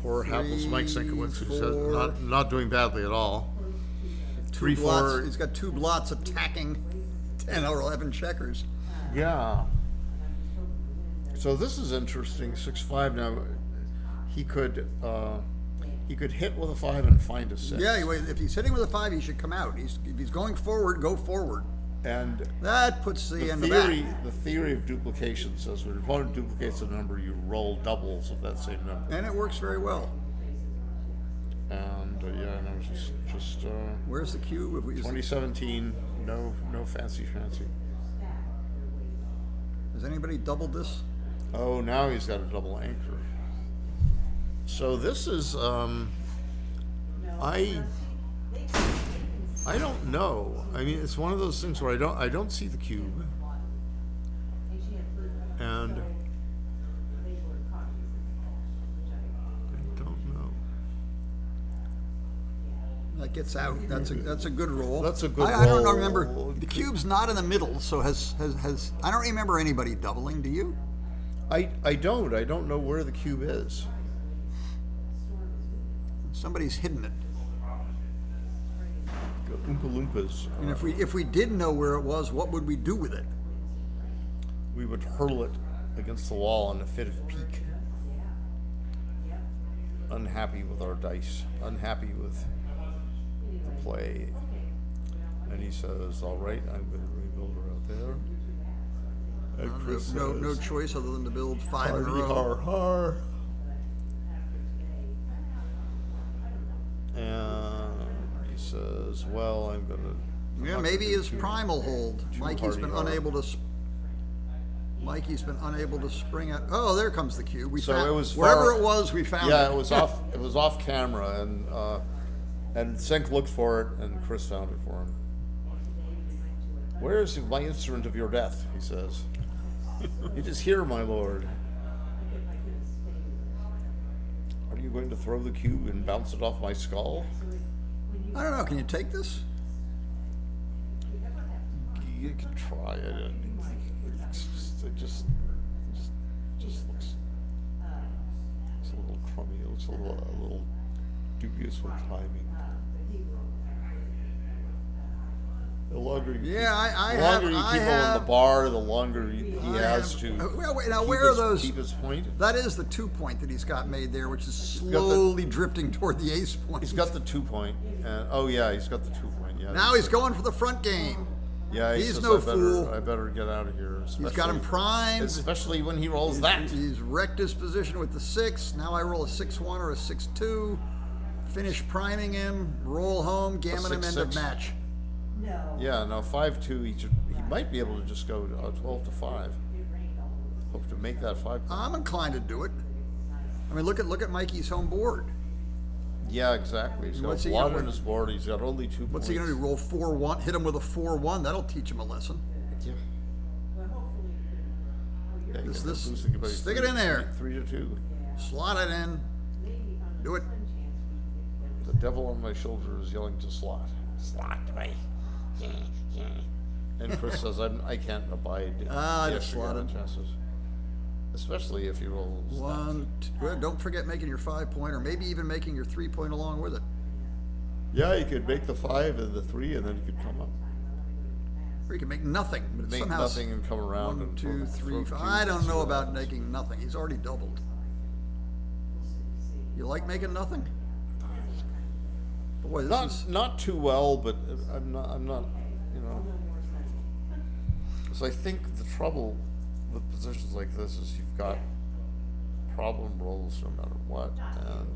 Poor hapless Mike Sienkiewicz, who says 4. not doing badly at all. 3, 4. He's got 2 blots attacking 10 or 11 checkers. Yeah. So this is interesting. 6-5 now. He could hit with a 5 and find a 6. Yeah, if he's hitting with a 5, he should come out. If he's going forward, go forward. And That puts the the end of that. theory of duplication says when your opponent duplicates a number, you roll doubles of that same number. And it works very well. And yeah, no, just Where's the cube? If we just, 2017, no fancy. has anybody doubled this? Oh, now he's got a double anchor. So this is I don't know. I mean, it's one of those things where I don't see the cube, and I don't know. That gets out. That's a good roll. That's a good I don't roll. remember. The cube's not in the middle, so has I don't remember anybody doubling. Do you? I don't know where the cube is. Somebody's hidden it. Oompa Loompas. And if we did know where it was, what would we do with it? We would hurl it against the wall in a fit of pique. Unhappy with our dice, unhappy with the play. And he says, all right, I'm going to rebuild her out there. And Chris No says, choice other than to build 5 in a "Hardy row. har har." And he says, well, I'm going to... Yeah, maybe his prime will hold. Mikey's been hardy unable to. Mikey's been unable to spring it. Oh, there comes the cube. We So found it was wherever far- it was. We found Yeah, it. it was off. It was off camera, and Senk looked for it, and Chris found it for him. Where is my instrument of your death? He says. It is here, my lord. Are you going to throw the cube and bounce it off my skull? I don't know. Can you take this? You can try it. It just looks. It's a little crummy. It looks a little dubious with timing. The longer you Yeah, I the longer have- you I keep him in have- the bar, the longer he has to. Well, wait, now keep where are his, those? Keep his point. That is the 2-point that he's got made there, which is got the- slowly drifting toward the ace point. He's got the 2-point. And, oh yeah, he's got the 2-point. Yeah. Now he's going for the front game. Yeah, he he's says, no I better, fool. I better get out of here. He's got him primed. Especially when he rolls that. He's wrecked his position with the 6. Now I roll a 6-1 or a 6-2. Finish priming him. Roll home. Gammon him. End of 6-6. match. Yeah, now 5-2. He might be able to just go 12-5. Hope to make that 5. I'm inclined to do it. I mean, look at Mikey's home board. Yeah, exactly. He's got What's a he lot gonna- on his board. He's got only 2 points. What's he going to do? Roll 4-1? Hit him with a 4-1? That'll teach him a lesson. Yeah. Yeah, you This- get this- losing by stick it in there. 3-2. Slot it in. Do it. The devil on my shoulder is yelling to slot. Slot me. And Chris says, I can't abide. Ah, the just extra slot gamma it. chances. Especially if he rolls. that. 1, 2. Well, don't forget making your 5-point, or maybe even making your 3-point along with it. Yeah, he could make the 5 and the 3, and then he could come up. Or you can make nothing, but Make somehow. nothing and come around 1, and 2, throw 3, 5. cubes I and don't see know what about happens. making nothing. He's already doubled. You like making nothing? Boy, this is. Not too well, but I'm not, you know. Because I think the trouble with positions like this is you've got problem rolls no matter what, and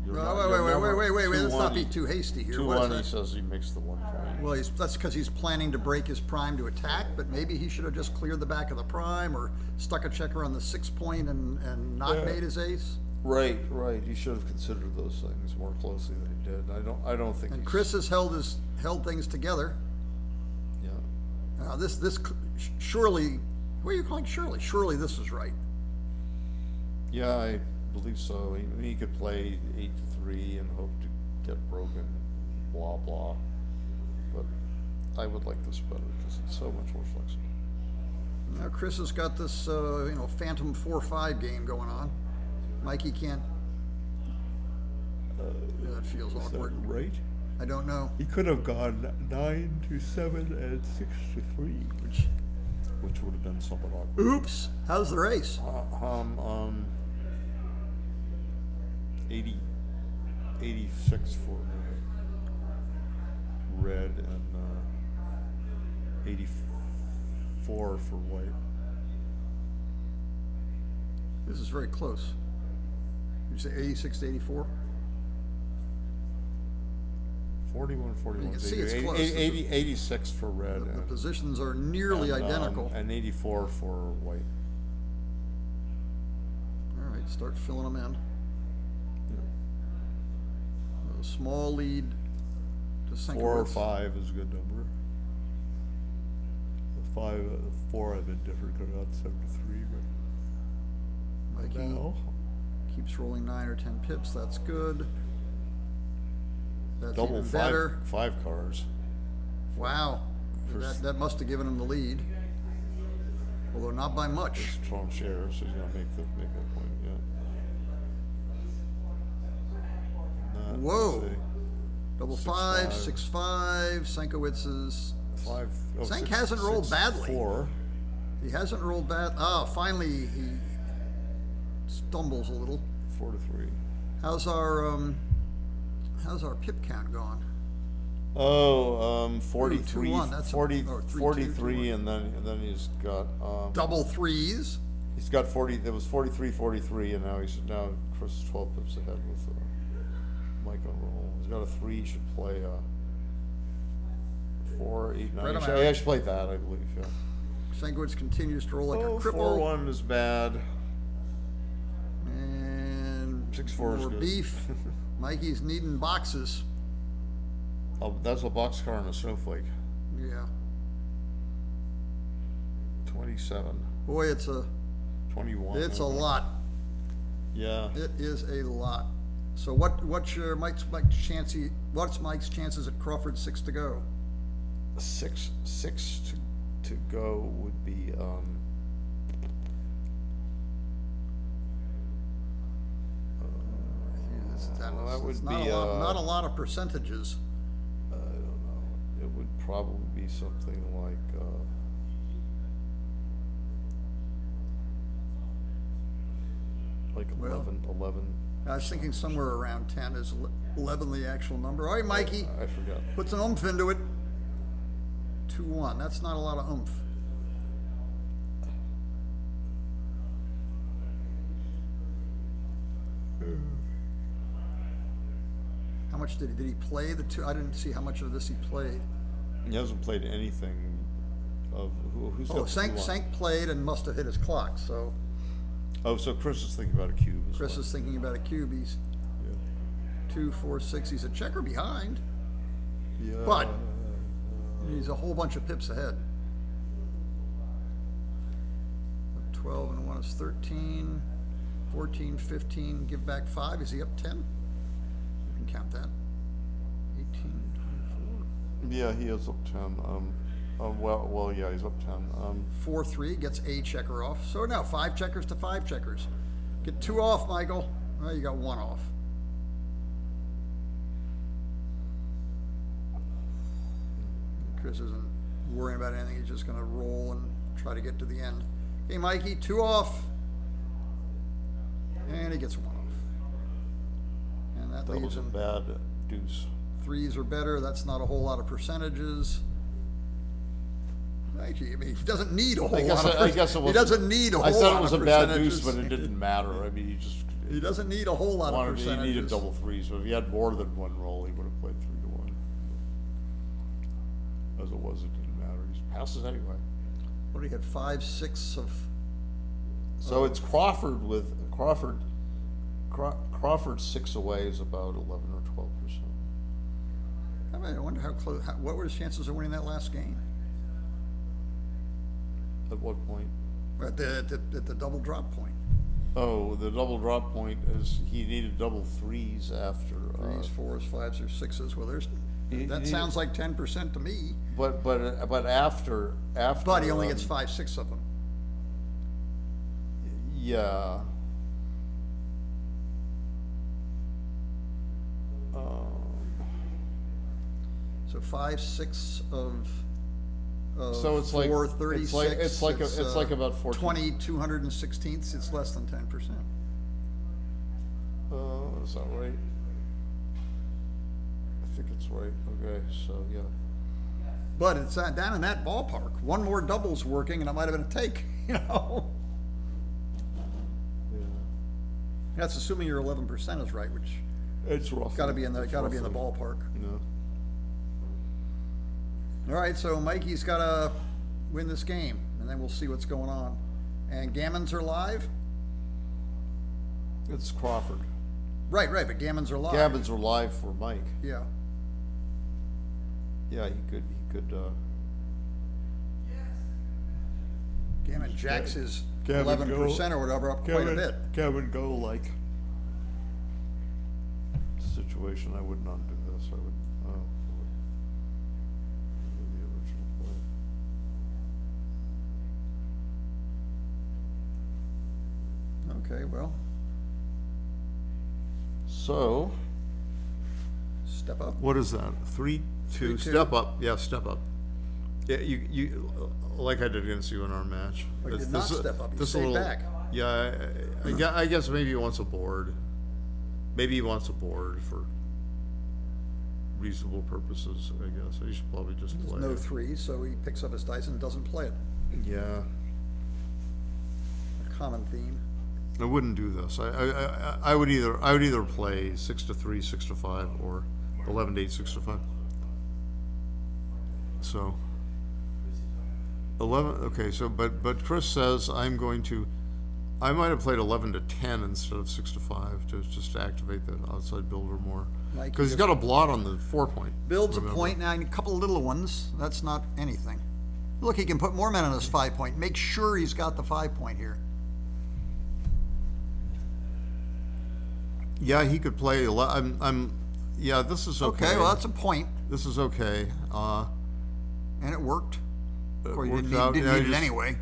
you're No, not- you're never wait. Let's not 2-1. be too hasty here. 2-1, What he is that? says he makes the 1 point. Well, that's because he's planning to break his prime to attack, but maybe he should have just cleared the back of the prime or stuck a checker on the 6-point and not Yeah. made his ace. Right. He should have considered those things more closely than he did. I don't think. And he's- Chris has held things together. Yeah. This surely. What are you calling Shirley? Surely this is right. Yeah, I believe so. He could play 8-3 and hope to get broken, blah blah. But I would like this better because it's so much more flexible. Now Chris has got this, phantom 4-5 game going on. Mikey can't. Yeah, that feels awkward. Right? I don't know. He could have gone 9-7 and 6-3, which would have been somewhat awkward. Oops. How's the race? 86 for red and 84 for white. This is very close. Did you say 86 to 84? 41. You can see it's close. 86 for red. The positions are nearly identical. And 84 for white. All right, start filling them in. A small lead to 4 or Sienkiewicz. 5 is a good number. The 5, 4 I've been different, could have got 7 to 3, but Mikey now, keeps rolling 9 or 10 pips. That's good. That's double even better. 5 cars. Wow. First- That must have given him the lead. Although not by much. Strong shares, so he's gonna make that point, yeah. And that, Whoa. let's see, Double 6, 5, 5. 6, 5. Sienkiewicz's. 5. Oh, Sank 6, hasn't rolled 6, badly. 4. He hasn't rolled bad. Ah, finally he stumbles a little. 4 to 3. How's our pip count gone? Oh, 43, 2-1, that's a- 40, oh, 3-2, 43, and then he's got, Double threes. he's got 40, it was 43, 43, and now Chris is 12 pips ahead with, Mike on roll. He's got a 3, he should play, 4, 8, 9. Spread 'em I out. should play that, I believe, yeah. Sienkiewicz continues to roll like a cripple. 4-1 is bad. And 6-4 is more good. beef. Mikey's needing boxes. Oh, that's a boxcar and a snowflake. Yeah. 27, Boy, it's a 21. it's a lot. Yeah. It is a lot. So what's Mike's chances at Crawford 6 to go? 6 to go would be, that would It's be, not a lot of percentages. I don't know. It would probably be something like, Well, 11. I was thinking somewhere around 10. Is 11 the actual number? All right, Mikey. I forgot. Put some oomph into it. 2-1. That's not a lot of oomph. How much did he play the 2? I didn't see how much of this he played. He hasn't played anything of, who's got Oh, the Sank 2-1? played and must have hit his clock. So Oh, so Chris is thinking about a cube as Chris well. is thinking about a cube. He's Yeah. 2, 4, 6. He's a checker behind. Yeah. But he's a whole bunch of pips ahead. 12 and 1 is 13. 14, 15, give back 5. Is he up 10? You can count that. 18, 24. Yeah, he is up 10. Well, yeah, he's up 10. 4, 3 gets a checker off. So now 5 checkers to 5 checkers. Get 2 off, Michael. Well, you got 1 off. Chris isn't worrying about anything. He's just going to roll and try to get to the end. Okay, Mikey, 2 off. And he gets 1 off. And that That leaves was a him. bad deuce. 3s are better. That's not a whole lot of percentages. Actually, I mean, he doesn't need a whole lot of I guess it he was. doesn't need a whole I lot said it was of a bad percentages. deuce, but it didn't matter. I mean, he just. He doesn't need a whole lot of He percentages. needed double 3s, but if he had more than 1 roll, he would have played 3 to 1. As it was, it didn't matter. He just passes anyway. What do you get? 5, 6 of. So it's Crawford with Crawford 6 away is about 11 or 12%. I mean, I wonder how close. What were his chances of winning that last game? At what point? At the double drop point. Oh, the double drop point is he needed double 3s after. 3s, 4s, 5s, or 6s. Well, there's. That sounds like 10% to me. But after. But he only gets 5, 6 of them. Yeah. So 5, 6 of. So it's like 436. it's like about 14. 20 216ths. It's less than 10%. Is that right? I think it's right. Okay, so yeah. But it's down in that ballpark. One more double's working, and it might have been a take. Yeah. That's assuming your 11% is right, which It's rough. got to be in the ballpark. No. All right, so Mikey's got to win this game, and then we'll see what's going on. And Gammons are live. It's Crawford. Right, but Gammons are live. Gammons are live for Mike. Yeah. Yeah, he could, Gammon jacks his Gammon 11% or whatever up quite a bit. Gammon go like situation, I would not do this, I would do the original play. Okay, well, So, step up. What is that? 3-2, 3-2. step up, yeah, step up. Yeah, you, like I did against you in our match. But you This- did not this- step up, you this stayed little- back. Yeah, I guess maybe he wants a board. Maybe he wants a board for reasonable purposes, I guess. He should probably just play. No threes, so he picks up his dice and doesn't play it. Yeah, A common theme. I wouldn't do this. I would either play 6-3, 6-5, or 11-8, 6-5. So 11. Okay, so but Chris says I might have played 11-10 instead of 6-5 to just to activate the outside builder more, Like because he's got a blot on the 4-point. Builds a remember. point, now a couple of little ones, that's not anything. Look, he can put more men on his 5-point. Make sure he's got the 5-point here. Yeah, he could play. Yeah, this is okay. Okay, well, that's a point, This is okay. and it worked. Of course, you worked didn't out. need, Yeah, it just- anyway.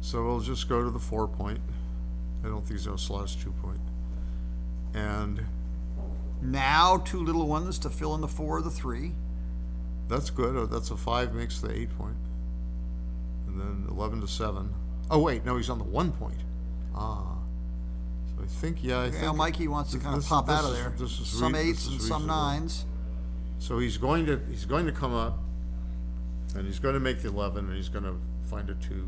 So we'll just go to the 4-point. I don't think he's gonna slot his 2-point. And Now, two little ones to fill in the 4 or the 3. that's good. That's a 5 makes the 8-point. And then 11-7. Oh wait, no, he's on the 1-point. Ah. So I think, yeah, I think. Well, Mikey wants to kind of this- pop out this of is- there. this is Some rea- 8s this and is some reasonable. 9s. So he's going to come up, and he's going to make the 11, and he's going to find a 2,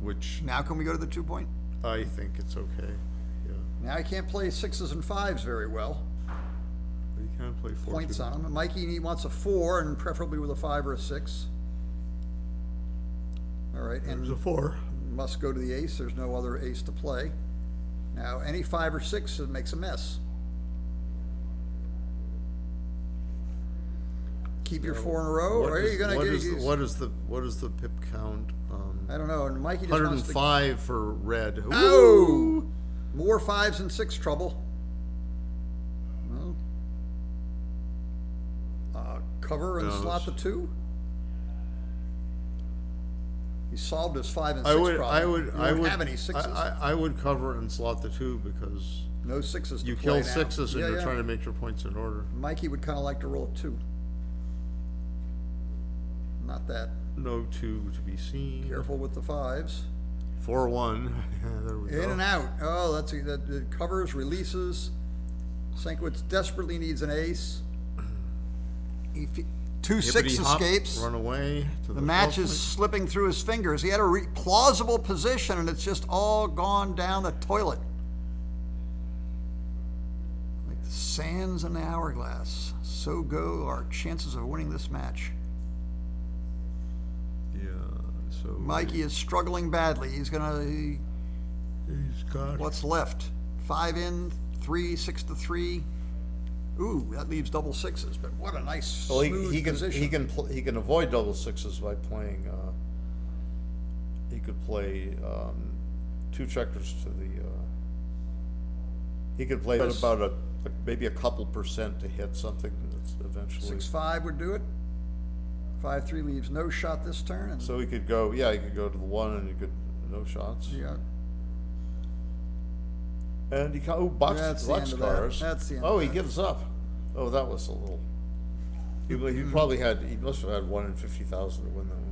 which Now can we go to the 2-point? I think it's okay. Yeah, Now he can't play 6s and 5s very well. but he can play 4. Points on him. And Mikey, he wants a 4 and preferably with a 5 or a 6. All right, There's a and 4. must go to the ace. There's no other ace to play. Now, any 5 or 6, it makes a mess. Keep your 4 in a row, or are you gonna what get? is the pip count? I don't know. And Mikey just wants to. 105 for red. Oh, more 5s and 6 trouble. Well, cover and No, slot the it's- 2. He solved his 5 and 6 I would, problem. I would, You I don't would, have any 6s. I would cover and slot the 2 because No 6s to you play kill now. 6s and Yeah, you're yeah. trying to make your points in order. Mikey would kind of like to roll a 2. Not that. No 2 to be seen. Careful with the 5s. 4-1. There we go. In and out. Oh, that it covers, releases. Sienkiewicz desperately needs an ace. Two Hippity 6 hop, escapes. Run away to The match 12 is point. slipping through his fingers. He had a plausible position, and it's just all gone down the toilet. Like the sands in the hourglass. So go our chances of winning this match. Yeah. So Mikey is struggling badly. He's he's got. what's left? 5 in, 3, 6-3. Ooh, that leaves double 6s, but what a nice Well, smooth position. he can avoid double 6s by playing. He could play 2 checkers to the. He could play Yes. about maybe a couple percent to hit something that's eventually. 6-5 would do it. 5-3 leaves no shot this turn. And So he could go. Yeah, he could go to the 1 and he could no shots. yeah, And he box That's the end of that. cars. That's the end Oh, of he that. gives up. Oh, that was a little. He probably had. He must have had 1 in 50,000 to win that one.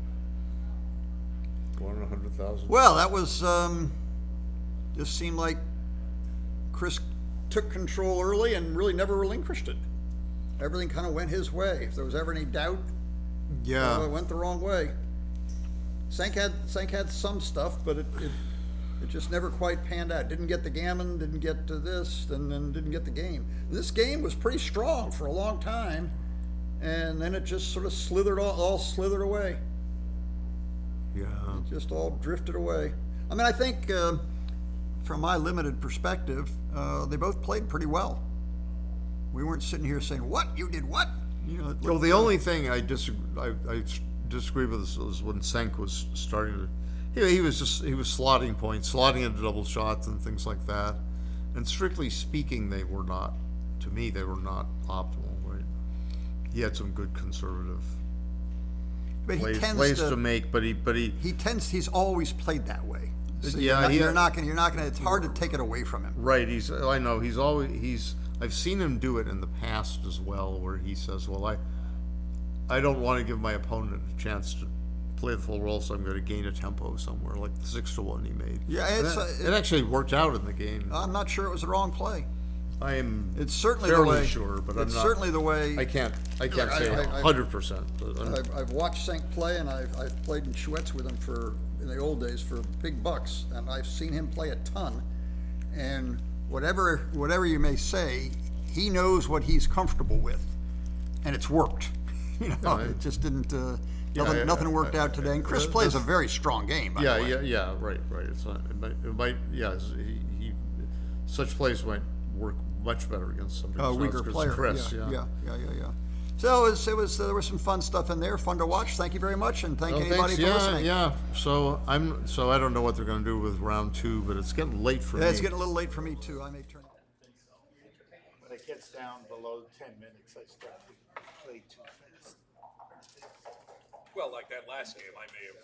1 in 100,000. well, that was just seemed like Chris took control early and really never relinquished it. Everything kind of went his way. If there was ever any doubt, Yeah. it went the wrong way. Sank had some stuff, but it just never quite panned out. Didn't get the gammon, didn't get to this, and then didn't get the game. This game was pretty strong for a long time, and then it just sort of all slithered away. Yeah. It just all drifted away. I mean, I think from my limited perspective, they both played pretty well. We weren't sitting here saying, "What? You did what?" You know, Well, the only thing I disagree with is when Senk was starting to, he was slotting points, slotting into double shots and things like that. And strictly speaking, they were not, to me, they were not optimal, right? He had some good conservative but he plays tends to make, but he's always played that way. So Yeah, you're not gonna, it's hard to take it away from him. right, I've seen him do it in the past as well, where he says, well, I don't want to give my opponent a chance to play the full role, so I'm going to gain a tempo somewhere, like the 6-1 he made. Yeah, And it actually worked out in the game. I'm not sure it was the wrong play. I am It's certainly the fairly way. sure, but I'm It's not. certainly the way. I can't say I- 100%. But I've watched Senk play, and I've played in Schwetz with him in the old days for big bucks, and I've seen him play a ton. And whatever you may say, he knows what he's comfortable with, and it's worked. You know, it just didn't. Nothing worked out today. And Chris plays a very strong game. By the way. yeah, right. It's not. It might. Yeah, he such plays might work much better against somebody A who's weaker not as good as player. Chris. Yeah. So it was there was some fun stuff in there, fun to watch. Thank you very much, and thank anybody for listening. Yeah. So I don't know what they're going to do with round 2, but it's getting late for me. It's getting a little late for me too. I may turn. When it gets down below 10 minutes, I start to play too fast. Well, like that last game, I may have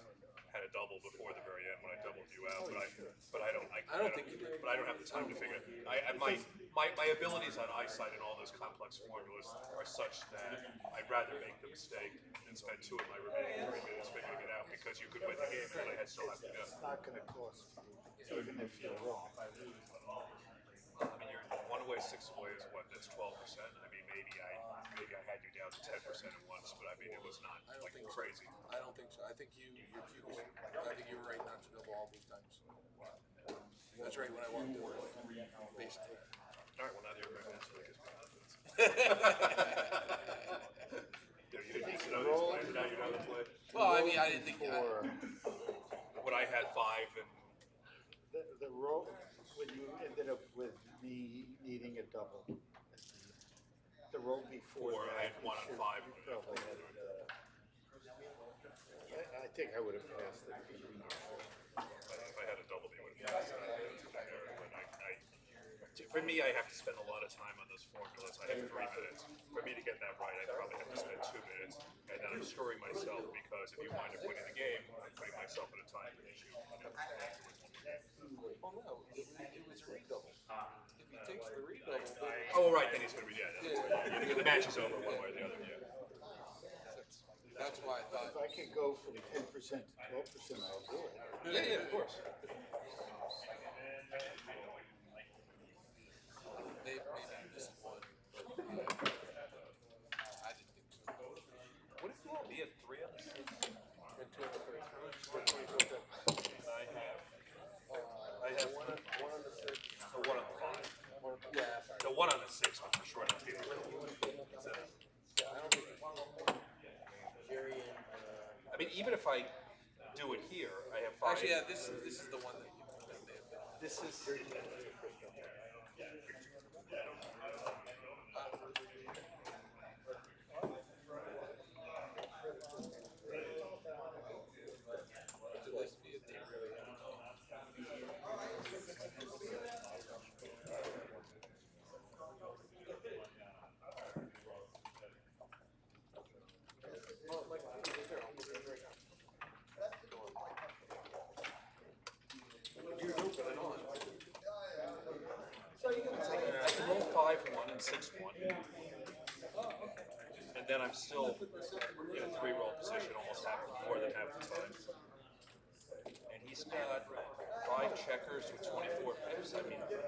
had a double before the very end when I doubled you out, but I don't think you did. But I don't have the time to figure it. My abilities on eyesight and all those complex formulas are such that I'd rather make the mistake and spend 2 of my remaining 3 minutes figuring it out, because you could win the game and I had still have to go. It's not going to cost you, even if you're wrong. I mean, you're 1 away, 6 away is what? That's 12%. I mean, maybe I had you down to 10% at once, but I mean, it was not like crazy. I don't think so. I think you were right not to double all those times. That's right when I walked over, basically. All right, well, now you're right. That's what gives me confidence. You didn't need to know these plays, now you know the play. Well, I mean, I didn't think. When I had 5 and The roll, when you ended up with me needing a double, the roll before 4, I had 1 and 5. probably had, I think I would have passed it. If I had a double, they would have passed it. For me, I have to spend a lot of time on those formulas. I have 3 minutes. For me to get that right, I probably have to spend 2 minutes. And then I'm storing myself, because if you wind up winning the game, I'm putting myself in a time issue. Oh no, it was a redouble. If he takes the redouble, then Oh, right, then he's going to be dead. The match is over one way or the other, yeah. that's why I thought. If I can go from 10% to 12%, I'll do it. Yeah, of course. Maybe just one. I didn't think so. What if you all be at 3 on the 6? And 2 on the first round. I have 1 on the 6. So 1 on the 5. Yeah. The 1 on the 6, but for sure I don't feel it. I don't think Jerry and. I mean, even if I do it here, I have 5. Actually, yeah. This is the one that you. This is. I can roll 5-1 and 6-1. And then I'm still in a 3-roll position almost more than half the time. And he's got 5 checkers with 24 pips. I mean, it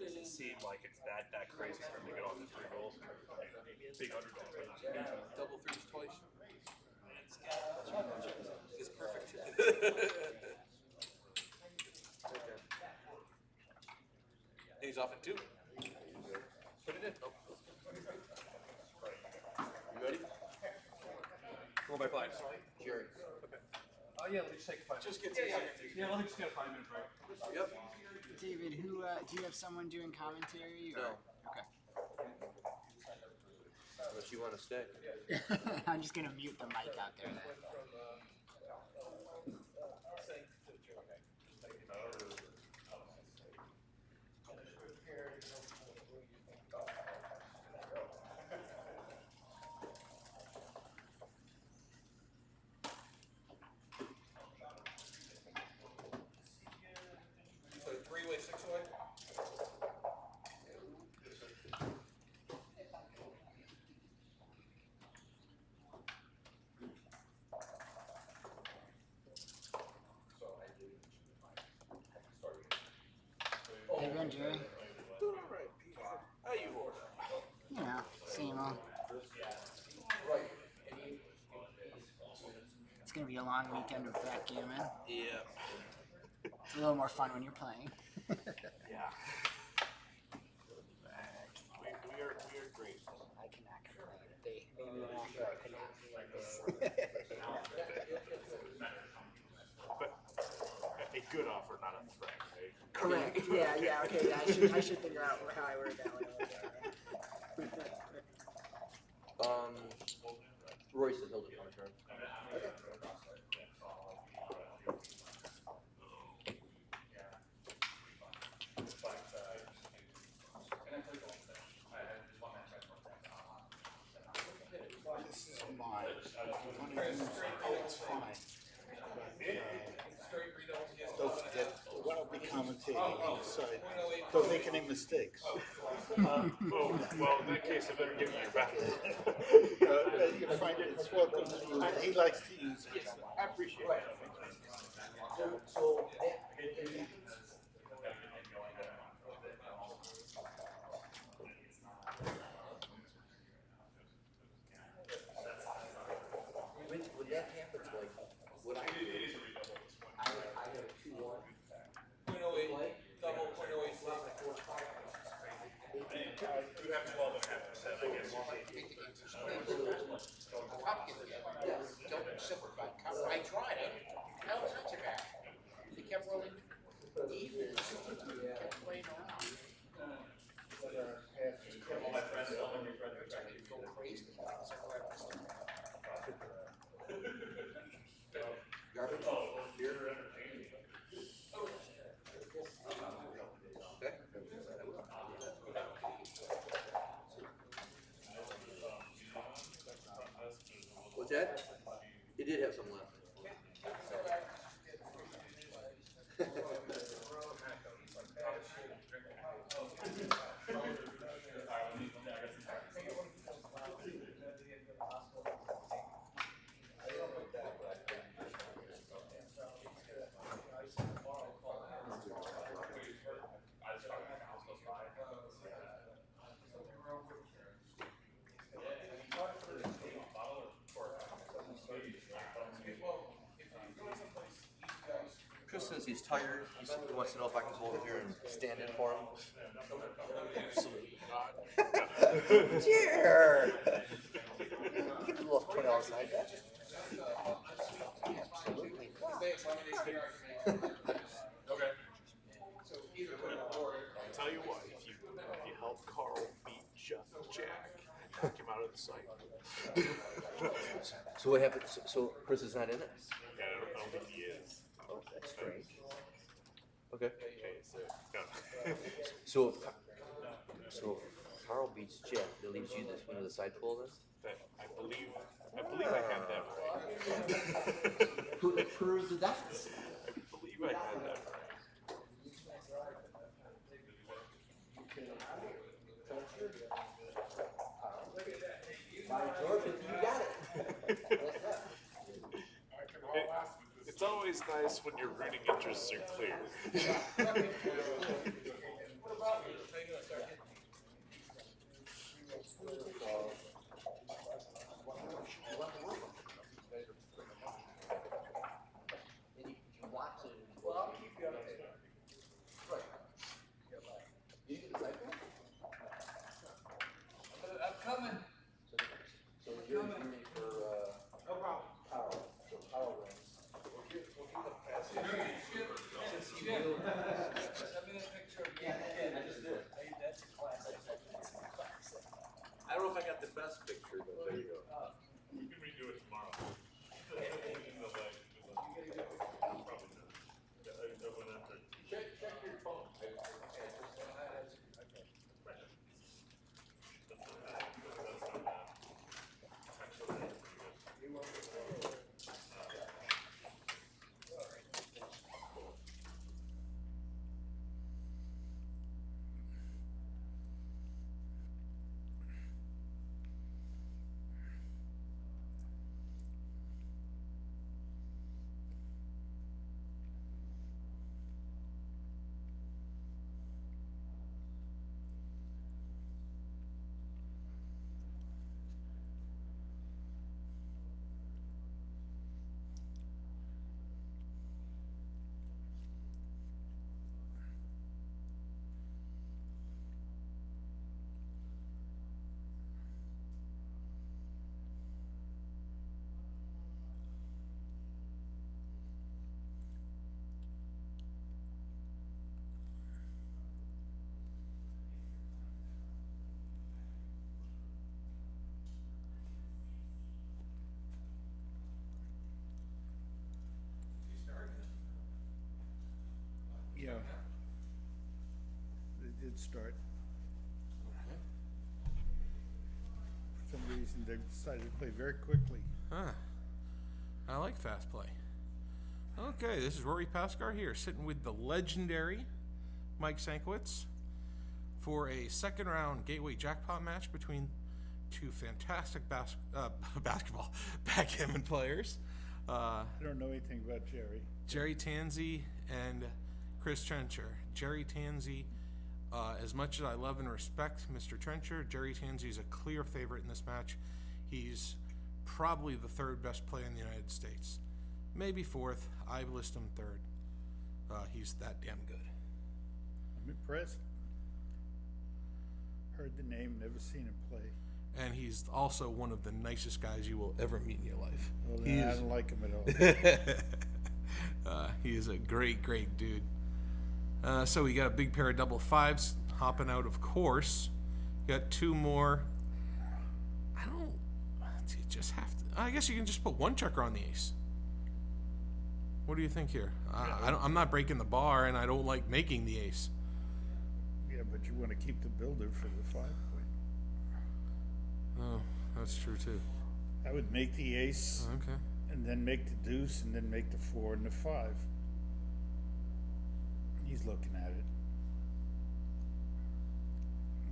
doesn't seem like it's that crazy for him to get off the 3 rolls. Big underdog. Double 3s twice. It's perfect. And he's off in 2. Put it in. Oh. You ready? Roll by 5. Jerry. Okay. Oh, yeah, let me just take 5 minutes. Just get to Yeah, let me just get a 5-minute break. Yep. David, do you have someone doing commentary? Or? No. Okay. Unless you wanna stay. I'm just gonna mute the mic out there then. So 3-way, 6-way? How you been, Jerry? Doing all right, Peter. How you all? You know, same old. It's gonna be a long weekend with backgammon. Yeah. It's a little more fun when you're playing. Yeah. We are great. I cannot complain. They made me an offer I could not refuse. But a good offer, not a threat, right? Correct. Yeah. Okay. Yeah, I should figure out how I word that one. Roy says he'll do it on turn. This is mine. If you want to use it, it's fine. Don't forget, when I'll be commentating, so don't make any mistakes. Well, in that case, I better give you your back. You find it, it's welcome. He likes to use it. I appreciate it. When that happens, like, what I do is, I have a 2-1. 0.08, double 0.08 flop. You have 12.5%, I guess. Don't simplify. I tried it. That was not too bad. He kept rolling even. Kept playing around. Go crazy. Garbage. Beer. What's that? It did have some left. Chris says he's tired. He wants to know if I can go over here and stand in for him. Absolutely not. Sure. You can do a little $20 side bet. Absolutely. Okay. I'll tell you what, if you help Carl beat Jack, knock him out of the site. So what happened? So Chris is not in it? Yeah, I don't think he is. Oh, that's strange. Okay. Okay, so no. So if Carl beats Jeff, that leaves you this one of the side pool then? I believe I had that right. Who proves the dots? I believe I had that right. You got it. It's always nice when your rooting interests are clear. I'm coming. So you're rooting for power. So power wins. We'll give the pass. Send me that picture Yeah. They did start. For some reason, they decided to play very quickly. Huh. I like fast play. Okay, this is Rory Pascar here, sitting with the legendary Mike Sankiewicz for a second round Gateway Jackpot match between two fantastic basketball backgammon players. I don't know anything about Jerry. Jerry Tanzi and Chris Trencher. Jerry Tanzi, as much as I love and respect Mr. Trencher, Jerry Tanzi is a clear favorite in this match. He's probably the third best player in the United States. Maybe fourth. I list him third. He's that damn good. I'm impressed. Heard the name, never seen him play. And he's also one of the nicest guys you will ever meet in your life. Well, then I don't like him at all. He is a great, great dude. So we got a big pair of double fives hopping out, of course. Got two more. You just have to. I guess you can just put one checker on the ace. What do you think here? I'm not breaking the bar, and I don't like making the ace. Yeah, but you want to keep the builder for the 5 point. Oh, that's true too. I would make the ace, Okay. and then make the deuce, and then make the 4 and the 5. He's looking at it.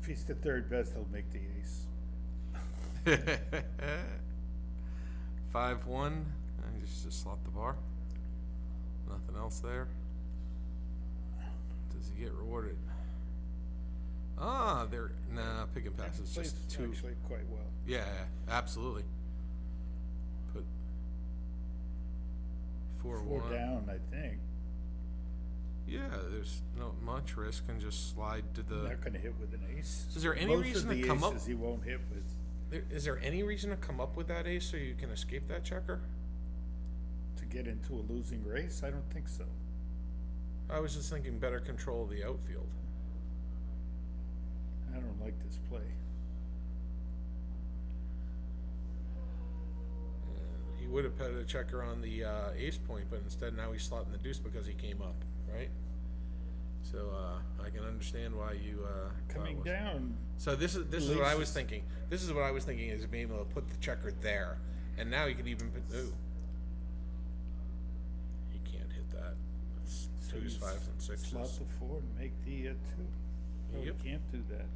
If he's the third best, he'll make the ace. 5-1. Just slot the bar. Nothing else there. Does he get rewarded? Pick and pass is Plays just too. actually quite well. Yeah, absolutely. Put 4-1. 4 down, I think. Yeah, there's not much risk, and just slide to the. Not going to hit with an ace. Is there any Most reason of to the come up? aces he won't hit with. Is there any reason to come up with that ace so you can escape that checker? To get into a losing race? I don't think so. I was just thinking better control of the outfield. I don't like this play. He would have put a checker on the ace point, but instead now he's slotting the deuce because he came up, right? So I can understand why you Coming was. down. So this is what I was Leases. thinking. This is what I was thinking, is being able to put the checker there, and now you can even put. Ooh, he can't hit that. It's So twos, you fives, and sixes. Slot the 4 and make the 2. No, Yep. you can't do that.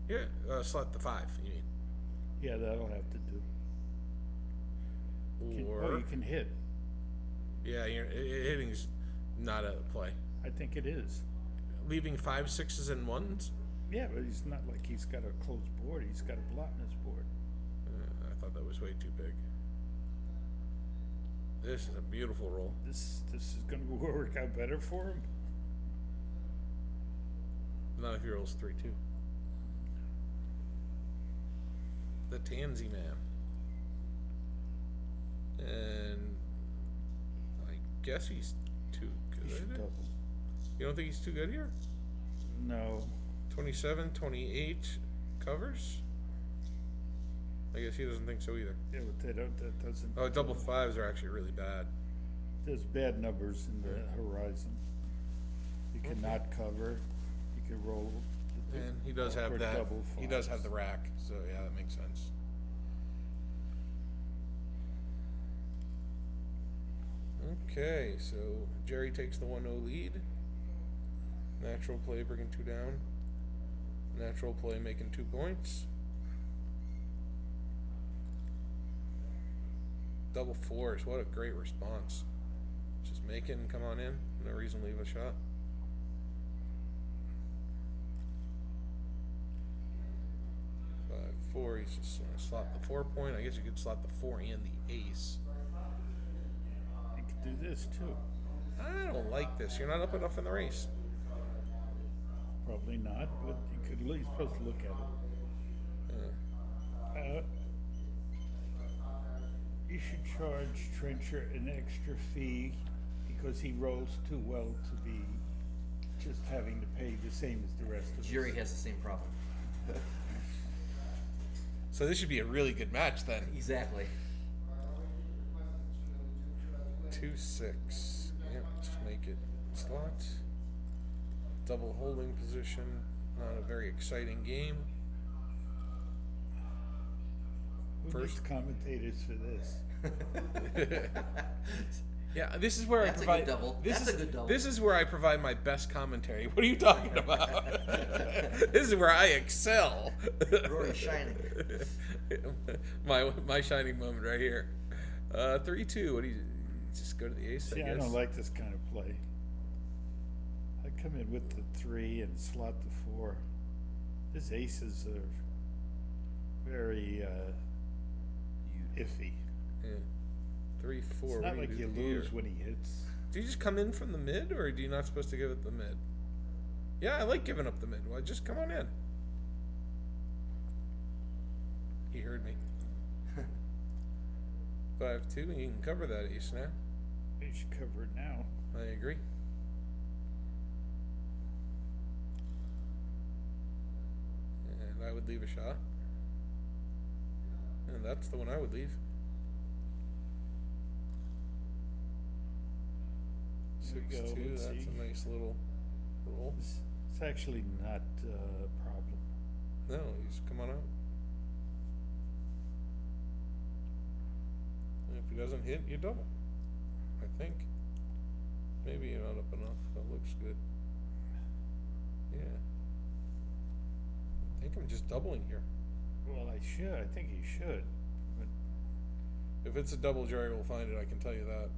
Yeah, slot the 5. You mean? Yeah, that'll have to do. Or You can hit. yeah, hitting's not a play. I think it is. Leaving 5, 6s, and 1s. Yeah, but he's not like he's got a closed board. He's got a blot in his board. I thought that was way too big. This is a beautiful roll. This is going to work out better for him. Not if he rolls 3-2. The Tansy man. And I guess he's too He should good. double. You don't think he's too good here? No. 27, 28 covers? I guess he doesn't think so either. Yeah, but that doesn't. Oh, double 5s are actually really bad. There's bad numbers in the horizon. You cannot cover. You can roll. And he does have or that. double He does have fives. the rack, so yeah, that makes sense. Okay, so Jerry takes the 1-0 lead. Natural play bringing 2 down. Natural play making 2 points. Double 4s, what a great response. Just making, come on in. No reason to leave a shot. Four, he's just gonna slot the 4 point. I guess you could slot the 4 and the ace. You can do this too. I don't like this. You're not up enough in the race. Probably not, but you could. You're supposed to look at it. You should charge Trencher an extra fee because he rolls too well to be just having to pay the same as the rest of us. Jerry has the same problem. So this should be a really good match then. Exactly. 2-6. Yeah, just make it slot. Double holding position. Not a very exciting game. Who needs commentators for this? Yeah, this is where That's I a provide. good double. This That's is a good double. This is where I provide my best commentary. What are you talking about? This is where I excel. Rory's shining. my shining moment right here. 3-2. What do you just go to the ace? See, I I guess. don't like this kind of play. I come in with the 3 and slot the 4. His aces are very iffy. Yeah. 3-4. It's what not do like do you here? lose when he hits. Do you just come in from the mid, or are you not supposed to give it the mid? Yeah, I like giving up the mid. Well, just come on in. He heard me. 5-2, and you can cover that ace now. He should cover it now. I agree. And I would leave a shot. And that's the one I would leave. There we go, 6-2, let's that's see. a nice little roll. It's actually not a problem. No, you just come on out. And if he doesn't hit, you double. I think. Maybe you're not up enough. That looks good. Yeah. I think I'm just doubling here. Well, I think he should. But If it's a double, Jerry will find it, I can tell you that.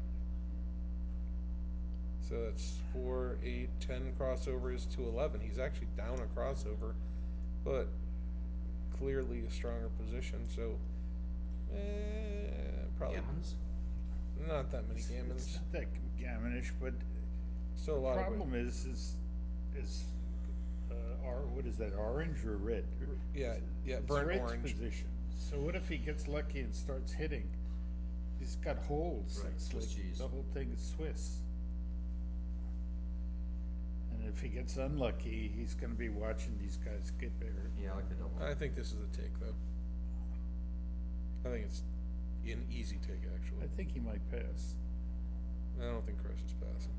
So that's 4, 8, 10 crossover is to 11. He's actually down a crossover, but clearly a stronger position. So, probably Gammons? not that many it's gammons. not that gammonish, but Still a the lot problem of is what is that, orange or red? yeah, It's burnt red's orange. position. So what if he gets lucky and starts hitting? He's got holes. Right, It's Swiss like cheese. the whole thing is Swiss. And if he gets unlucky, he's going to be watching these guys get bigger. Yeah, I like the double. I think this is a take though. I think it's an easy take actually. I think he might pass. I don't think Chris is passing.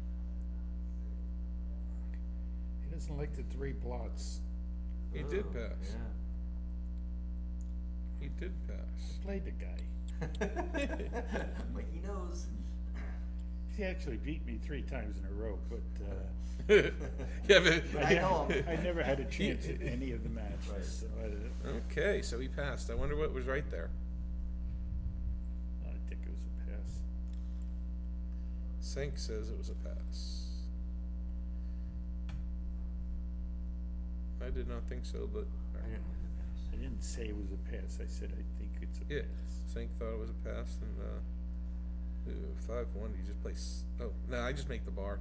He doesn't like the 3 blots. He did Oh, pass. Yeah. He did pass. I played the guy. But he knows. He actually beat me 3 times in a row, but Yeah, but I know him. I never had a chance at any of the matches. Right. So Okay, so he passed. I wonder what was right there. I think it was a pass. Sink says it was a pass. I did not think so, but I didn't win the pass. I didn't say it was a pass. I said I think it's a yeah, pass. Sink thought it was a pass, and 5-1. You just play. Oh no, I just make the bar.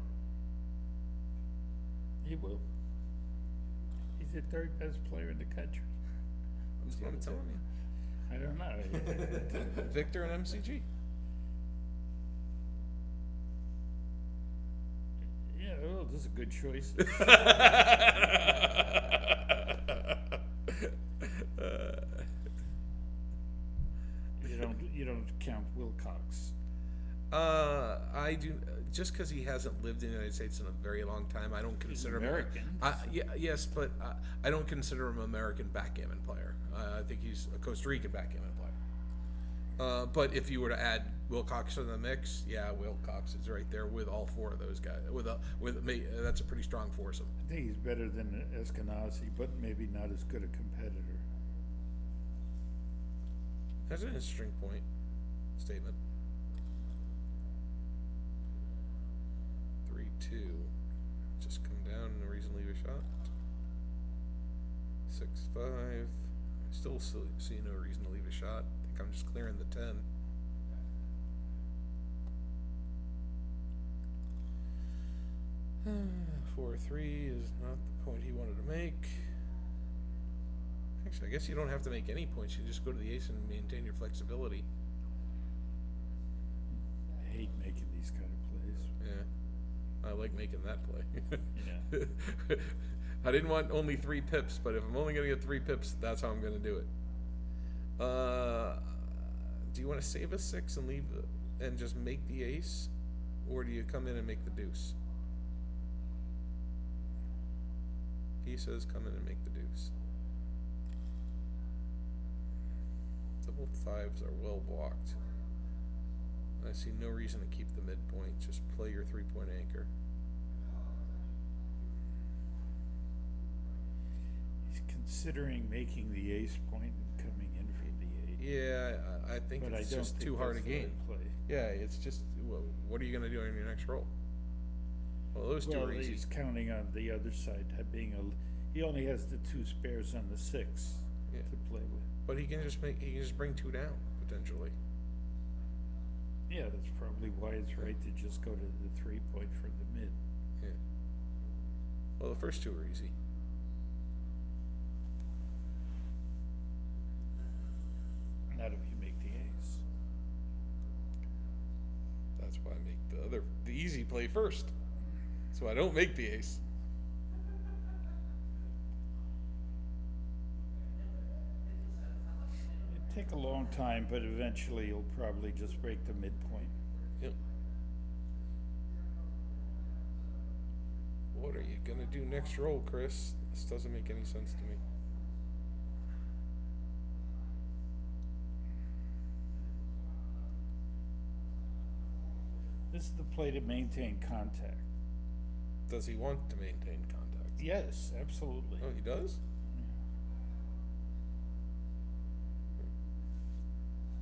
He will. He's the 3rd best player in the country. Who's That's what I'm telling you. I don't know. Victor and MCG. Yeah, well, this is a good choice. You don't count Wilcox. I do. Just because he hasn't lived in the United States in a very long time, I don't consider him American. Yeah, yes, but I don't consider him an American backgammon player. I think he's a Costa Rican backgammon player. But if you were to add Wilcox to the mix, yeah, Wilcox is right there with all 4 of those guys. With me, that's a pretty strong foursome. I think he's better than Eskenazi, but maybe not as good a competitor. That's an interesting point statement. 3-2. Just come down and reasonably leave a shot. 6-5. Still see no reason to leave a shot. I think I'm just clearing the 10. Hmm, 4-3 is not the point he wanted to make. Actually, I guess you don't have to make any points. You just go to the ace and maintain your flexibility. I hate making these kind of plays. Yeah, I like making that play. Yeah. I didn't want only 3 pips, but if I'm only going to get 3 pips, that's how I'm going to do it. Do you want to save a 6 and leave and just make the ace, Or do you come in and make the deuce? He says come in and make the deuce. Double fives are well blocked. I see no reason to keep the midpoint. Just play your 3-point anchor. He's considering making the ace point and coming in for the 8. Yeah, I think But I it's don't just think too hard a that's the game. right play. Yeah, it's just, well, what are you going to do on your next roll? Well, those two Well, are easy. he's counting on the other side being he only has the 2 spares on the 6 Yeah. to play with. But he can just bring 2 down, potentially. Yeah, that's probably why it's right to just go to the 3-point for the mid. Yeah. Well, the first 2 are easy. Not if you make the ace. That's why I make the easy play first. So I don't make the ace. It'd take a long time, but eventually you'll probably just break the midpoint. Yep. What are you gonna do next roll, Chris? This doesn't make any sense to me. This is the play to maintain contact. Does he want to maintain contact? Yes, absolutely. Oh, he does?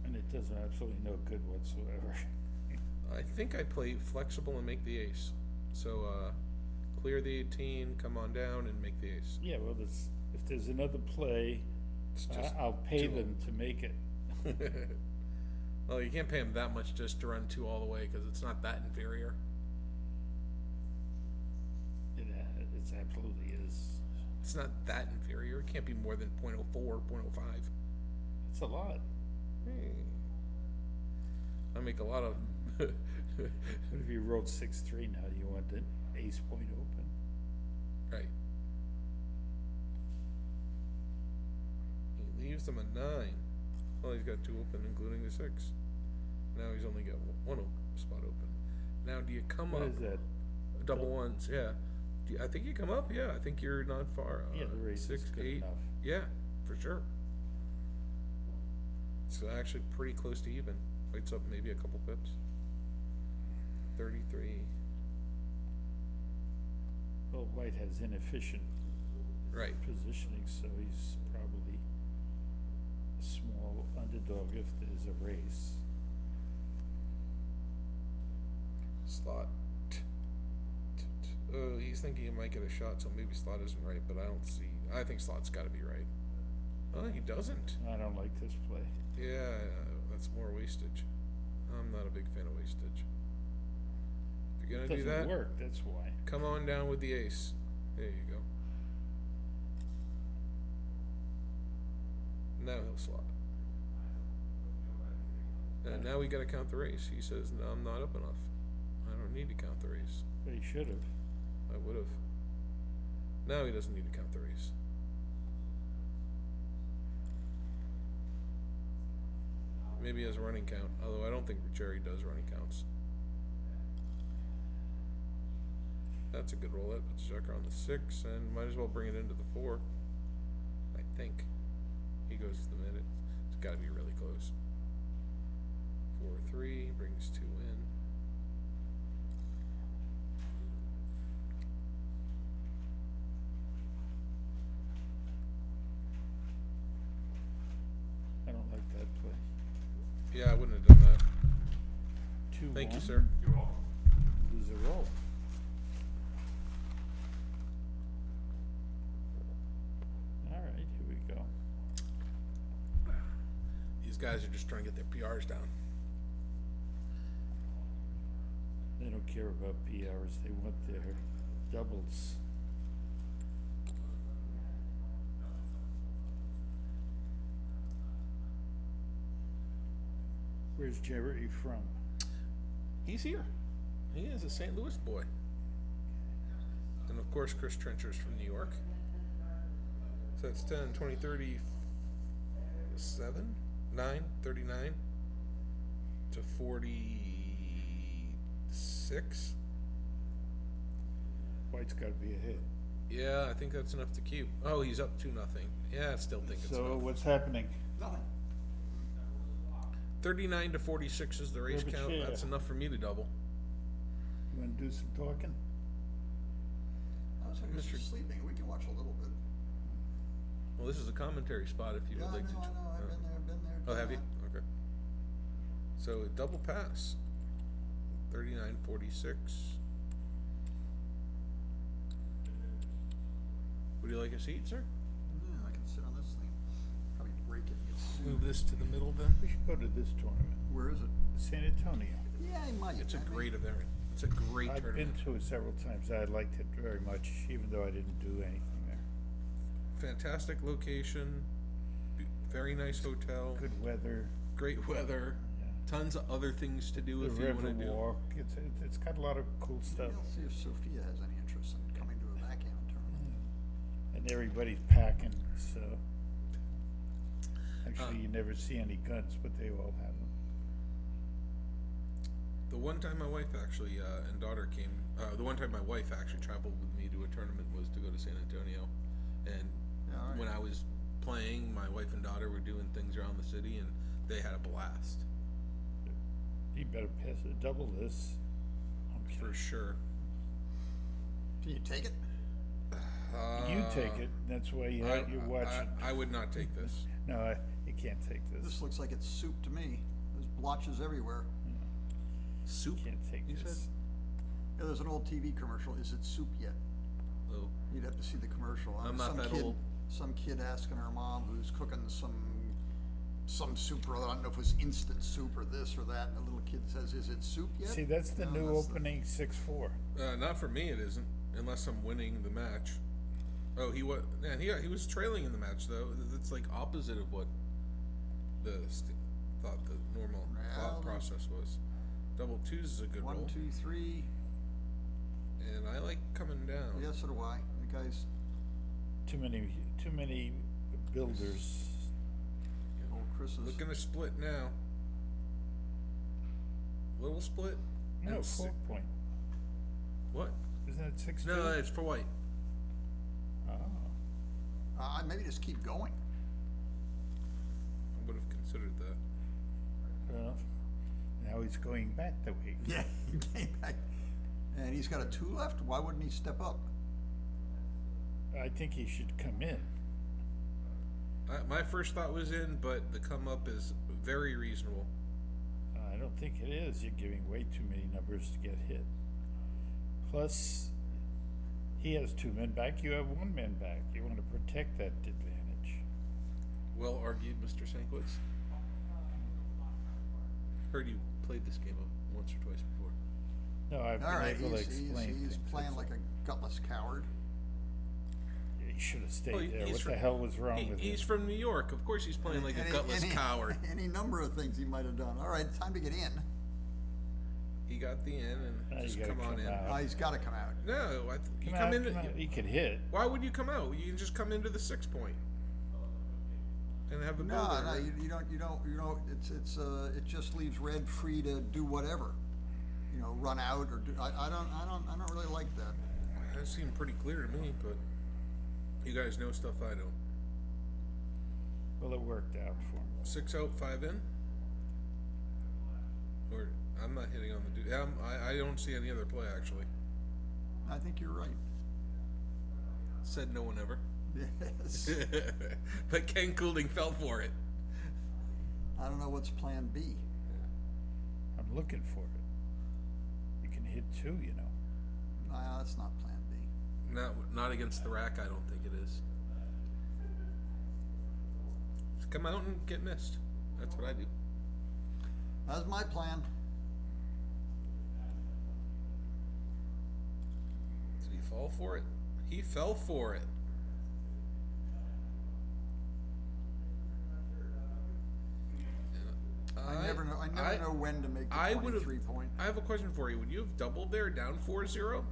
And it does absolutely no good whatsoever. I think I play flexible and make the ace. So, clear the 18, come on down and make the ace. Yeah, well, if there's another play, It's just I'll pay too them to make it. Well, you can't pay him that much just to run 2 all the way because it's not that inferior. It absolutely is. It's not that inferior. It can't be more than 0.04, 0.05. It's a lot. I make a lot of. What if you rolled 6-3 now? Do you want the ace point open? Right. He leaves them a 9. Well, he's got 2 open, including the 6. Now he's only got 1 spot open. Now, do you come What up? is that? Double ones, yeah. I think you come up. Yeah, I think you're not far. Yeah, the raise 6, is good 8. enough. Yeah, for sure. It's actually pretty close to even. Lights up maybe a couple pips. 33. Well, White has inefficient Right. positioning, so he's probably a small underdog if there's a race. Slot. Oh, he's thinking he might get a shot, so maybe slot isn't right, but I don't see. I think slot's got to be right. Oh, he doesn't. I don't like this play. Yeah, that's more wastage. I'm not a big fan of wastage. If you're It gonna do doesn't that, work, that's why. come on down with the ace. There you go. Now he'll slot. And now we gotta count the race. He says, no, I'm not up enough. I don't need to count the race. But he should have. I would have. Now he doesn't need to count the race. Maybe he has a running count, although I don't think Jerry does running counts. That's a good roll. That puts Zucker on the 6, and might as well bring it into the 4. I think. He goes to the mid. It's got to be really close. 4-3 brings 2 in. I don't like that play. Yeah, I wouldn't have done that. 2-1. Thank you, sir. Lose a roll. All right, here we go. These guys are just trying to get their PRs down. They don't care about PRs. They want their doubles. Where's Jerry from? He's here. He is a St. Louis boy. And of course, Chris Trencher's from New York. So that's 10, 20, 37, 9, 39 to 46. 6. White's gotta be a hit. Yeah, I think that's enough to keep. Oh, he's up 2-0. Yeah, I still think it's So enough. what's happening? Nothing. 39 to 46 is the race Yeah, but count. yeah. That's enough for me to double. You wanna do some talking? I was Mr. sleeping. We can watch a little bit. Well, this is a commentary spot if you Yeah, would I like know, to. I know. I've been there, Oh, done have you? that. Okay. So a double pass. 39-46. Would you like a seat, sir? Yeah, I can sit on this thing. Probably break it. Move this to the middle then. We should go to this tournament. Where is it? San Antonio. Yeah, I might. It's a I mean, great event. It's a great I've been tournament. to it several times. I liked it very much, even though I didn't do anything there. Fantastic location. Very nice hotel. Good weather. Great weather. Yeah. Tons of other things to do The if you want river to do. walk. It's got a lot of cool stuff. Maybe I'll see if Sophia has any interest in coming to a backgammon tournament. And everybody's packing, so. Actually, you never see any guns, but they all have them. The one time my wife actually and daughter came, the one time my wife actually traveled with me to a tournament was to go to San Antonio, and Yeah, all right. when I was playing, my wife and daughter were doing things around the city, and they had a blast You better pass it, double this. I'm for kidding. sure. Can you take it? You take it, that's why you're watching. I would not take this. No, you can't take this. This looks like it's soup to me. There's blotches everywhere. Soup? Can't take You this. said? Yeah, there's an old TV commercial. Is it soup yet? Oh, You'd have to see the commercial. I'm not some that kid, old. Some kid asking her mom who's cooking some soup or other. I don't know if it was instant soup or this or that. And the little kid says, "Is it soup yet?" See, that's the No, new that's the- opening 6-4. not for me. It isn't, unless I'm winning the match. Oh, he was. Man, he was trailing in the match though. That's like opposite of what thought the normal thought Well, process was. Double twos is a good One, roll, 2, 3. and I like coming down. Yeah, so do I. The guy's Too many builders. old Chris is. Looking to split now. Little split. No, And 4-point. What? Isn't it 6-2? No, it's for white. Oh. Maybe just keep going. I would have considered that. Well, now he's going back the way. Yeah, he came back. And he's got a 2 left. Why wouldn't he step up? I think he should come in. My first thought was in, but the come up is very reasonable. I don't think it is. You're giving way too many numbers to get hit. Plus, he has 2 men back. You have 1 man back. You want to protect that advantage. Well argued, Mr. Sankwitz. Heard you played this game once or twice before. No, I've All been right, able to he's explain things. playing like a gutless coward. He should have stayed Well, there. he's What from- the hell was wrong with He's him? from New York. Of course, he's playing like a gutless coward. Any number of things he might have done. All right, time to get in. He got the in Now and just you gotta come on come in. out. He's got to come out. No, you Come come out, in. come out. He could hit. Why would you come out? You can just come into the 6-point and have the No, builder. no, you don't. It just leaves red free to do whatever. You know, run out or do. I don't really like that. That seemed pretty clear to me, but you guys know stuff I don't. Well, it worked out for him. 6 out, 5 in. Or I'm not hitting on the dude. I don't see any other play actually. I think you're right. Said no one ever. Yes. But Ken Goulding fell for it. I don't know what's Plan B. I'm looking for it. You can hit 2, you know. That's not Plan B. Not against the rack. I don't think it is. Just come out and get missed. That's what I do. That's my plan. Did he fall for it? He fell for it. I never know when to make the I would've- 23-point. I have a question for you. Would you have doubled there, down 4-0?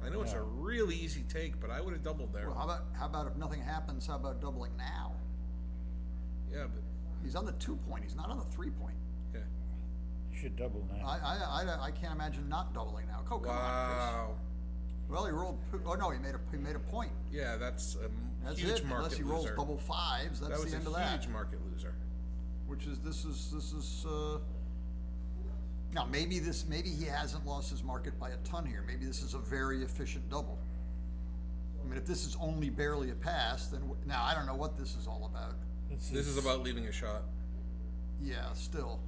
I know it's a No. really easy take, but I would have doubled there. Well, how about if nothing happens? How about doubling now? Yeah, but He's on the 2-point. He's not on the 3-point. yeah. should double now. I can't imagine not doubling now. Oh, come on, Wow. Chris. Well, he rolled. Oh no, he made a point. Yeah, that's a That's huge it. market Unless he loser. rolls double fives, that's That was the end a of that. huge market loser. Which is this is. Now maybe he hasn't lost his market by a ton here. Maybe this is a very efficient double. I mean, if this is only barely a pass, then now I don't know what this is all about. This is about leaving a shot. Yeah, still.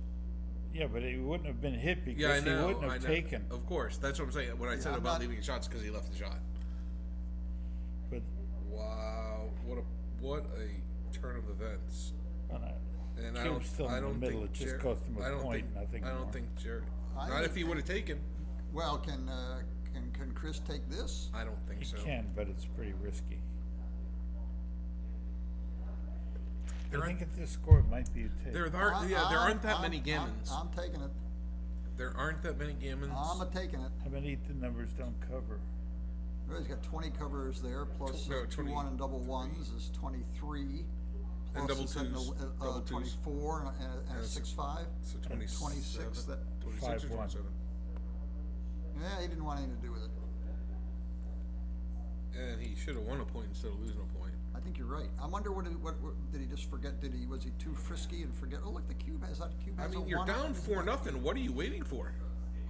Yeah, but he wouldn't have been hit because Yeah, I know. he wouldn't have I know. taken. Of course, that's what I'm saying. When I said I'm about not- leaving a shot, it's because he left the shot. But Wow, what a turn of events. well, And I Cube's don't, still I in the don't middle. think It just Jer- cost him a I don't point, think, nothing I don't more. think Jerry. I Not if he think- would have taken. Well, can Chris take this? I don't think he so. can, but it's pretty risky. There I think aren't- at this score it might be a take. There aren't that many gammons. I'm taking it. There aren't that many gammons. I'm taking it. How many the numbers don't cover? Well, he's got 20 covers there, plus No, 2 1 and double ones is 23. And Plus double he's got twos, double twos. 24 and a 6-5. So And 26, 26 or 5-1. 27. Yeah, he didn't want anything to do with it. And he should have won a point instead of losing a point. I think you're right. I wonder what did he just forget? Was he too frisky and forget? Oh, look, the cube has that. Cube I has mean, a you're 1 down on it. 4-0. What are you waiting for?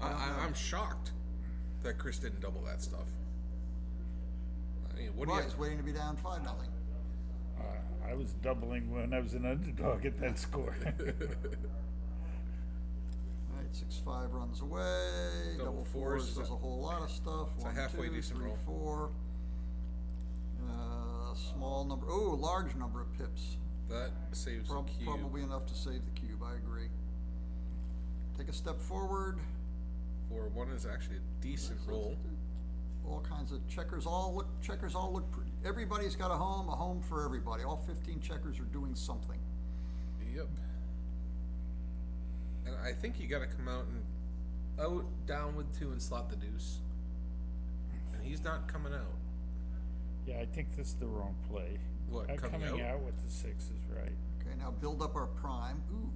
don't know. I'm shocked that Chris didn't double that stuff. I mean, what do Well, you? he's waiting to be down 5-0. I was doubling when I was an underdog at that score. All right, 6-5 runs away. Double Double fours fours is does a- a whole lot of stuff. it's a 1, halfway 2, decent 3, roll. 4. Small number. Oh, large number of pips. That saves the cube. Probably enough to save the cube. I agree. Take a step forward. 4-1 is actually a decent roll. All kinds of checkers. Checkers all look. Everybody's got a home for everybody. All 15 checkers are doing something. Yep. And I think you got to come out and down with 2 and slot the deuce. And he's not coming out. Yeah, I think this is the wrong play. What, coming coming out? out with the 6 is right. Okay, now build up our prime. Ooh.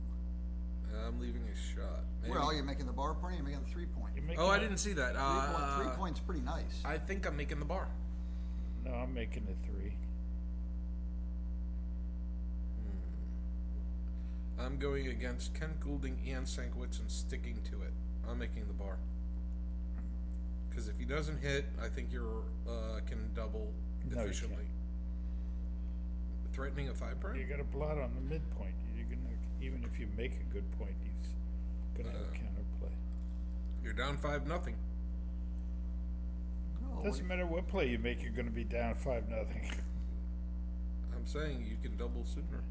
I'm leaving a shot. Maybe. Well, you're making the bar point. Or you're making the 3 point. You're making Oh, I a- didn't see that. 3 points pretty nice. I think I'm making the bar. No, I'm making it 3. I'm going against Ken Goulding and Sankwitz and sticking to it. I'm making the bar. Because if he doesn't hit, I think you're can double No, you efficiently. Threatening a 5 prime? You got a blot on the midpoint. You're gonna, even if you make a good point, he's gonna have a counterplay. You're down 5-0. Oh, Doesn't matter what play you make, you're gonna be down 5-0. I'm saying you can double sooner.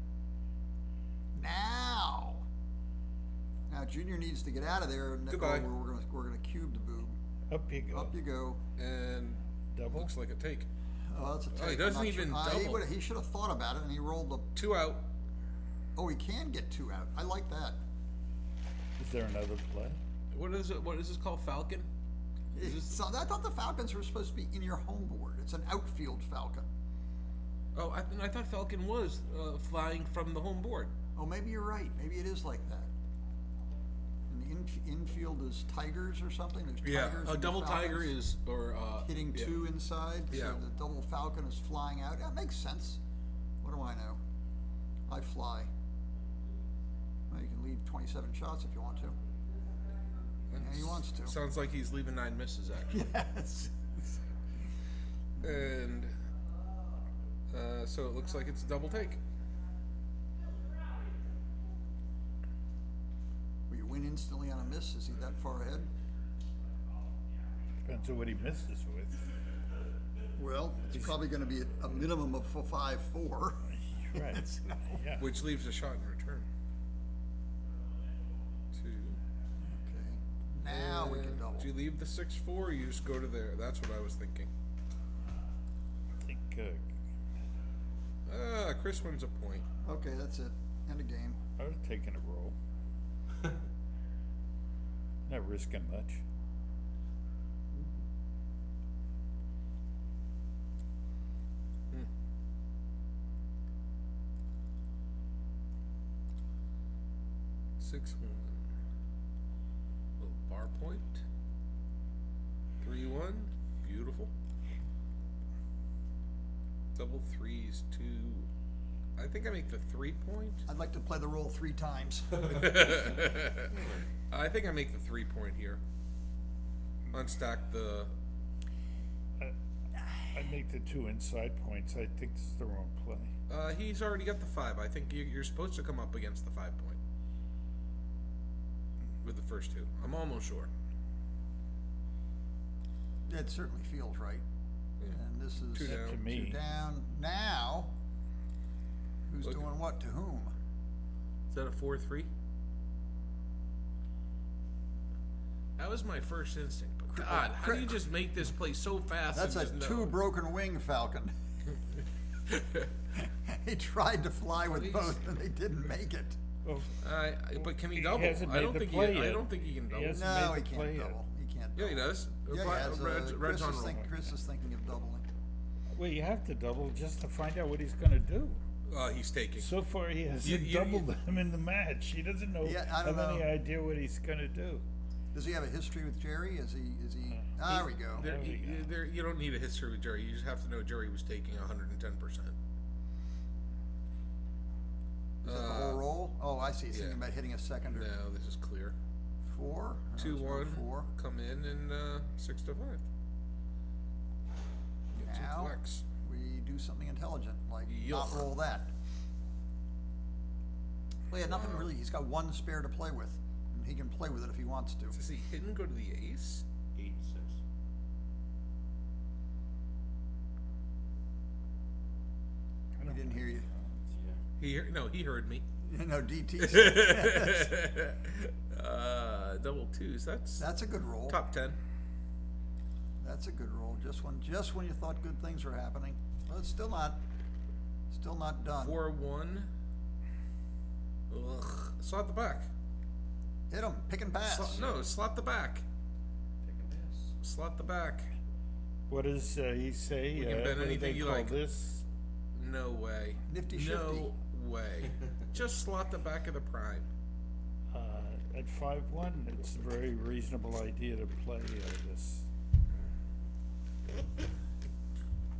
Now Junior needs to get out of there, and Goodbye. we're gonna cube the boob. Up you go. Up you go. And Double. looks like a take. Oh, that's a take. Oh, he I'm doesn't not even sure. double. He should have thought about it, and he rolled the. 2 out. Oh, he can get 2 out. I like that. Is there another play? What is it? What is this called? Falcon? So I thought the Falcons were supposed to be in your home board. It's an outfield Falcon. Oh, I thought Falcon was flying from the home board. Oh, maybe you're right. Maybe it is like that. And the infield is Tigers or something. There's Yeah, Tigers a and double tiger Falcons is hitting yeah. 2 inside. Yeah. So the double Falcon is flying out. That makes sense. What do I know? I fly. Well, you can leave 27 shots if you want to. Yeah, he wants to. Sounds like he's leaving 9 misses actually. Yes. And so it looks like it's a double take. Will you win instantly on a miss? Is he that far ahead? Depends on what he misses with. Well, it's probably going to be a minimum of 5-4. Right. Yeah. Which leaves a shot in return. 2. Okay. Now we can And double. Do you leave the 6-4 or you just go to there? That's what I was thinking. I think Chris wins a point. Okay, that's it. End of game. I would have taken a roll. Not risking much. Hmm. Six one. bar point. 3-1, beautiful. Double threes, 2. I think I make the 3-point. I'd like to play the roll 3 times. I think I make the 3-point here. Unstack the. I make the 2 inside points. I think this is the wrong play. He's already got the 5. I think you're supposed to come up against the 5-point with the first 2. I'm almost sure. It certainly feels right. Yeah. And this is 2 down. To me. 2 down. Now, who's Look. doing what to whom? Is that a 4-3? That was my first instinct. But God, how do you just make this play so fast? That's a and just 2 know? broken wing falcon. He tried to fly with both, and they didn't make it. Well, But can he He double? hasn't I made don't the think play I yet. don't think he can double. He hasn't No, made he the play can't yet. double. He can't. Yeah, he double. does. Yeah, he has, Red's on roll. Chris is thinking of doubling. well, you have to double just to find out what he's going to do. He's taking. So far, he hasn't You- doubled him in the match. He doesn't know Yeah, I don't have any know. idea what he's going to do. Does he have a history with Jerry? Is he? There we go. There, There we go. you don't need a history with Jerry. You just have to know Jerry was taking 110%. Is that the whole roll? Oh, I see. He's thinking yeah. about hitting a second or No, this is clear. 4. 2-1. 4. Come in and 6-5. Get some Now flex. we do something intelligent, like not Yuck. roll that. Well, yeah, nothing really. He's got 1 spare to play with. And he can play with it if he wants to. Does he hit and go to the ace? 8-6. He didn't hear you. He heard me. No, DT. Double 2s. That's a good roll. top 10. That's a good roll. Just when you thought good things were happening. Well, it's still not done. 4-1. Ugh. Slot the back. Hit him. Pick and pass. Slot the back. Slot the back. What does he say? We can bet what do anything they you call like. this? No way. Nifty shifty. No way. Just slot the back of the prime. At 5-1, it's a very reasonable idea to play this.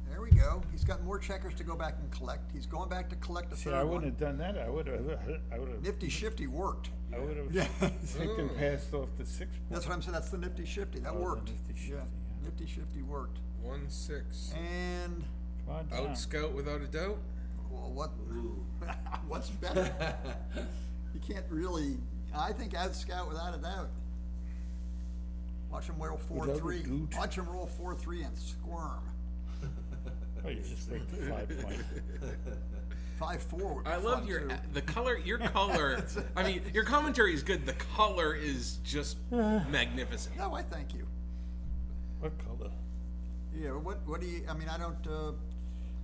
There we go. He's got more checkers to go back and collect. He's going back to collect the See, third I one. wouldn't have done that. I would have. Nifty shifty worked. I would have Yeah. taken passed off the 6 point. That's what I'm saying. That's the nifty shifty. That Oh, the worked. nifty shifty, Yeah. yeah. Nifty shifty worked. 1-6. And Come on down. Out scout without a doubt. well, what's better? You can't really. I think out scout without a doubt. Watch him roll Without a 4-3. doubt. Watch him roll 4-3 and squirm. Oh, you just break the 5 point. 5-4 would be I love fun, your too. the color. Your color. I mean, your commentary is good. The color is just magnificent. No, I thank you. What color? Yeah, but what do you? I mean, I don't.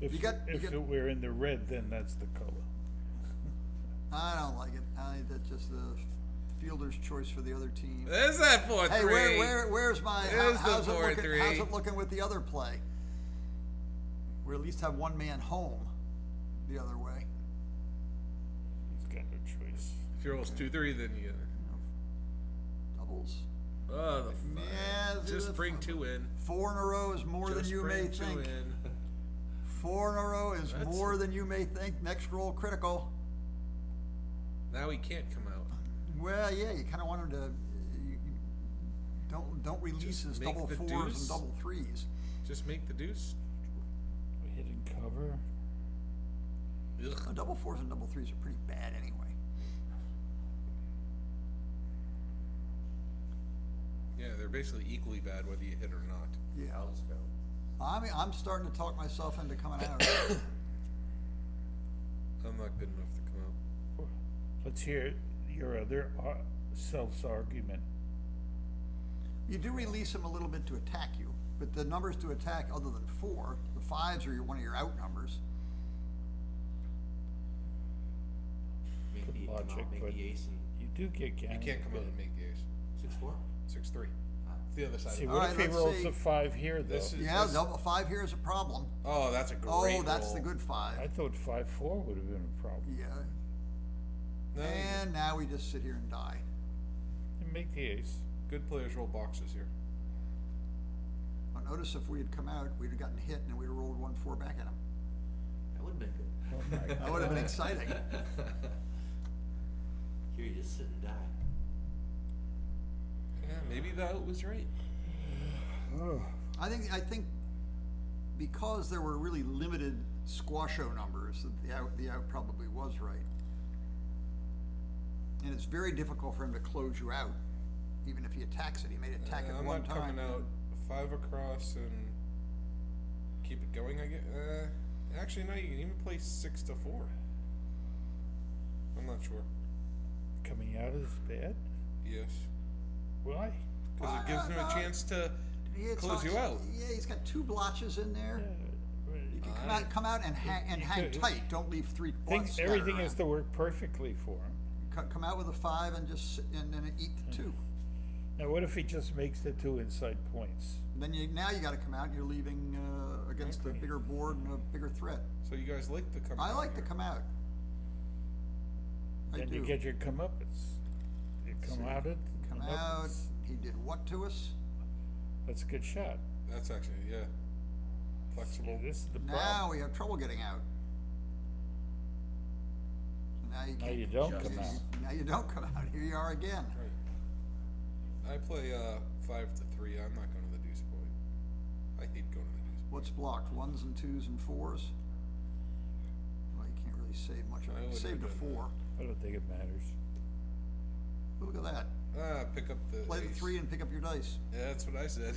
If, You got- it were in the red, then that's the color. I don't like it. That's just the fielder's choice for the other team. There's that 4-3. Hey, where's my? There's how's the it looking? 4-3. How's it looking with the other play? We at least have one man home, the other way. He's got no choice. If you rolls 2-3, then you. Doubles. Oh, the Yeah, just bring 2 in. 4 in a row is more than Just you may bring 2 think. in. 4 in a row is That's- more than you may think. Next roll critical. Now he can't come out. Well, yeah, you kind of want him to. Don't release Just his make double the 4s deuce. and double 3s. Just make the deuce. We hit and cover. Ugh. Double 4s and double 3s are pretty bad anyway. Yeah, they're basically equally bad whether you hit or not. Yeah. I'm starting to talk myself into coming out. I'm not good enough to come out. Let's hear your other self's argument. You do release him a little bit to attack you, but the numbers to attack other than 4, the 5s are one of your out numbers. Make Good the, come logic, out, make but the ace and you do get You gammons. can't come out and make the ace. 6-4. 6-3. It's the other side. See, of what All if right, he let's rolls see. a 5 here, though? This is- Yeah, this- double 5 here is a problem. Oh, that's a great Oh, that's roll. the good 5. I thought 5-4 would have been a problem. Yeah. No, And now we just sit here and die. And make the ace. Good players roll boxes here. But notice if we had come out, we'd have gotten hit and we'd have rolled 1-4 back at him. That would've been good. Oh my That would have been exciting. Here you just sit and die. Yeah, maybe that was right. I think because there were really limited squasho numbers, the out probably was right. And it's very difficult for him to close you out, even if he attacks it. He may attack it I'm one not time. coming out 5 across and keep it going. I get. Actually, no. You can even play 6 to 4. I'm not sure. Coming out is bad? Yes, Why? because it gives him a chance to close you out. Yeah, he's got 2 blotches in there. You can come out and hang tight. Don't leave 3 blotches. Everything has to work perfectly for him. Come out with a 5 and just and then eat the 2. Now, what if he just makes the 2 inside points? Then now you got to come out and you're leaving against a bigger board and a bigger threat. So you guys like to come out. I like to here. come out. I Then do. you get your comeuppance. You come out it. Come out. He did what to us? That's a good shot. That's actually, yeah. Flexible. This is the Now problem. we have trouble getting out. So now you Now can't. you don't come out. Now you don't come out. Here you are again. Right. I play 5 to 3. I'm not going to the deuce point. I hate going to the deuce point. What's blocked? 1s and 2s and 4s. Well, you can't really save much of I it. wouldn't Saved a have done 4. I don't think it matters. Look at that. Pick up the Play the ace. 3 and pick up your dice. Yeah, that's what I said.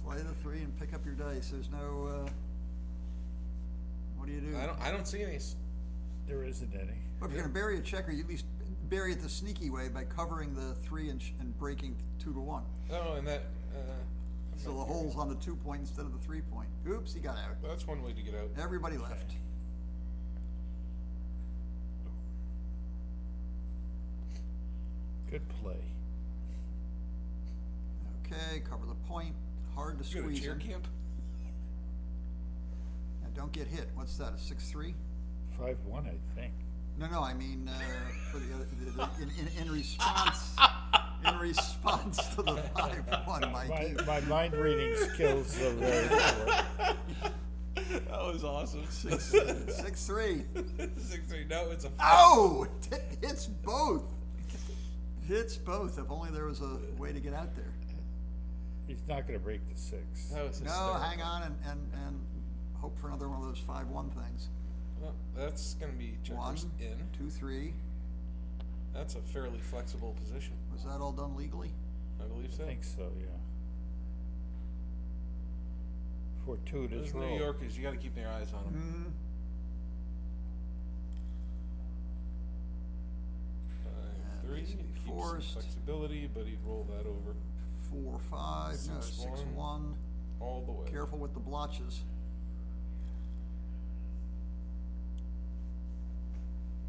Play the 3 and pick up your dice. There's no. What do you do? I don't see any. There isn't any. Well, if you're gonna bury a checker, you at least bury it the sneaky way by covering the 3 and breaking 2 to 1. Oh, and that. So the hole's on the 2 point instead of the 3 point. Oops, he got out. That's one way to get out. Everybody left. Good play. Okay, cover the point. Hard to You go to squeeze cheer in. camp? And don't get hit. What's that? A 6-3? 5-1, I think. No. I mean, for in response. In response to the 5-1, Mikey. My mind reading skills are very poor. That was awesome. 6-3. 6-3. No, it's a. Oh! It hits both. Hits both. If only there was a way to get out there. He's not going to break the 6. That was No, hysterical. hang on and hope for another one of those 5-1 things. Well, that's going to be 1, checkers in. 2, 3. That's a fairly flexible position. Was that all done legally? I believe so. I think so, yeah. Fortuitous Those roll. New Yorkers, you got to keep your eyes on them. 5-3. these would be Keeps some forced. flexibility, but he'd roll that over 4, 5. No, 6-1. all the way. Careful with the blotches.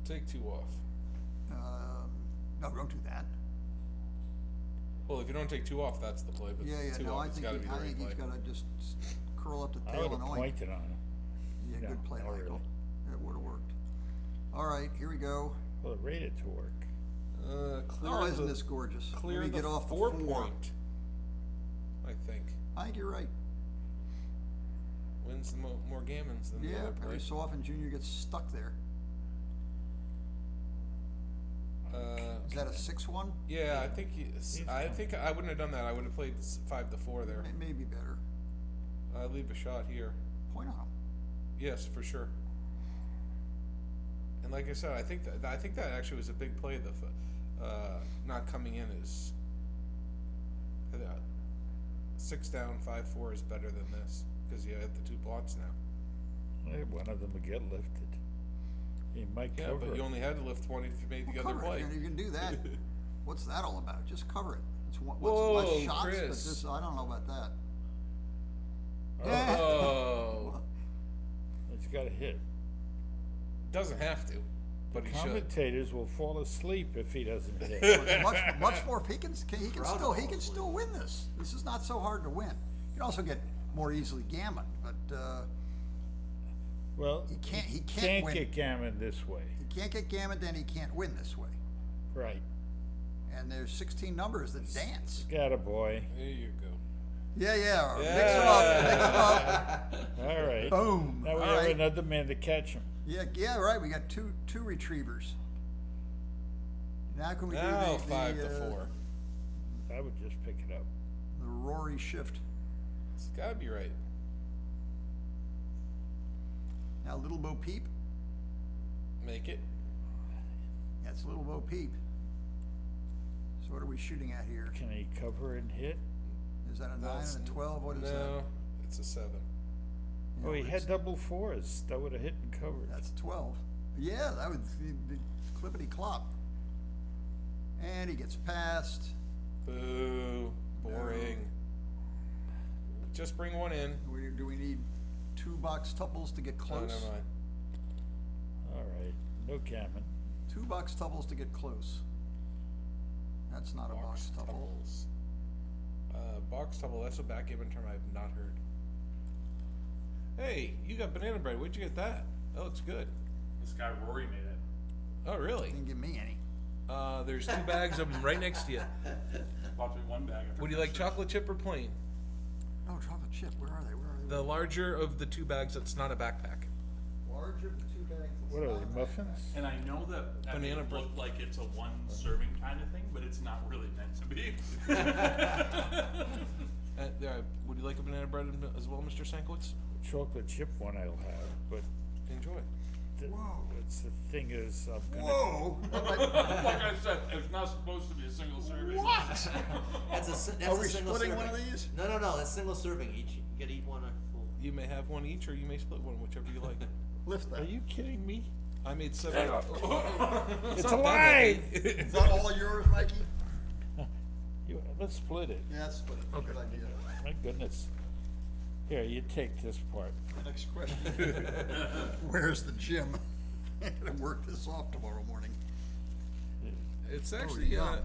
Take 2 off. No, don't do that. Well, if you don't take 2 off, that's the play. But Yeah, 2 no, off, I it's think, got to be the right he's play. got to just curl up the I tail would and have oink. pointed on him. Yeah, No, good play, not Michael. really. It would have worked. All right, here we go. Well, it rated to work. Clear Oh, isn't the, this gorgeous? clear Let me the get off the 4 4. point. I think I think you're right. wins the more gammons than the Yeah, other play. every so often Junior gets stuck there. Is that a 6-1? Yeah, I think I fine. think I wouldn't have done that. I would have played 5 to 4 there. It may be better. I'd leave a shot here. Point on him. Yes, for sure. And like I said, I think that actually was a big play. The not coming in is 6 down, 5-4 is better than this because you have the 2 blots now. Hey, one of them will get lifted. He might Yeah, cover but it. you only had to lift 20 if you made the Well, other cover play. it. You can do that. What's that all about? Just cover it. It's what's Whoa, less shots, but Chris. this, I don't know about that. Oh, He's got to hit. doesn't have to, but he should. Commentators will fall asleep if he doesn't hit. much more. He can still win this. This is not so hard to win. You can also get more easily gammoned, but Well, he can't win. get gammon this way. He can't get gammoned, and he can't win this way. Right. and there's 16 numbers that dance. Got a boy. There you go. Yeah, yeah. Mix them up. Mix them up. All right. Boom. Now we All have right. another man to catch him. Yeah, yeah, right. We got two retrievers. Now can we do Now the 5 to 4. I would just pick it up. the Rory shift? It's gotta be right. Now Little Bo Peep. Make it. That's Little Bo Peep. So what are we shooting at here? Can he cover and hit? Is that a 9 That's- and a 12? What is No, it's a 7. that? Oh, he it's- had double fours. That would have hit and covered. That's a 12. Yeah, that would be clippity clop. And he gets past. Boo. Boring. Just bring one in. Do we need 2 box tuples to get Oh, close? never mind. All right. No gammon. 2 box tuples to get close. That's not a box tuple. Tuples. Box tuple, that's a backgammon term I've not heard. Hey, you got banana bread. Where'd you get that? That looks good. This guy Rory made it. Oh, really? Didn't give me any. There's 2 bags of them right next to you. Bought me 1 bag. after Would you like finishing. chocolate chip or plain? Oh, chocolate chip. Where are they? Where are they? The larger of the 2 bags that's not a backpack. Larger of the 2 bags. What are they, muffins? And I know that Banana it bread. looked like it's a 1 serving kind of thing, but it's not really meant to be. Would you like a banana bread as well, Mr. Sankowitz? Chocolate chip one I'll have, but Enjoy. the thing is, I'm gonna. Whoa! Like I said, it's not supposed to be a single serving. What? That's a Are we single splitting serving. one of these? No, that's single serving. Each you gotta eat one full. You may have one each, or you may split one, whichever you like. Lift Are that. you kidding me? I made 7. It's not that alive! heavy. Is that all yours, Mikey? Let's split it. Yeah, that's split it. Good idea. My goodness. Here, you take this part. Next question. Where's the gym? I'm gonna work this off tomorrow morning. It's actually, yum.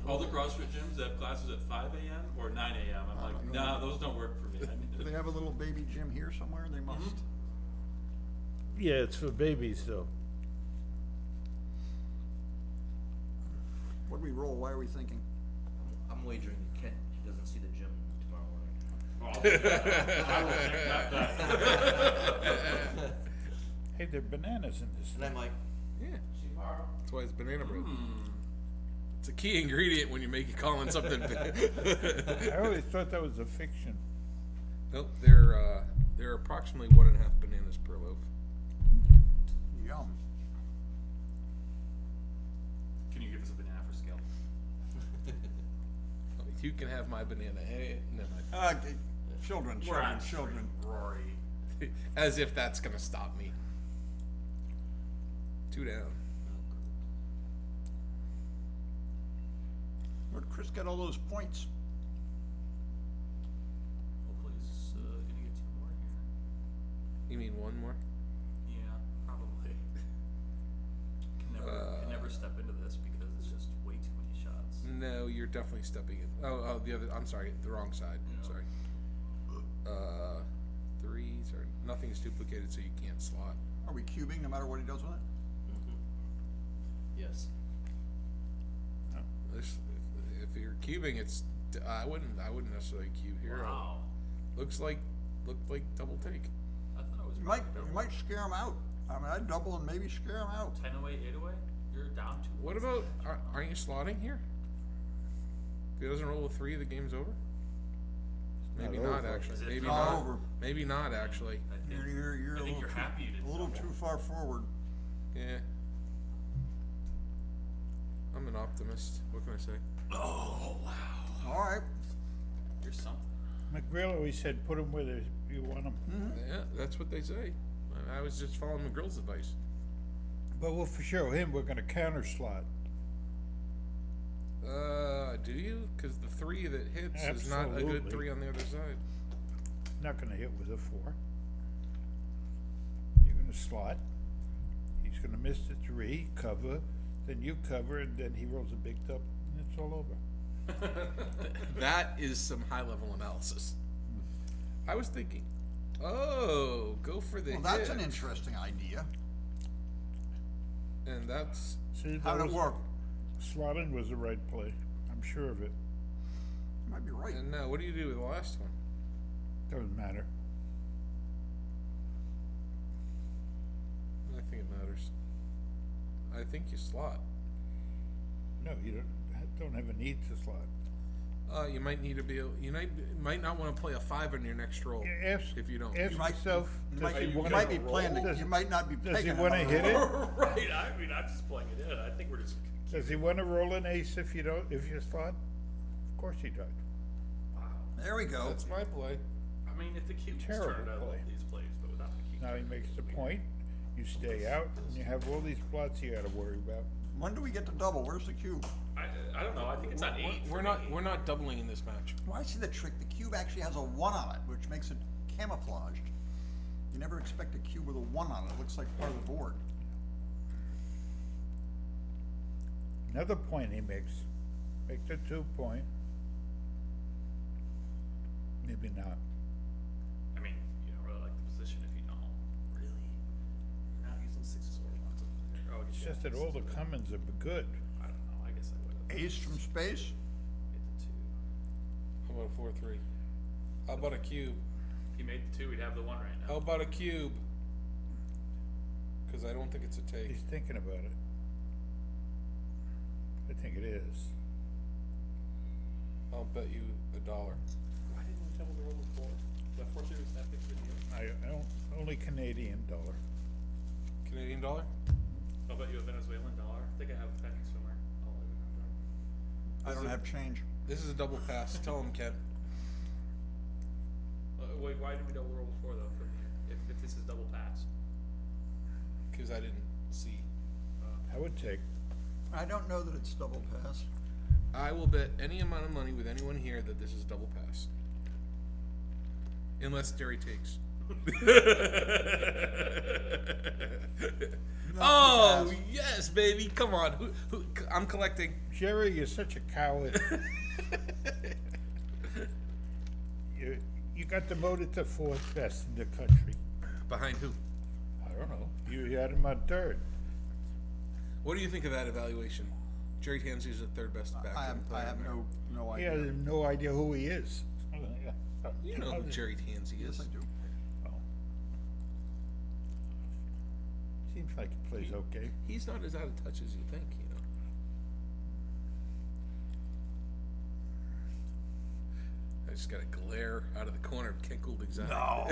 All the CrossFit gyms have classes at 5 a.m. or 9 a.m. I'm like, nah, those don't work for me. Do they have a little baby gym here somewhere? They must. Yeah, it's for babies though. What do we roll? Why are we thinking? I'm wagering Kent doesn't see the gym tomorrow morning. I will take that. Hey, there are bananas in this And thing. I'm like, Yeah. That's why it's banana bread. It's a key ingredient when you make it calling something. I always thought that was a fiction. Nope, there are approximately 1.5 bananas per loaf. Yum. Can you give us a banana for scale? You can have my banana. Hey, never mind. Children, We're on children. Rory. As if that's gonna stop me. 2 down. Where'd Chris get all those points? Hopefully he's gonna get 2 more here. You mean 1 more? Yeah, probably. Can never step into this because it's just way too many shots. No, you're definitely stepping in. Oh, the other. I'm sorry, the wrong side. Yeah. Sorry. 3s or nothing's duplicated, so you can't slot. Are we cubing no matter what he does with it? yes. If you're cubing, it's. I wouldn't necessarily cube here. Wow. Looked like double take. I thought it was You might scare him out. I mean, I'd double and maybe scare him out. 10 away, 8 away. You're down 2. What about? Aren't you slotting here? If he doesn't roll a 3, the game's over. Maybe Not not, over. actually. Is it Maybe not not. over? Maybe not actually. I think, You're I a think little you're happy you didn't a little double. too far forward. Yeah. I'm an optimist. What can I say? Oh wow. All right. You're something. McGrill always said, put them where you want them. Yeah, that's what they say. I was just following McGrill's advice. But we'll for show him, we're gonna counter slot. Do you? Because the 3 that hits is not a good Absolutely. 3 on the other side. Not gonna hit with a 4. You're gonna slot. He's gonna miss the 3, cover, then you cover, and then he rolls a big top, and it's all over. That is some high level analysis. I was thinking, oh, go for the Well, that's hit. an interesting idea. And that's See, How'd that it was- work? slotting was the right play. I'm sure of it. You might be right. And now, what do you do with the last one? Doesn't matter. I think it matters. I think you slot. No, you don't have a need to slot. You might need to be. You might not want to play a 5 on your next roll Ask, if you don't. ask yourself, does he You want might be to playing. You might not be. does he taking want to another hit it? roll. Right, I mean, I'm just playing it in. I think we're just. Does he want to roll an ace if you slot? Of course he does. There we go. That's my play. I mean, if the cube's Terrible turned, I love play. these plays, but without the cube. Now he makes the point. You stay out, and you have all these plots you got to worry about. When do we get to double? Where's the cube? I don't know. I think it's on 8. We're not doubling in this match. Well, I see the trick. The cube actually has a 1 on it, which makes it camouflaged. You never expect a cube with a 1 on it. It looks like part of the board. Another point he makes. Make the 2 point. Maybe not. I mean, you don't really like the position if you don't. Really? No, he's on 6 or lots of. Oh, It's just that all the Cummins are good. I don't know. I guess I would have. Ace from space. It's a 2. How about a 4-3? How about a cube? If he made the 2, we'd have the 1 right now. How about a cube? Because I don't think it's a take. He's thinking about it. I think it is. I'll bet you $1. Why didn't we double the roll before? The 4-3 was that big of a deal. I don't, only Canadian dollar. Canadian dollar? I'll bet you a Venezuelan dollar. I think I have a penny somewhere. I don't have change. This is a double pass. Tell him, Ken. Wait, why didn't we double roll before though? If this is double pass. Because I didn't see. I would take. I don't know that it's double pass. I will bet any amount of money with anyone here that this is double pass. Unless Jerry takes. Oh, pass. yes, baby. Come on. I'm collecting. Jerry, you're such a coward. You got demoted to 4th best in the country. Behind who? I don't know. You had him on 3rd. What do you think of that evaluation? Jerry Tansey is the 3rd best back. I have no He idea. has no idea who he is. You know who Jerry Tansey is. Yes, I do. Oh. Seems like he plays okay. He's not as out of touch as you think, you know. I just got a glare out of the corner of Ken Goulding's eye. No.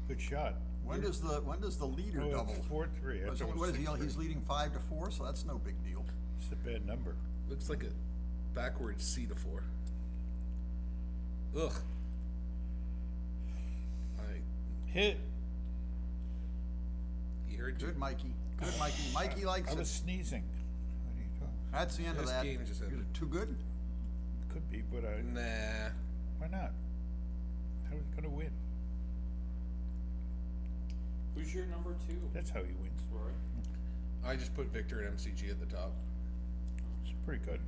Good shot. When does the leader Oh, double? it's 4-3. I So thought it what was is he? 6-3. He's leading 5-4, so that's no big deal. It's a bad number. Looks like a backwards C to 4. Ugh. Hit. You heard Good, Mikey. Good, Mikey. Mikey likes I was it. sneezing. What are you talking? That's the end of This that. game just ended. Too good? Could be, but Nah. why not? How is he gonna win? Who's your number 2? That's how he wins. Rory. I just put Victor and MCG at the top. It's pretty good.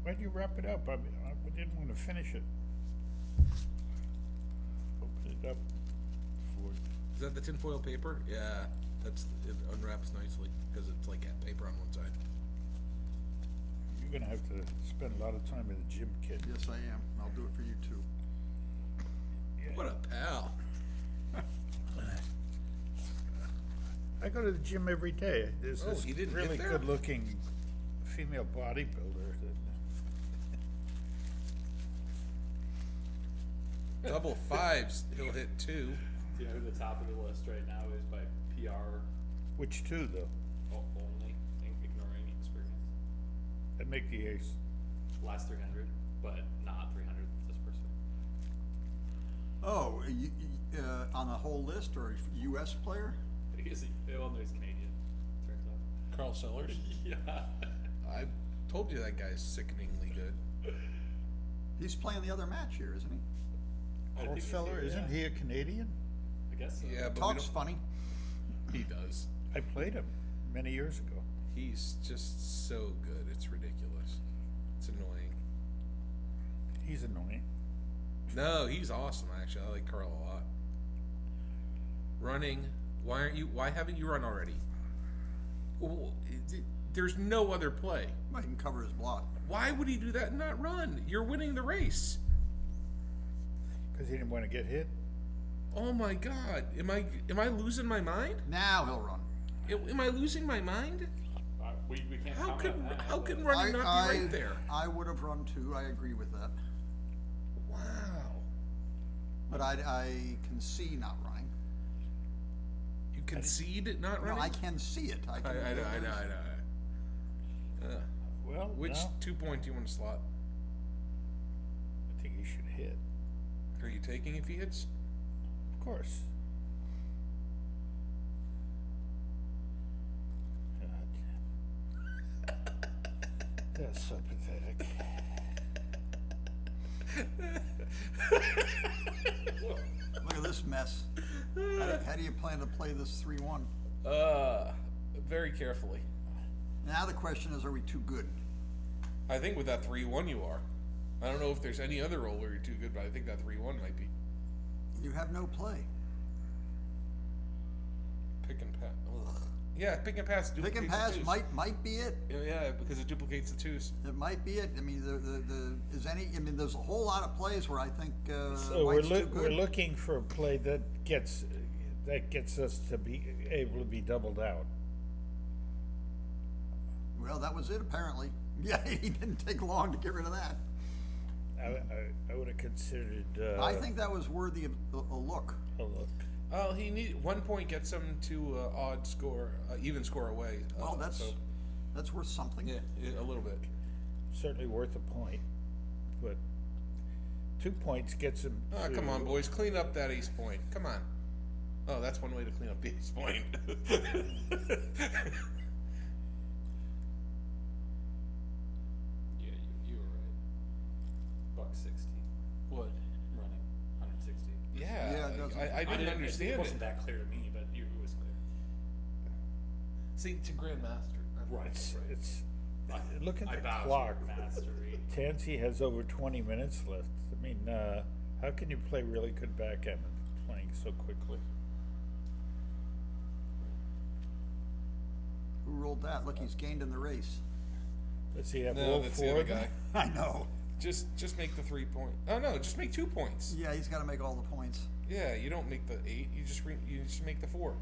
Why'd you wrap it up? I mean, I didn't want to finish it. Open it up. Is that the tinfoil paper? Yeah. It unwraps nicely because it's like paper on one side. You're gonna have to spend a lot of time in the gym, kid. Yes, I am. I'll do it for you too. Yeah. What a pal. I go to the gym every day. There's Oh, this you didn't really get there? good-looking female bodybuilder. Double 5s, he'll hit 2. Do you know who the top of the list right now is by PR Which 2 though? only, ignoring experience? That make the ace. Last 300, but not 300 this person. Oh, on the whole list or U.S. player? Well, no, he's Canadian, turns out. Carl Sellers. Yeah. I told you that guy's sickeningly good. He's playing the other match here, isn't he? I think he's Feller, here, isn't yeah. he a Canadian? I guess so. Yeah, but Talks funny. he does. I played him many years ago. He's just so good. It's ridiculous. It's annoying. He's annoying. No, he's awesome, actually. I like Carl a lot. running. Why haven't you run already? Well, there's no other play. Well, he can cover his block. Why would he do that and not run? You're winning the race. Because he didn't want to get hit. Oh my God! Am I losing my mind? Now he'll run. Am I losing my mind? We can't How comment can on that. how can running not be right there? I would have run too. I agree with that. Wow. But I can see not running. You concede not running? No, I can see it. I know. Well, Which no, 2 point do you want to slot? I think he should hit. Are you taking if he hits? Of course. God. That's so pathetic. Look at this mess. How do you plan to play this 3-1? Very carefully. Now the question is, are we too good? I think with that 3-1 you are. I don't know if there's any other role where you're too good, but I think that 3-1 might be. You have no play. Pick and pass. Ugh. Yeah, pick and pass duplicates Pick and pass the twos. might be it. Yeah, because it duplicates the twos. It might be it. I mean, there's a whole lot of plays where I think So White's too good. we're looking for a play that gets us to be able to be doubled out. Well, that was it apparently. Yeah, he didn't take long to get rid of that. I would have considered. I think that was worthy of a look. A look. Oh, he need 1 point gets him to odd score, even score away. Well, that's worth something. Yeah, a little bit. Certainly worth a point, but 2 points gets him. Oh, come on, boys, clean up that ace point. Come on. Oh, that's one way to clean up the ace point. Yeah, you were right. $160. What? Running 160. Yeah, it doesn't- I didn't understand It wasn't it. that clear to me, but it was clear. See, to Grandmaster. Right. It's look at I the bow to clock. your mastery. Tansy has over 20 minutes left. I mean, how can you play really good backgammon playing so quickly? Who rolled that? Look, he's gained in the race. Does he have No, all that's four the other of them? guy. I know. Just make the 3 point. Oh no, just make 2 points. Yeah, he's got to make all the points. Yeah, you don't make the 8. You just make the 4.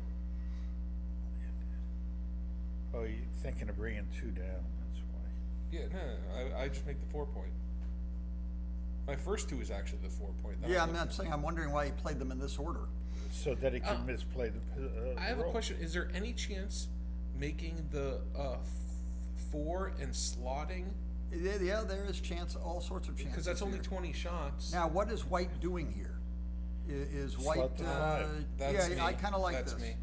Oh, you're thinking of bringing 2 down. That's why. Yeah, no, I just make the 4 point. My first 2 is actually the 4 point. Then Yeah, I I'm look- not saying. I'm wondering why he played them in this order. So that he can misplay the. I have a roll. question. Is there any chance making the 4 and slotting? Yeah, there is chance, all sorts of chances. Because that's only here. 20 shots. Now, what is White doing here? Is White? Slot the 5. That's yeah, me. I kind of like That's this me.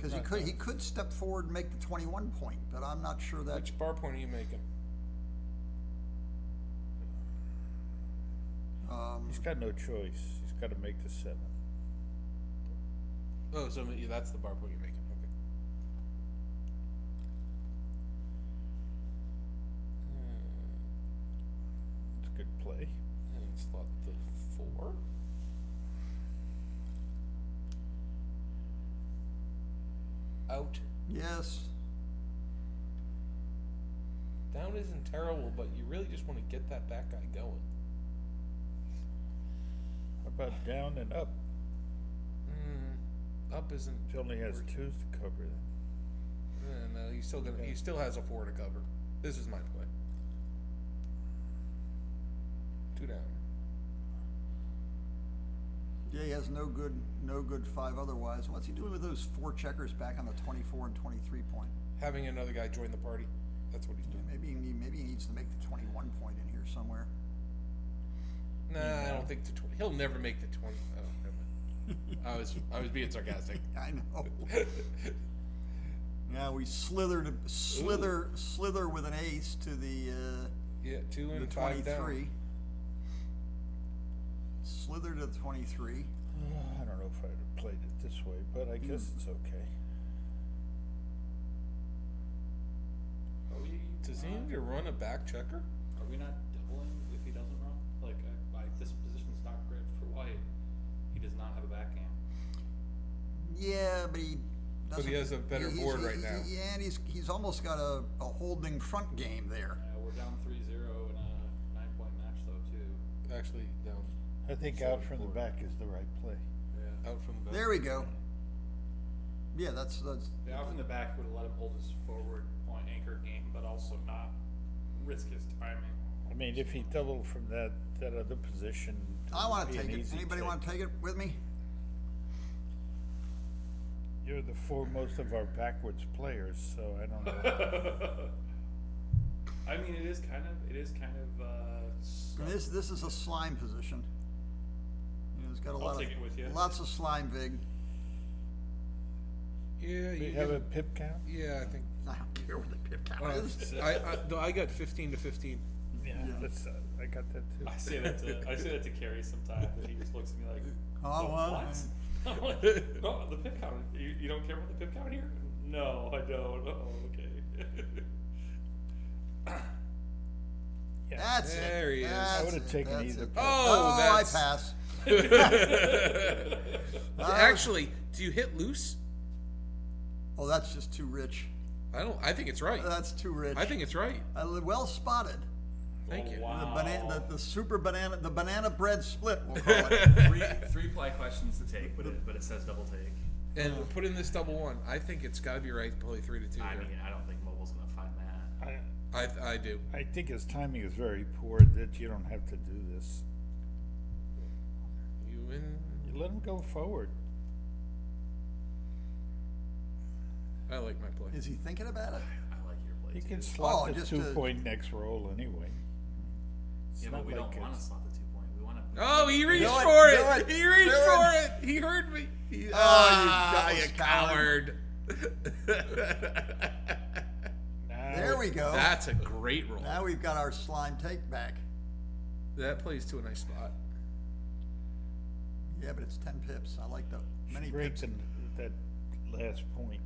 because he could step forward and make the 21 point, but I'm not sure that. Which bar point are you making? He's got no choice. He's got to make the 7. Oh, so that's the bar point you're making. Okay. It's a good play. And slot the 4. Out. Yes. Down isn't terrible, but you really just want to get that back guy going. How about down and up? Up isn't. He only has 2s to cover them. No, he still has a 4 to cover. This is my play. 2 down. Yeah, he has no good 5 otherwise. What's he doing with those 4 checkers back on the 24 and 23 point? Having another guy join the party. That's what he's doing. Maybe he needs to make the 21 point in here somewhere. Nah, I don't think the 20. He'll never make the 20. Oh, never mind. I was being sarcastic. I know. Now we slither with an ace to the Yeah, 2 and the 5 down. 23. Slither to the 23. I don't know if I'd have played it this way, but I guess it's okay. Are we? Does he need to run a back checker? Are we not doubling if he doesn't run? Like, this position's not great for White. He does not have a backhand. Yeah, but he But he has a better he's- board right now. Yeah, and he's almost got a holding front game there. Yeah, we're down 3-0 in a 9-point match though too. Actually, down. I think out from the back is the right play. Yeah. Out from the back. There we go. Yeah, that's The out from the back would have let him hold his forward point anchor game, but also not risk his timing. I mean, if he doubled from that other position. I want it'd to be take an it. easy Anybody want to take it with me? You're the foremost of our backwards players, so I don't know. I mean, it is kind of. This is a slime position. You know, it's got a lot take it with you. of lots of slime vig. Yeah, Do you you have a get- pip count? Yeah, I think. I don't care what the pip count is. I got 15 to 15. Yeah, that's, I got that too. I say that to Kerry sometimes, and he just looks at me like, Oh, well, what? I'm like, no, the pip count. You don't care about the pip count here? No, I don't. Oh, okay. Yeah. That's There it. he is. That's I would've it, taken that's either it. pip. Oh, that's- I pass. Actually, do you hit loose? Oh, that's just too rich. I think it's right. That's too rich. I think it's right. Well spotted. Thank you. Wow. The super banana, the banana bread split. We'll call it. Three ply questions to take, but it says double take. And put in this double one. I think it's got to be right to play 3 to 2 I here. mean, I don't think Mobile's gonna find that. I do. I think his timing is very poor that you don't have to do this. You win. You let him go forward. I like my play. Is he thinking about it? I like your play He too. can slot the just 2-point next roll anyway. It's Yeah, not but we like don't want to it's- slot the 2-point. We want to. Oh, he reached Do it, for do it. it, He reached do for it. it. He heard me. you you coward. coward. Now There we go. That's a great roll. Now we've got our slime take back. That plays to a nice spot. Yeah, but it's 10 pips. I like the many break pips. that last point.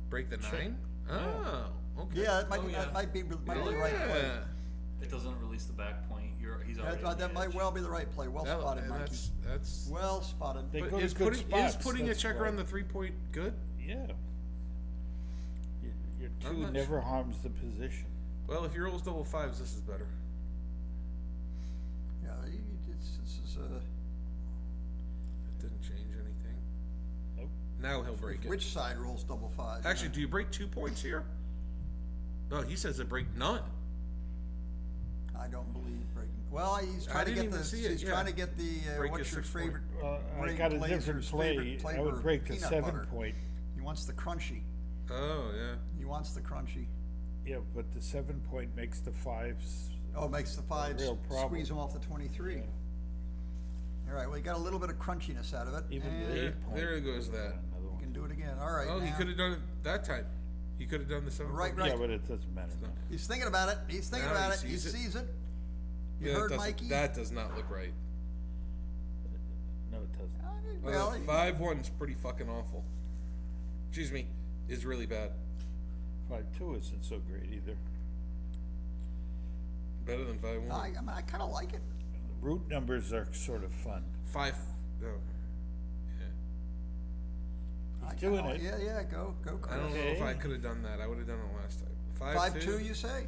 Break the 9? Oh, okay. Yeah, that might, Oh, yeah. that might be the right play. Yeah. It doesn't release the back point. He's already. That might well be the right play. Well spotted, Mikey. That's. Well spotted. They But go to is good putting spots, a that's checker why. on the 3-point good? Yeah. Your I'm 2 not never harms the position. Well, if he rolls double 5s, this is better. Yeah, this is It didn't change anything. Nope. Now he'll break it. which side rolls double 5? Actually, do you break 2 points here? No, he says to break none. I don't believe breaking. Well, he's I trying to didn't get even the. see it, He's yeah. trying to get the. Break What's his your 6 point. favorite? I Ray got a Blazer's different play. favorite I flavor would of break the peanut 7 butter. point. He wants the crunchy. Oh, yeah. He wants the crunchy. Yeah, but the 7 point makes the 5s. Oh, makes the 5s real problem. squeeze him off the 23. Yeah. All right, well, you got a little bit of crunchiness out of it. Even and the There- 8 point. there goes that. Another you one. can do it again. All right. Oh, he now- could have done it that time. He could have done the 7 Right, point. Yeah, but it doesn't matter. not. He's thinking about it. He's thinking Now about he it. He sees it. sees it. You Yeah, heard that Mikey? That does not look right. No, it doesn't. Well, 5-1's pretty fucking awful. Excuse me, is really bad. 5-2 isn't so great either. Better than 5-1. I kind of like it. Root numbers are sort of fun. 5. Oh. Yeah. I doing kinda- it. Yeah, go, I Chris. don't know if I Okay. could have done that. I would have done it last time. 5-2, you say?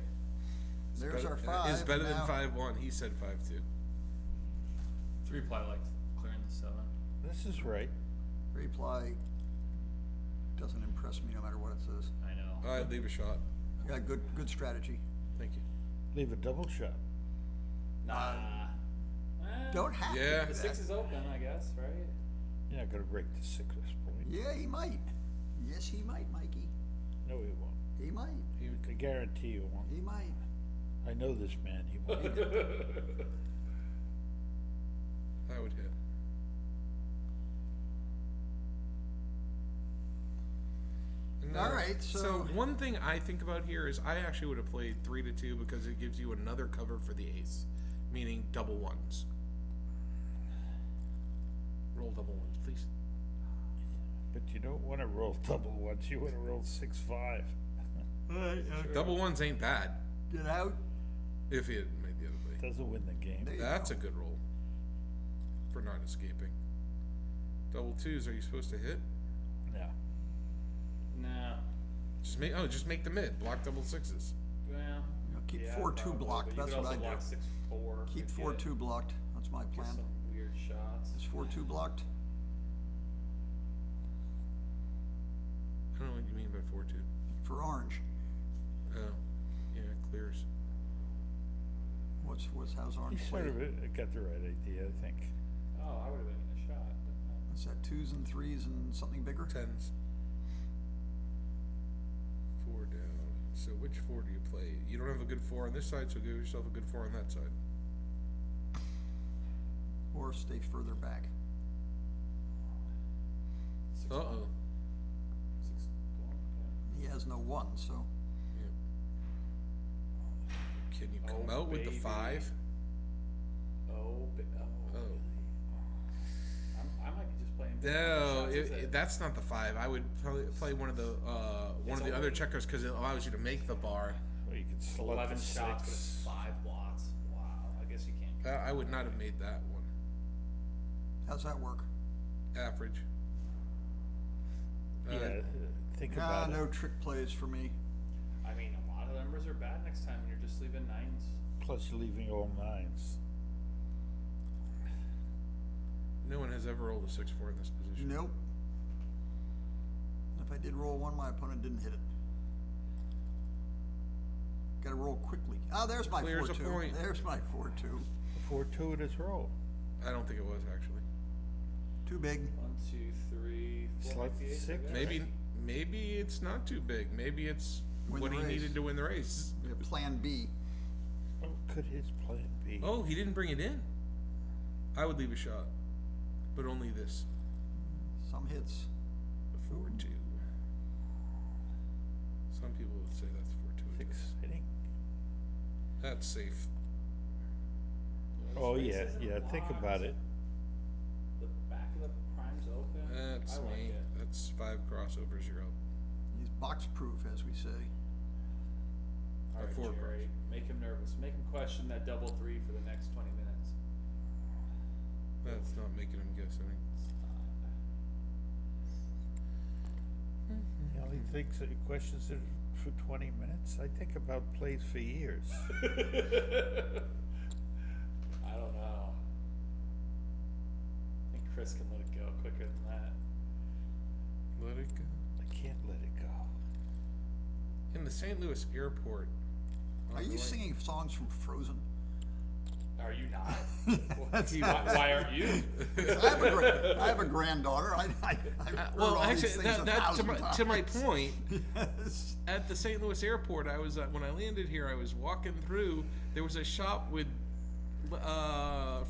There's better, our 5. Is better now. than 5-1. He said 5-2. 3-ply like clearing the 7. This is right. Reply doesn't impress me no matter what it says. I know. I'd leave a shot. Yeah, good strategy. Thank you. Leave a double shot. Nah. Don't have to Yeah. do The that. 6 is open, I guess, right? You're not gonna break the 6th point. Yeah, he might. Yes, he might, Mikey. No, he won't. He might. I guarantee you won't. He might. I know this man. He won't. I would hit. And, All right, so- one thing I think about here is I actually would have played 3 to 2 because it gives you another cover for the ace, meaning double 1s. Roll double 1s, please. But you don't want to roll double ones. You want to roll 6-5. Double 1s ain't bad Get out. if he had made the other play. Doesn't win the game. There you That's go. a good roll for not escaping. Double twos, are you supposed to hit? No. No. Just make the mid. Block double sixes. Well. Keep yeah, 4-2 probably, blocked. but That's you could what I also block do. 6-4. Keep and 4-2 blocked. That's my get plan. some weird shots. Is 4-2 blocked? I don't know what you mean by 4-2. For orange. Oh, yeah, clears. How's He orange sort play? of got the right idea, I think. Oh, I would have been in a shot. But no. Is that 2s and 3s and something bigger? Tens. 4 down. So which 4 do you play? You don't have a good 4 on this side, so give yourself a good 4 on that side. Or stay further back? Uh-oh. 6-1, He has no 1, so. Can you come Oh, out with the baby. 5? Oh, Oh. I might be just playing. No, shots instead. that's not the 5. I would probably play one of the It's other checkers because it allows you to make the bar. Well, you could select 11 the shots with 6. 5 blots. Wow, I guess you can't. I would not have made that one. How's that work? Average. Yeah, think Ah, about no it. trick plays for me. I mean, a lot of numbers are bad next time when you're just leaving 9s. Plus you're leaving all 9s. No one has ever rolled a 6-4 in this position. Nope. If I did roll 1, my opponent didn't hit it. Gotta roll quickly. Ah, there's my Clears a 4-2. point. There's my 4-2. 4-2 at his roll. I don't think it was actually. Too big. 1, 2, 3, 4. Select might be ace, I 6. guess. Maybe it's not too big. Maybe it's Win what the he race. needed to win the race. We have plan B. Oh, could his plan be? Oh, he didn't bring it in. I would leave a shot, but only this. Some hits. 4-2. Some people would say that's 4-2. 6 hitting. That's safe. Oh, Race yeah, isn't yeah, think locked. about it. The back of the prime's open. That's I like me. it. That's 5 crossovers. You're up. He's box proof, as we say. All right, 4 Jerry, make him nervous. Make him question that double 3 for the next 20 minutes. That's not making him guess anything. He only thinks that he questions it for 20 minutes. I think about plays for years. I don't know. I think Chris can let it go quicker than that. Let it go. I can't let it go. In the St. Louis airport. Are you singing songs from Frozen? Are you not? That's Why aren't you? I have a granddaughter. I've heard Well, all actually, these things to my 1,000 point, Yes. at the St. Louis airport, I was when I landed here. I was walking through. There was a shop with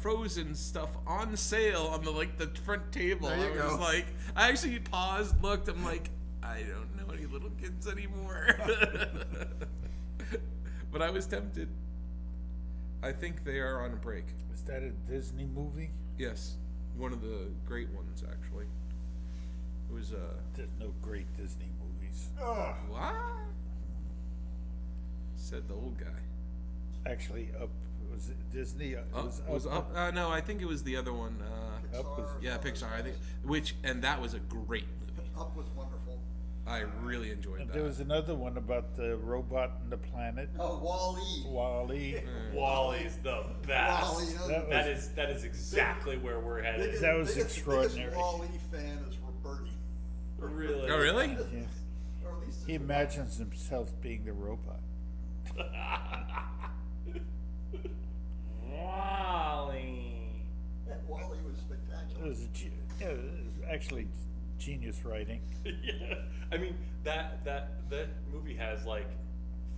Frozen stuff on sale on the front table. There you I was go. like, I actually paused, looked. I'm like, I don't know any little kids anymore. But I was tempted. I think they are on a break. Is that a Disney movie? Yes, one of the great ones actually. It was There's no great Disney movies. what? Said the old guy. Actually, Up was it Disney. It Was up? No, I think it was the other one. Up was Yeah, Pixar. I think and that was a great movie. Up was wonderful. I really enjoyed And that. there was another one about the robot and the planet. Oh, Wall-E. Wall-E. Wally's the best. Wall-E. That is exactly where we're headed. That was extraordinary. Biggest Wall-E fan is Roberti. Really? Oh, really? Yeah. Or at least He imagines himself being the robot. Wally. Wall-E was It spectacular. was, it was actually genius writing. Yeah. I mean, that movie has like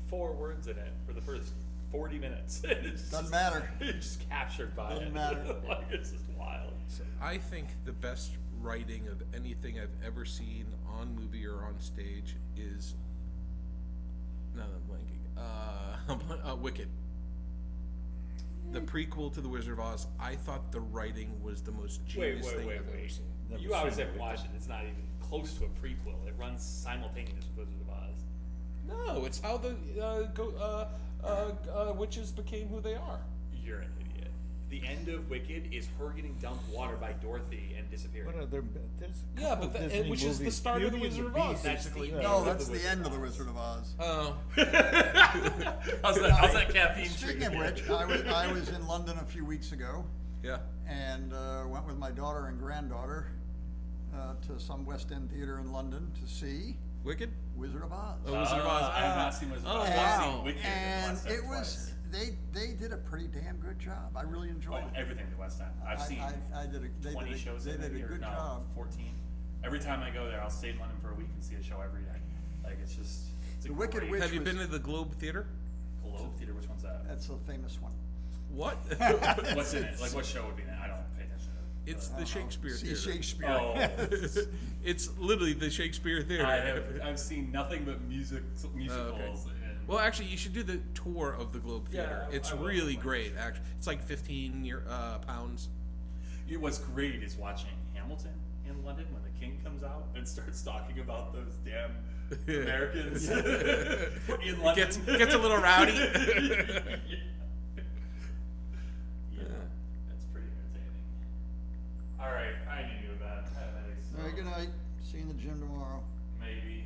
4 words in it for the first 40 minutes. It's Doesn't just- matter. You're just captured by Doesn't it. matter. Like, it's just wild. I think the best writing of anything I've ever seen on movie or on stage is. No, I'm blanking. Wicked. The prequel to The Wizard of Oz. I thought the writing was the most genius thing I've ever seen. Never You obviously seen haven't watched it. It's not even close to a prequel. It runs simultaneous with Wizard of Oz. No, it's how the witches became who they are. You're an idiot. the end of Wicked is her getting dumped water by Dorothy and disappearing. What other? There's a Yeah, couple but that- Disney which is the movies. start of the Beauty and Wizard of Oz, Beast. basically. Yeah. No, that's the end of the Wizard of Oz. Oh. How's that caffeine Speaking treat? of which, I was in London a few weeks ago Yeah. and went with my daughter and granddaughter to some West End theater in London to see Wicked? Wizard of Oz. Oh, Wizard of Oz. I have not seen Wizard of Oh, Oz. I've wow. seen Wicked And the West End it was twice. they did a pretty damn good job. I really enjoyed it. Everything the West End. I've seen They 20 did shows they in did a a year. good No, job. 14. Every time I go there, I'll stay in London for a week and see a show every day. Like, it's just... It's a The Wicked great Witch Have you was- been to the Globe Theater? Globe Theater. Which one's that? That's a famous one. What? What's in it? Like, what show would be in it? I don't pay attention to it. It's the Shakespeare See Theater. Shakespeare. Oh. It's literally the Shakespeare Theater. I've seen nothing but musicals. And Well, actually, you should do the tour of the Globe Theater. Yeah, It's I will. really great. Actually, it's like 15 pounds. What's great is watching Hamilton in London when the King comes out and starts talking about those damn Americans in London. Gets a little rowdy. Yeah, that's pretty entertaining. All right, I need to go to bed. I have headaches. All right, good night. See you in the gym tomorrow. Maybe.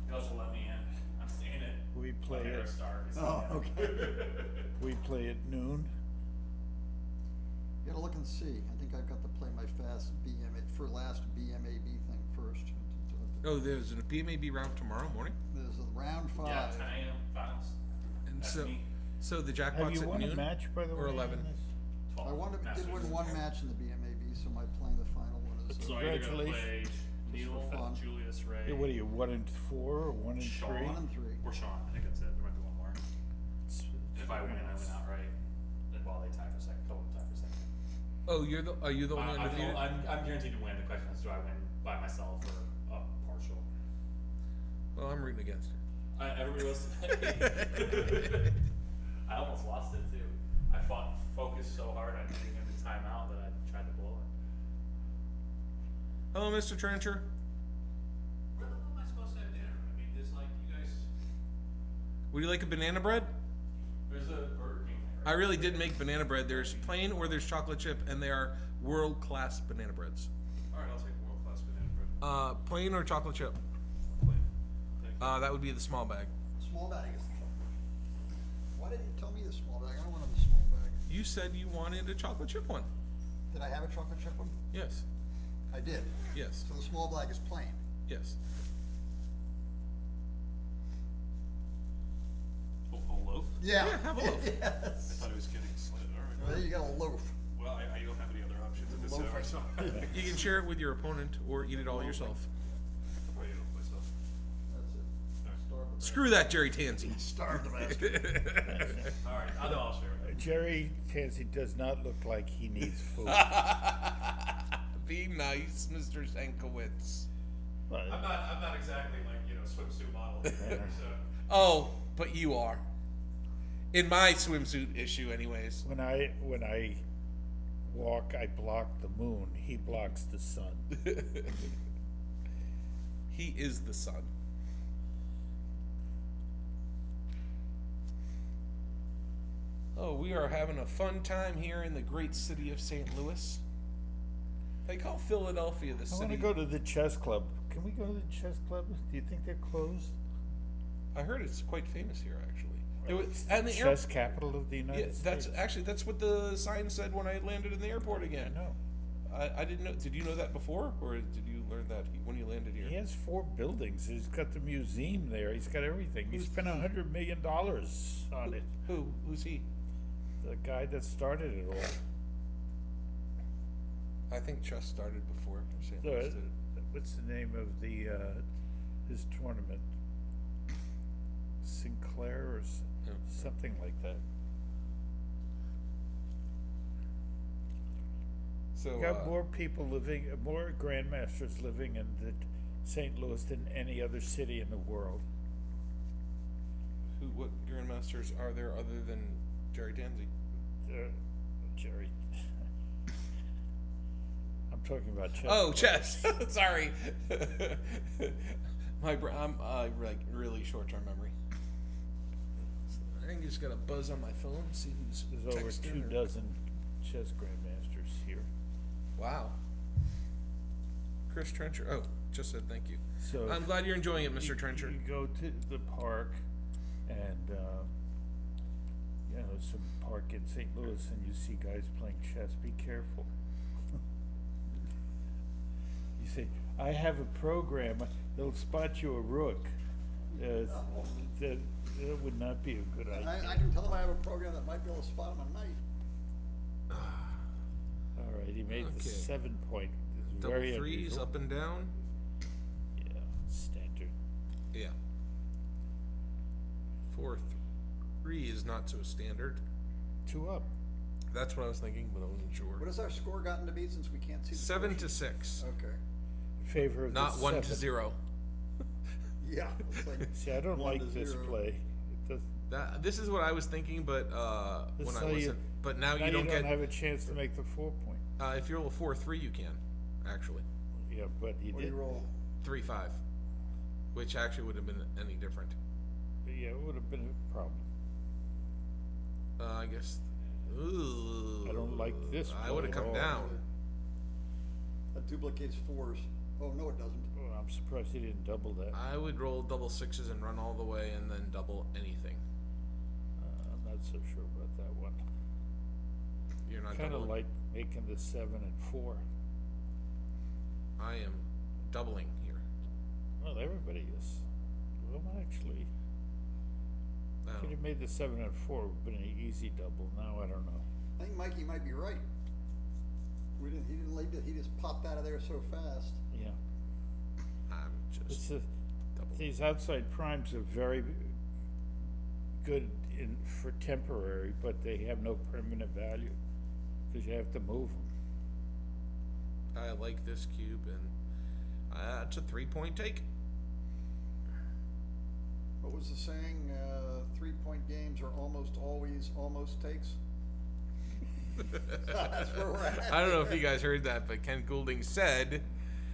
Gus will let me in. I'm staying at We play Air it. Star. Oh, okay. We play at noon. Gotta look and see. I think I've got to play my last BMAB thing first. Oh, there's a PMAB round tomorrow morning, There's a round 5. Yeah, 10 a.m. finals. and That's so me. So the Have jackpot's you at won noon a match, by the way? or in 11. this? 12. I did Masters. win one match in the BMAB, so my playing the final one is So I either gonna play Congratulations. Neil, for fun. Julius, Ray, Hey, what are you, 1 and 4 or 1 and 3? Sean. 1 and 3. or Sean. I think that's it. There might be one more. If I win, I win outright. Then while they tie for second, Cohen tie for second. Oh, are you the only undefeated? I'm guaranteed to win. The question is, do I win by myself or a partial? Well, I'm rooting against you. Everybody was. I almost lost it too. I focused so hard on getting him to time out that I tried to blow it. Hello, Mr. Trencher. Where the hell am I supposed to have dinner? I mean, just like you guys. Would you like a banana bread? There's a Burger King there. I really did make banana bread. There's plain or there's chocolate chip, and they are world-class banana breads. All right, I'll take world class banana bread. Plain or chocolate chip? Plain. Thank you. That would be the small bag. Small bag is. Why didn't you tell me the small bag? I don't want a small bag. You said you wanted a chocolate chip one. Did I have a chocolate chip one? Yes. I did. Yes. So the small bag is plain. Yes. A loaf? Yeah. Yeah, have a loaf. I Yes. thought he was getting slit. All right. Well, there you got a loaf. Well, I don't have any other options at this Loaf hour, or so. something. You can share it with your opponent or eat it all yourself. I'll probably eat it myself. That's it. Starve the Screw that, Jerry Tansey. Starve the bastard. All right, I'll share it. Jerry Tansey does not look like he needs food. Be nice, Mr. Sankowitz. Well, I'm not exactly like, swimsuit model here, so. Oh, but you are. In my swimsuit issue, anyways. when I walk, I block the moon. He blocks the sun. He is the sun. Oh, we are having a fun time here in the great city of St. Louis. They call Philadelphia the I city. want to go to the chess club. Can we go to the chess club? Do you think they're closed? I heard it's quite famous here, actually. It was, and the Chess capital of the United yeah, States. that's what the sign said when I landed in the airport again. No. I didn't know. Did you know that before, or did you learn that when you landed here? He has 4 buildings. He's got the museum there. He's got everything. He spent $100 million on it. Who's he? The guy that started it all. I think chess started before St. Louis did. What's the name of the his tournament? Sinclair or Yeah. something like that. So You got more people living, more grandmasters living in the St. Louis than any other city in the world. what grandmasters are there other than Jerry Tansey? Jerry. I'm talking about chess. Oh, chess. Sorry. I'm like really short-term memory. I just got a buzz on my phone. See who's There's over texting 2 or- dozen chess grandmasters here. Wow. Chris Trencher. Oh, just said thank you. So I'm glad you're enjoying it, Mr. Trencher. You go to the park and, you know, some park in St. Louis and you see guys playing chess, be careful. You say, I have a program, they'll spot you a rook. That would not be a good idea. I can tell them I have a program that might be able to spot them at night. All right, he made the Okay. 7-point. It's Double very threes unusual. up and down. Yeah, standard. Yeah. 4-3 is not so standard. 2 up. That's what I was thinking, but I wasn't sure. What has our score gotten to be since we can't see the 7 to score sheet? 6. Okay. In favor of Not the 1 to 7. 0. Yeah. It's like See, I don't 1 like to this 0. play. It does, This is what I was thinking, but this when is I how wasn't. But now you don't get. have a chance to make the 4-point. If you roll a 4-3, you can actually Yeah, but he What do did. you roll? 3-5, which actually would have been any different. Yeah, it would have been a problem. I guess. Ooh, I don't like this I would have play come at all. down. That duplicates 4s. Oh, no, it doesn't. Oh, I'm surprised he didn't double that. I would roll double 6s and run all the way, and then double anything. I'm not so sure about that one. You're not Kind of doubling. like making the 7 and 4. I am doubling here. Well, everybody is. Well, actually, Oh. could have made the 7 and 4 would have been an easy double. Now I don't know. I think Mikey might be right. He didn't leave it. He just popped out of there so fast. Yeah. I'm It's just a, double. these outside primes are very good for temporary, but they have no permanent value because you have to move them. I like this cube, and it's a 3-point take. What was the saying? 3-point games are almost always almost takes. That's where we're at. I don't know if you guys heard that, but Ken Goulding said,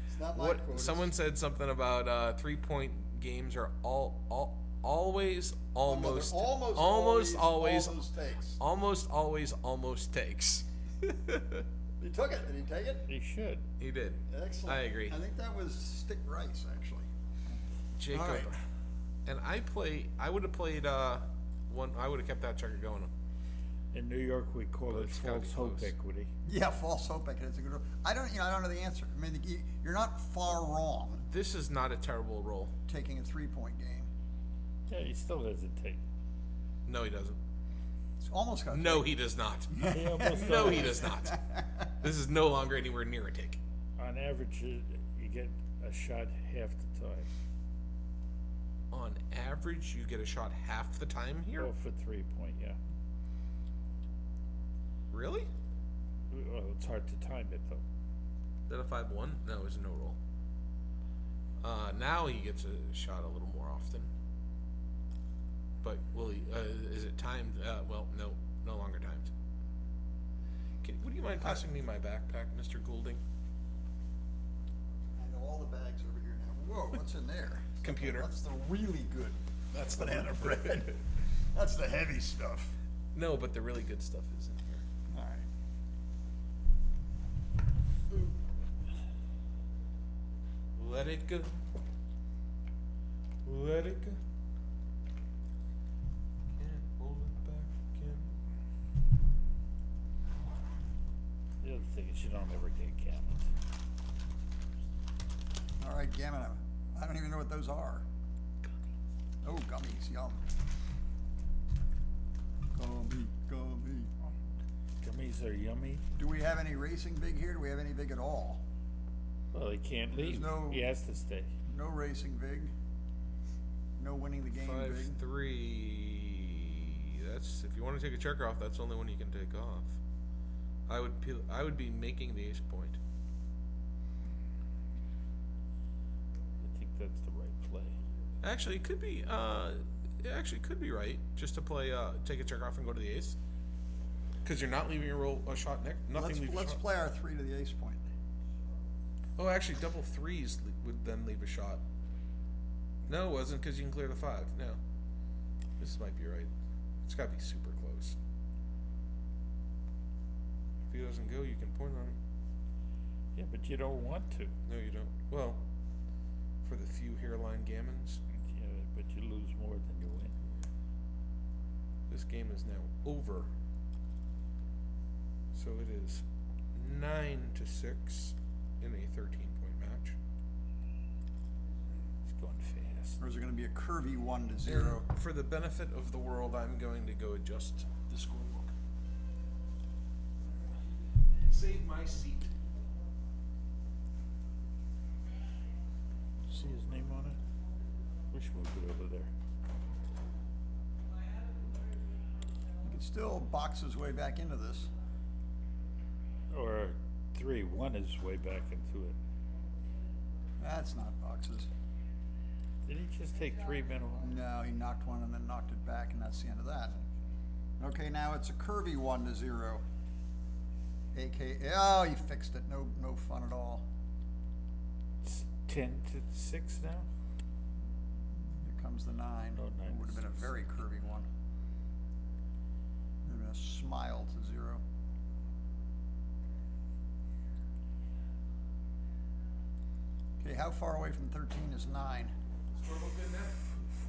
It's not my what quote. someone said something about 3-point games are always almost almost always always takes. almost always almost takes. He took it. Did he take it? They should. He did. Excellent. I agree. I think that was Stick Rice, actually. Jacob. All right. And I would have played one. I would have kept that checker going. In New York, we call it It's gotta be false hope close. equity. Yeah, false hope. It's a good. I don't know the answer. I mean, you're not far wrong This is not a terrible roll. taking a 3-point game. Yeah, he still hesitate. No, he doesn't. It's almost got. No, he does not. He almost No, does. he does not. This is no longer anywhere near a take. On average, you get a shot half the time. On average, you get a shot half the time here. Go for 3-point, yeah. Really? Well, it's hard to time it though. Is that a 5-1? No, it's a no roll. Now he gets a shot a little more often. But will he? Is it timed? Well, no longer timed. Would you mind passing me my backpack, Mr. Goulding? I know all the bags over here now. Whoa, what's in there? Computer. That's the really good. That's the banana bread. That's the heavy stuff. No, but the really good stuff is in here. All right. Let it go. Let it go. Can't hold it back again. The other thing is you don't ever get gammons. All right, Gammon. I don't even know what those are. Oh, gummies, yum. Gummy. Gummies are yummy. Do we have any racing big here? Do we have any big at all? Well, he can't There's leave. no- He has to stay. No racing big. No winning the game big. 5-3. That's if you want to take a checker off. That's the only one you can take off. I would be making the ace point. I think that's the right play. Actually, it could be. It actually could be right just to play. Take a checker off and go to the ace. Because you're not leaving a shot next. Nothing leaves a Let's shot. play our 3 to the ace point. Oh, actually, double threes would then leave a shot. No, it wasn't because you can clear the 5. No. This might be right. It's gotta be super close. If he doesn't go, you can point on him. Yeah, but you don't want to. No, you don't. Well, for the few hairline gammons, Yeah, but you lose more than you win. this game is now over. So it is 9-6 in a 13-point match. It's going fast. Or is it going to be a curvy 1-0? And for the benefit of the world, I'm going to go adjust the scorebook. Save my seat. See his name on it? Wish we could over there. He can still box his way back into this. Or 3-1 is way back into it. That's not boxes. Did he just take 3 men off? No, he knocked one and then knocked it back, and that's the end of that. Okay, now it's a curvy 1-0. Oh, he fixed it. No fun at all. It's 10-6 now? Here comes the 9. Oh, It would have been a 9-6. very curvy one. It would have been a smile to 0. Okay, how far away from 13 is 9? Scorebook good now?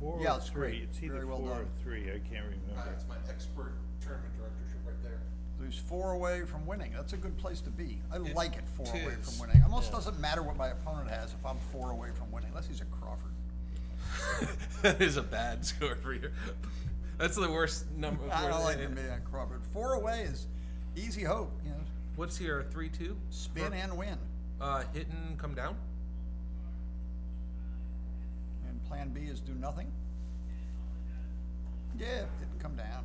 4 Yeah, or it's 3. great. It's either Very well 4 or done. 3. I can't remember. That's my expert tournament directorship right there. There's 4 away from winning. That's a good place to be. I It like it 4 away is. from winning. Almost Yeah. doesn't matter what my opponent has if I'm 4 away from winning, unless he's a Crawford. That is a bad score for you. That's the worst number. I don't like to be at Crawford. 4 away is easy hope. You know, What's here? 3-2. spin and win. Hit and come down. And plan B is do nothing. Yeah, it didn't come down.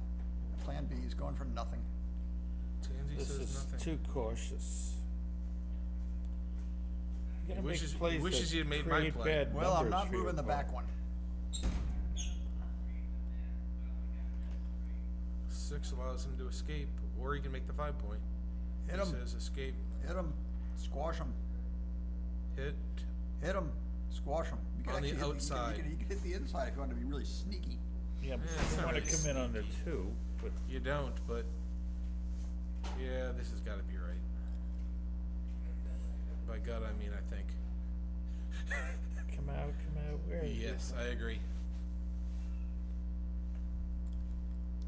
Plan B is going for nothing. Tansy This says is nothing. too cautious. You gotta wishes- make plays wishes that you'd made my create play. bad Well, I'm numbers not for your moving the back opponent. one. 6 allows him to escape, or he can make the 5-point. Hit He him. says escape, Hit him. Squash him. hit. Hit him. Squash him. You can On the actually hit outside. You can hit the inside if you want to be really sneaky. Yeah, but Yeah, you it's don't not want to really come in on the 2, but You don't, but yeah, this has got to be right. By God, I mean I think. come out, where is it? Yes, I agree.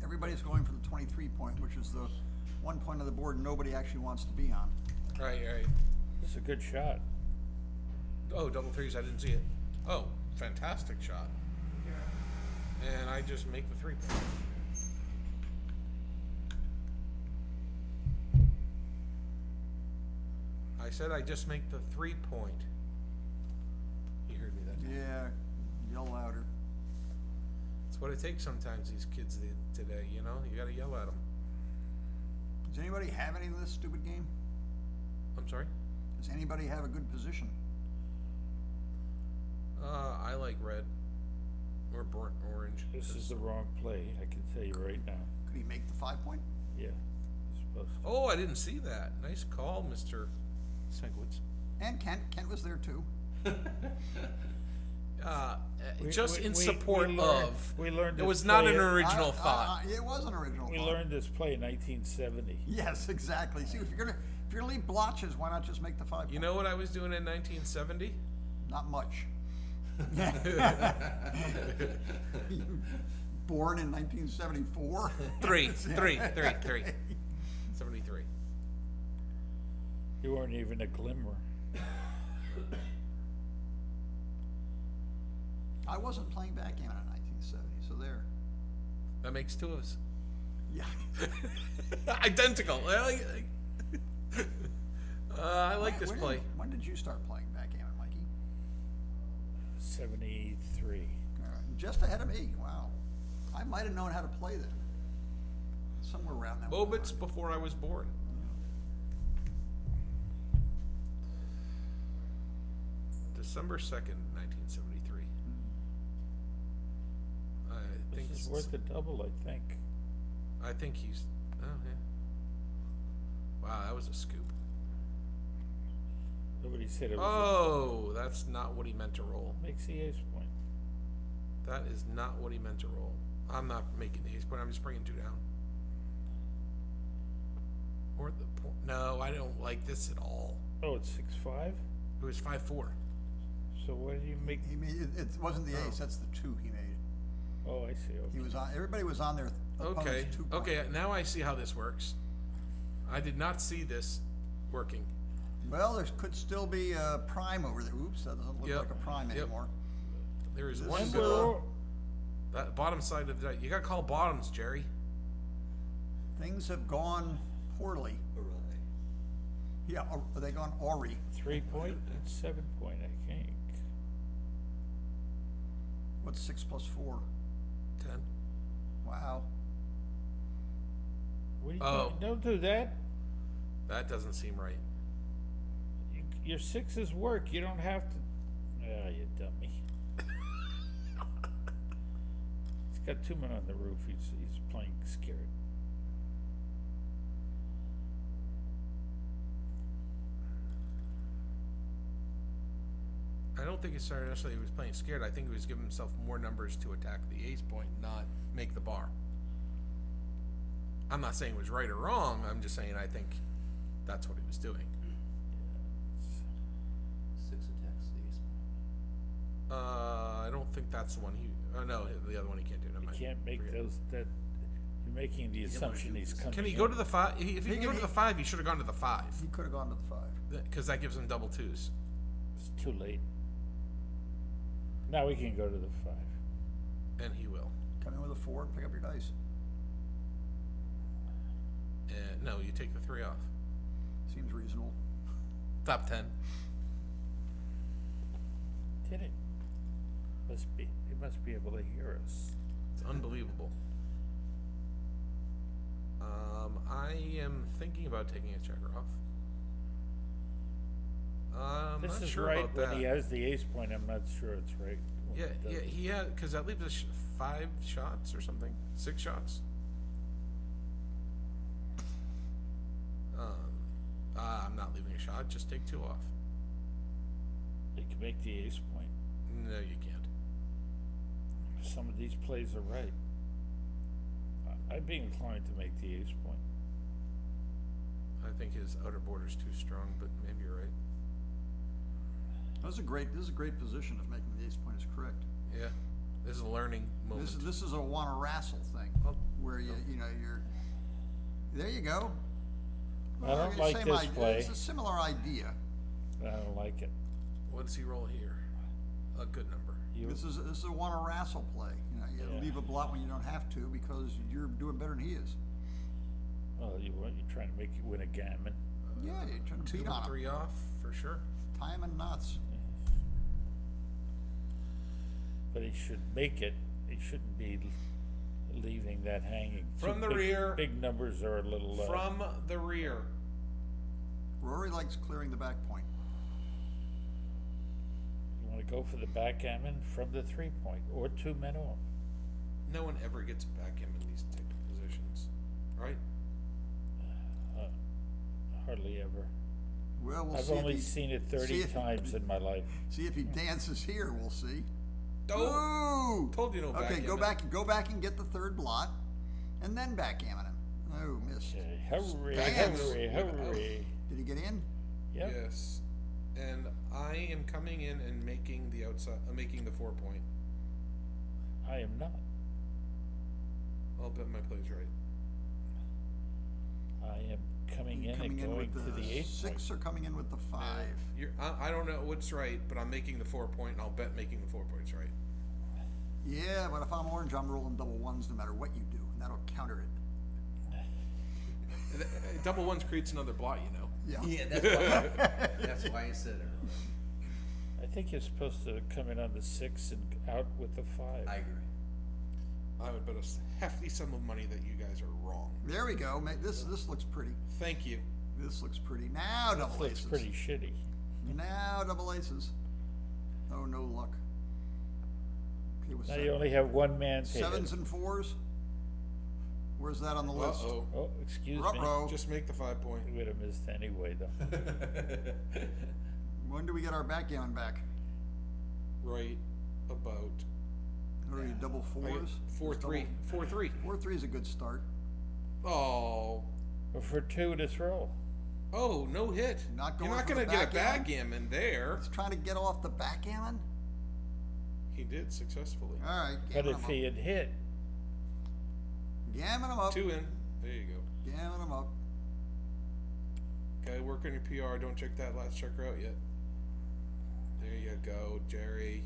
Everybody's going for the 23 point, which is the one point of the board nobody actually wants to be on. Right. It's a good shot. Oh, double threes, I didn't see it. Oh, fantastic shot. And I just make the 3-point. I said I just make the 3-point. You heard me that time. Yeah, yell louder. That's what it takes sometimes, these kids today, you know? You gotta yell at them. Does anybody have any of this stupid game? I'm sorry? Does anybody have a good position? I like red. Or burnt orange. This is the wrong play, I can tell you right now. Could he make the 5 point? Yeah. He's supposed to. Oh, I didn't see that. Nice call, Mr. Senkwitz. And Kent was there too. Just in support learned- of. we learned It this was not play- an original thought. It was an original We thought. learned this play in 1970. Yes, exactly. See, if you're gonna leave blotches, why not just make the 5 You point? know what I was doing in 1970? Not much. Born in 1974. 73. 73. You weren't even a glimmer. I wasn't playing backgammon in 1970, so there. That makes 2 of us. Yeah. Identical. I like this When- play. When did you start playing backgammon, Mikey? 73. Just ahead of me. Wow. I might have known how to play then. Somewhere around that. Moments before I was born. December 2nd, 1973. I think This is worth a double, I think. I think he's. Oh yeah. Wow, that was a scoop. Nobody said it was. Oh, that's not what he meant to roll. Makes the ace point. That is not what he meant to roll. I'm not making the ace point, I'm just bringing 2 down. Or the point, no, I don't like this at all. Oh, it's 6-5? It was 5-4. So what did you make? He made, it wasn't the ace, that's the 2 he made. Oh, I see, He okay. was on, everybody was on their opponent's Okay, 2 point. okay, now I see how this works. I did not see this working. Well, there could still be a prime over there. Oops, that doesn't look Yep, like a prime yep. anymore. There is This one is, good, that bottom side of the die, you gotta call bottoms, Jerry. Things have gone poorly. Yeah, are they gone awry? 3 point and 7 point, I think. What's 6 plus 4? 10. Wow. What are you Oh. doing? Don't do that. That doesn't seem right. Your 6s work. You don't have to. Ah, you dummy. He's got 2 men on the roof. He's playing scared. I don't think it's necessarily he was playing scared. I think he was giving himself more numbers to attack the ace point, not make the bar. I'm not saying it was right or wrong. I'm just saying I think that's what he was doing. 6 attacks the ace point. I don't think that's the one he. Oh no, the other one he can't do. Never You mind. can't make Forget it. those. That you're making the assumption he's coming. Can he in. go to the 5? If he can go to the 5, he should have gone to the 5 He could have gone to the 5. because that gives him double 2s. It's too late. Now we can go to the 5. And he will. Come in with a 4 and pick up your dice. And no, you take the 3 off. Seems reasonable. Top 10. Did it? He must be able to hear us. It's unbelievable. I am thinking about taking a checker off. I'm This not is sure right about when that. he has the ace point. I'm not sure it's right. when Yeah, he yeah, does. he had, because that leaves us 5 shots or something, 6 shots. I'm not leaving a shot. Just take 2 off. He can make the ace point. No, you can't. Some of these plays are right. I'd be inclined to make the ace point. I think his outer border's too strong, but maybe you're right. This is a great position if making the ace point is correct. Yeah, this is a learning moment. This is a wanna wrestle thing, Well, where you're, there you go. I don't Same like this idea. play. It's a similar idea. I don't like it. What does he roll here? A good number. This is a wanna wrestle play. You Yeah. leave a blot when you don't have to because you're doing better than he is. Well, you're trying to make you win a gammon. Yeah, you're trying to 2 beat and on him. 3 off for sure. Tie him in knots. But he should make it. He shouldn't be leaving that hanging. From the Big- rear. Big numbers are a little. From the rear. Rory likes clearing the back point. You want to go for the backgammon from the 3 point or 2 men off. No one ever gets back him in these type of positions, right? Hardly ever. Well, we'll I've see. only if he, seen it see 30 if- times in my life. See if he dances here. We'll see. Oh, Ooh! told you no Okay, go backgammon. back. Go back and get the 3rd blot, and then backgammon him. Oh, missed. Okay, hurry, Damn. hurry, hurry. Did he get in? Yep. Yes. And I am coming in and making the outside, making the 4 point. I am not. I'll bet my play's right. I am coming in Coming and in going with to the 8 point. 6 or coming in with the 5? I don't know what's right, but I'm making the 4 point, and I'll bet making the 4 point's right. Yeah, but if I'm orange, I'm rolling double ones no matter what you do, and that'll counter it. Double ones creates another blot, you know. Yeah. Yeah, that's why I said it. I think you're supposed to come in on the 6 and out with the 5. I agree. I would bet a hefty sum of money that you guys are wrong. There we go. This looks pretty. Thank you. This looks pretty. Now This double looks aces. pretty shitty. Now double aces. Oh, no luck. Okay, what's Now that? you only have one man to hit. 7s and 4s? Where's that on the list? Uh-oh. Oh, excuse me. Ruh-roh. Just make the 5 point. We would have missed anyway, though. When do we get our backgammon back? Right about What are you, double I got fours? 4-3. 4-3. 4-3 is a good start. Oh. Well, for 2 to throw. Oh, no hit. Not You're going not for going the to get a backgammon? backgammon there. He's trying to get off the backgammon? He did successfully. All right, But gammon if him he up. had hit, Gammon him up. 2 in. There you go. Gammon him up. Okay, work on your PR. Don't check that last checker out yet. There you go, Jerry.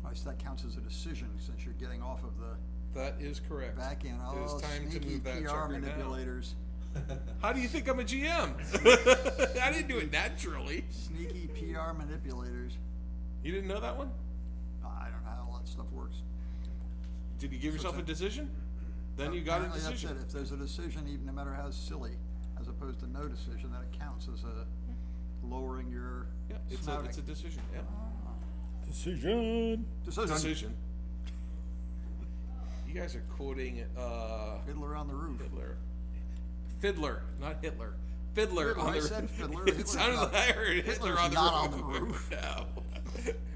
I guess that counts as a decision since you're getting off of the That is correct. backhand. It is Oh, time to sneaky move that PR checker now. manipulators. How do you think I'm a GM? I didn't do it naturally. Sneaky PR manipulators. You didn't know that one? I don't know how all that stuff works. Did you give yourself a it's decision? Then you got a Apparently decision. That's it. If there's a decision, even no matter how silly, as opposed to no decision, then it counts as a lowering your Yeah, it's snouting. a decision. Yeah. decision. Decision. You guys are quoting Fiddler on the Roof. Fiddler, not Hitler. Fiddler on I the said roof. Fiddler. It Hitler's sounded not- like I heard Hitler Hitler's on the not roof. on the roof. No.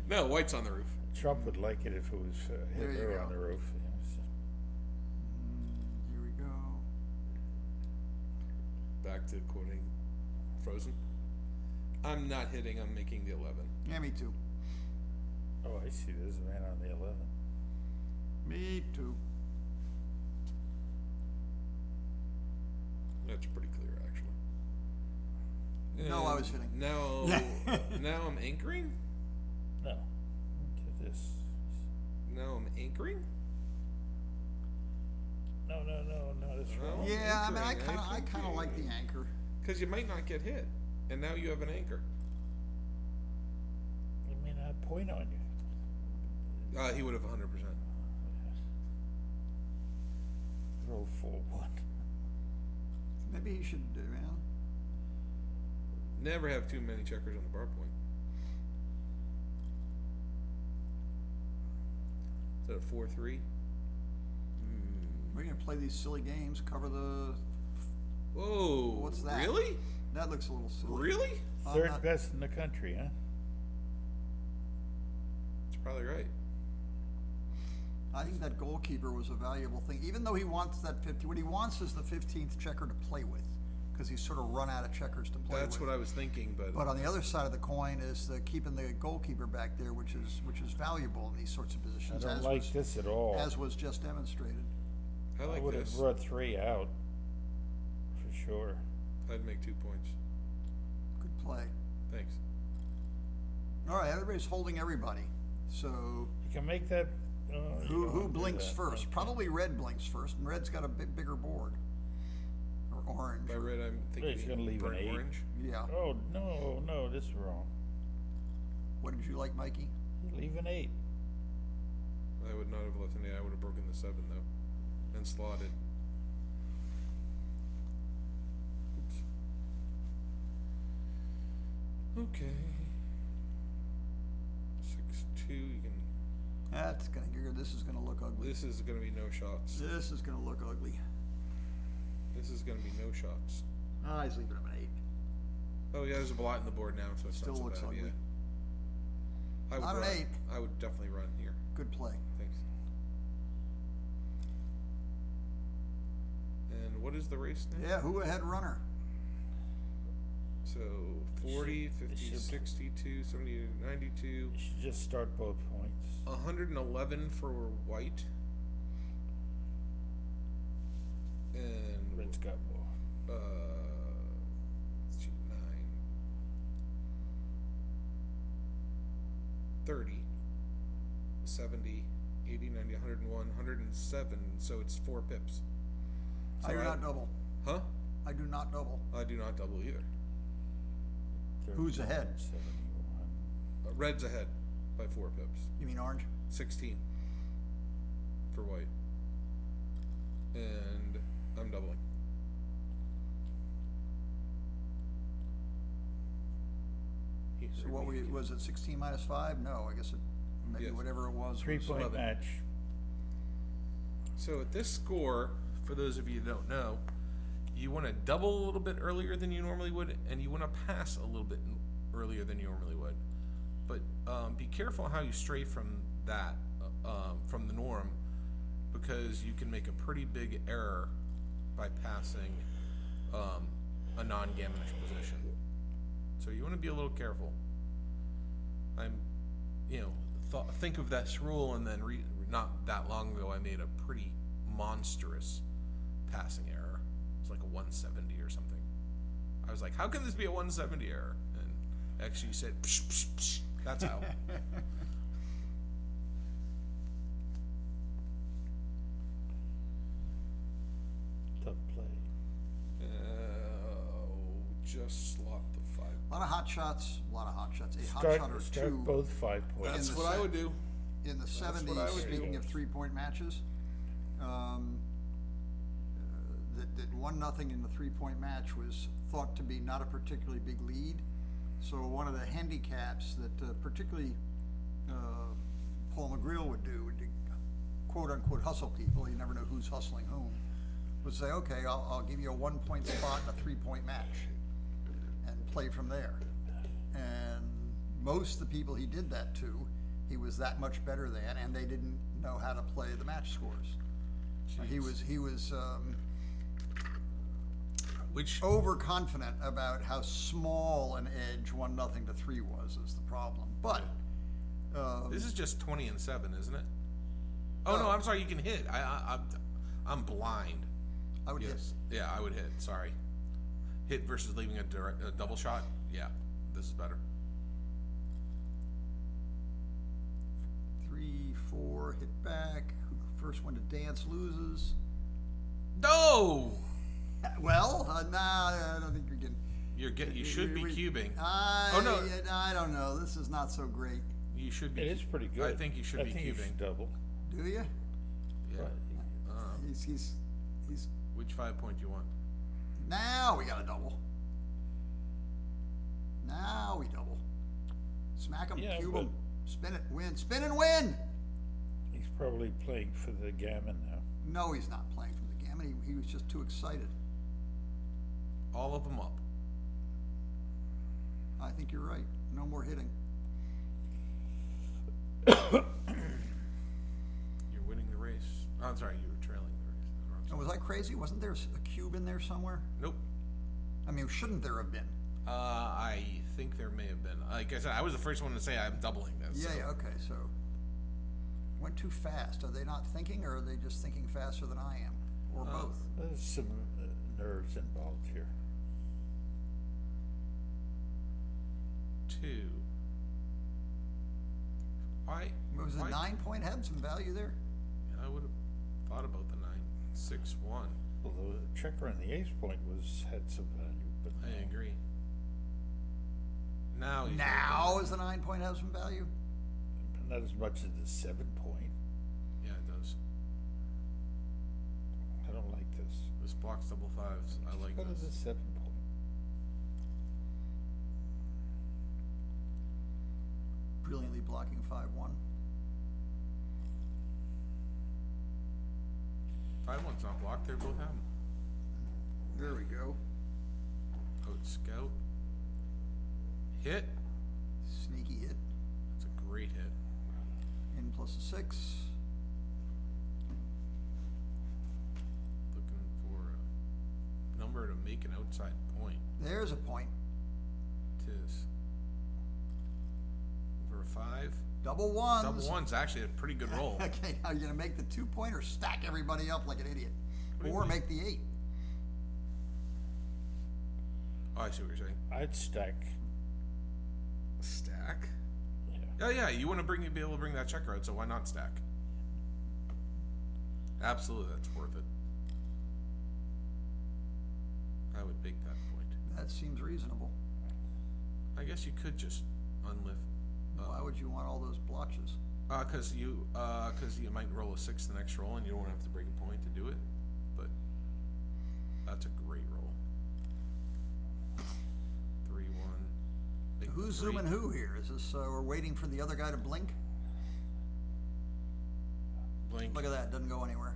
No, White's on the roof. Trump would like it if it was There you Hitler go. on the roof. Yes. Here we go. Back to quoting Frozen. I'm not hitting, I'm making the 11. Yeah, me too. Oh, I see. There's a man on the 11. Me too. That's pretty clear, actually. No, I And was hitting. Now I'm anchoring? No. Look at this. Now I'm anchoring? No, it's No. wrong. Yeah, I mean, I Anchoring, kind of like the anchor. Because you might not get hit. And now you have an anchor. He may not point on you. He would have 100%. Roll full 1. Maybe he should do, man. Never have too many checkers on the bar point. Is that a 4-3? We're gonna play these silly games. Cover the. Whoa. What's that? Really? That looks a little silly. Really? I'm Third not- best in the country, huh? That's probably right. I think that goalkeeper was a valuable thing, even though he wants that 50. What he wants is the 15th checker to play with, because he's sort of run out of checkers to play That's with. what I was thinking, but But on the other side of the coin is the keeping the goalkeeper back there, which is valuable in these sorts of I positions. don't as like was, this at all. as was just demonstrated. I I like would this. have brought 3 out. For sure. I'd make 2 points. Good play. Thanks. All right, everybody's holding everybody. So You can make that. You who don't wanna do blinks that. first? Okay. Probably red blinks first, and red's got a bit bigger board. Or orange. By red, I'm thinking He's gonna leave an burnt 8. orange. Yeah. Oh, no, this is wrong. What did you like, Mikey? Leave an 8. I would not have left an 8. I would have broken the 7 though, and slotted. Oops. Okay. 6-2. You can. That's gonna. This is gonna look ugly. This is gonna be no shots. This is gonna look ugly. This is gonna be no shots. He's leaving him an 8. Oh yeah, there's a blot in the board now, so it's Still not so looks bad. ugly. Yeah. I would Not an run. 8. I would definitely run here. Good play. Thanks. And what is the race now? Yeah, who ahead runner? So 40, It 50, should- 62, 70, 92, You should just start both points. 111 for white. And Red's got more. let's see, 9, 30, 70, 80, 90, 101, 107. So it's 4 pips. So I do not double. Huh? I do not double. I do not double either. Who's ahead? 71. Red's ahead by 4 pips. You mean orange? 16 for white. And I'm doubling. He So heard what me. was it? 16 minus 5? No, I guess it maybe Yes. whatever it was. 3-point 11. match. So at this score, for those of you who don't know, you want to double a little bit earlier than you normally would, and you want to pass a little bit earlier than you normally would. But be careful how you stray from that, from the norm, because you can make a pretty big error by passing a non-gammonish position. So you want to be a little careful. Think of this rule, and then not that long ago I made a pretty monstrous passing error. It's like a 170 or something. I was like, how can this be a 170 error? And actually said, psh, psh, psh. That's how. Tough play. Just slot the 5. A lot of hot shots, a lot of hot shots. A hot Start, shot or start two. both 5 points. That's the what I set. would do. In the what I 70s, would do. speaking of 3-point matches, that 1-0 in the 3-point match was thought to be not a particularly big lead. So one of the handicaps that particularly Paul McGreal would do, would quote unquote hustle people, you never know who's hustling whom, would say, okay, I'll give you a 1-point spot in a 3-point match and play from there. And most of the people he did that to, he was that much better than, and they didn't know how to play the match scores. He was overconfident about how small an edge 1-0 to 3 was is the problem. But This is just 20 and 7, isn't it? Oh no, I'm sorry. You can hit. I'm blind. I would hit. Yeah, I would hit. Sorry. Hit versus leaving a double shot. Yeah, this is better. 3, 4, hit back. First one to dance loses. No. Well, nah, I don't think we can. You should be cubing. I don't know. This is not so great. You should be. It is pretty good. I think you should be You cubing. should double. Do you? Yeah. He's. Which 5 point do you want? Now we got a double. Now we double. Smack him, Yeah, cube but- him, spin it, win, spin and win. He's probably playing for the gammon now. No, he's not playing from the gammon. He was just too excited. All of them up. I think you're right. No more hitting. You're winning the race. Oh, I'm sorry, you were trailing the race. Oh, was I crazy? Wasn't there a cube in there somewhere? Nope. I mean, shouldn't there have been? I think there may have been. Like I said, I was the first one to say I'm doubling this. Yeah, so. yeah, okay, so. Went too fast. Are they not thinking, or are they just thinking faster than I am? Or both? There's some nerves involved here. 2. Was the 9-point have some value there? I would have thought about the 9. 6, 1. Well, the checker on the ace point had some value, but I agree. Now he's Now is the 9-point have some value? not as much as the 7-point. Yeah, it does. I don't like this. This blocks double 5s. I like What is this. the 7-point? Brilliantly blocking 5-1. 5-1's not blocked. They both have them. There we go. Out scout. Hit. Sneaky hit. That's a great hit. In plus a 6. Looking for a number to make an outside point. There's a point. Tis. Over a 5. Double ones. Double 1's actually a pretty good roll. Okay, now you're gonna make the 2-point or stack everybody up like an idiot. What do you Or mean? make the 8. Oh, I see what you're saying. I'd stack. Stack? Yeah. Oh yeah, you want to be able to bring that checker out, so why not stack? Absolutely, that's worth it. I would make that point. That seems reasonable. I guess you could just unlift. Why would you want all those blotches? Cause you might roll a 6 the next roll, and you don't have to break a point to do it. But that's a great roll. 3-1. Make Who's the 3. zooming who here? Is this, we're waiting for the other guy to blink? Blink. Look at that, doesn't go anywhere.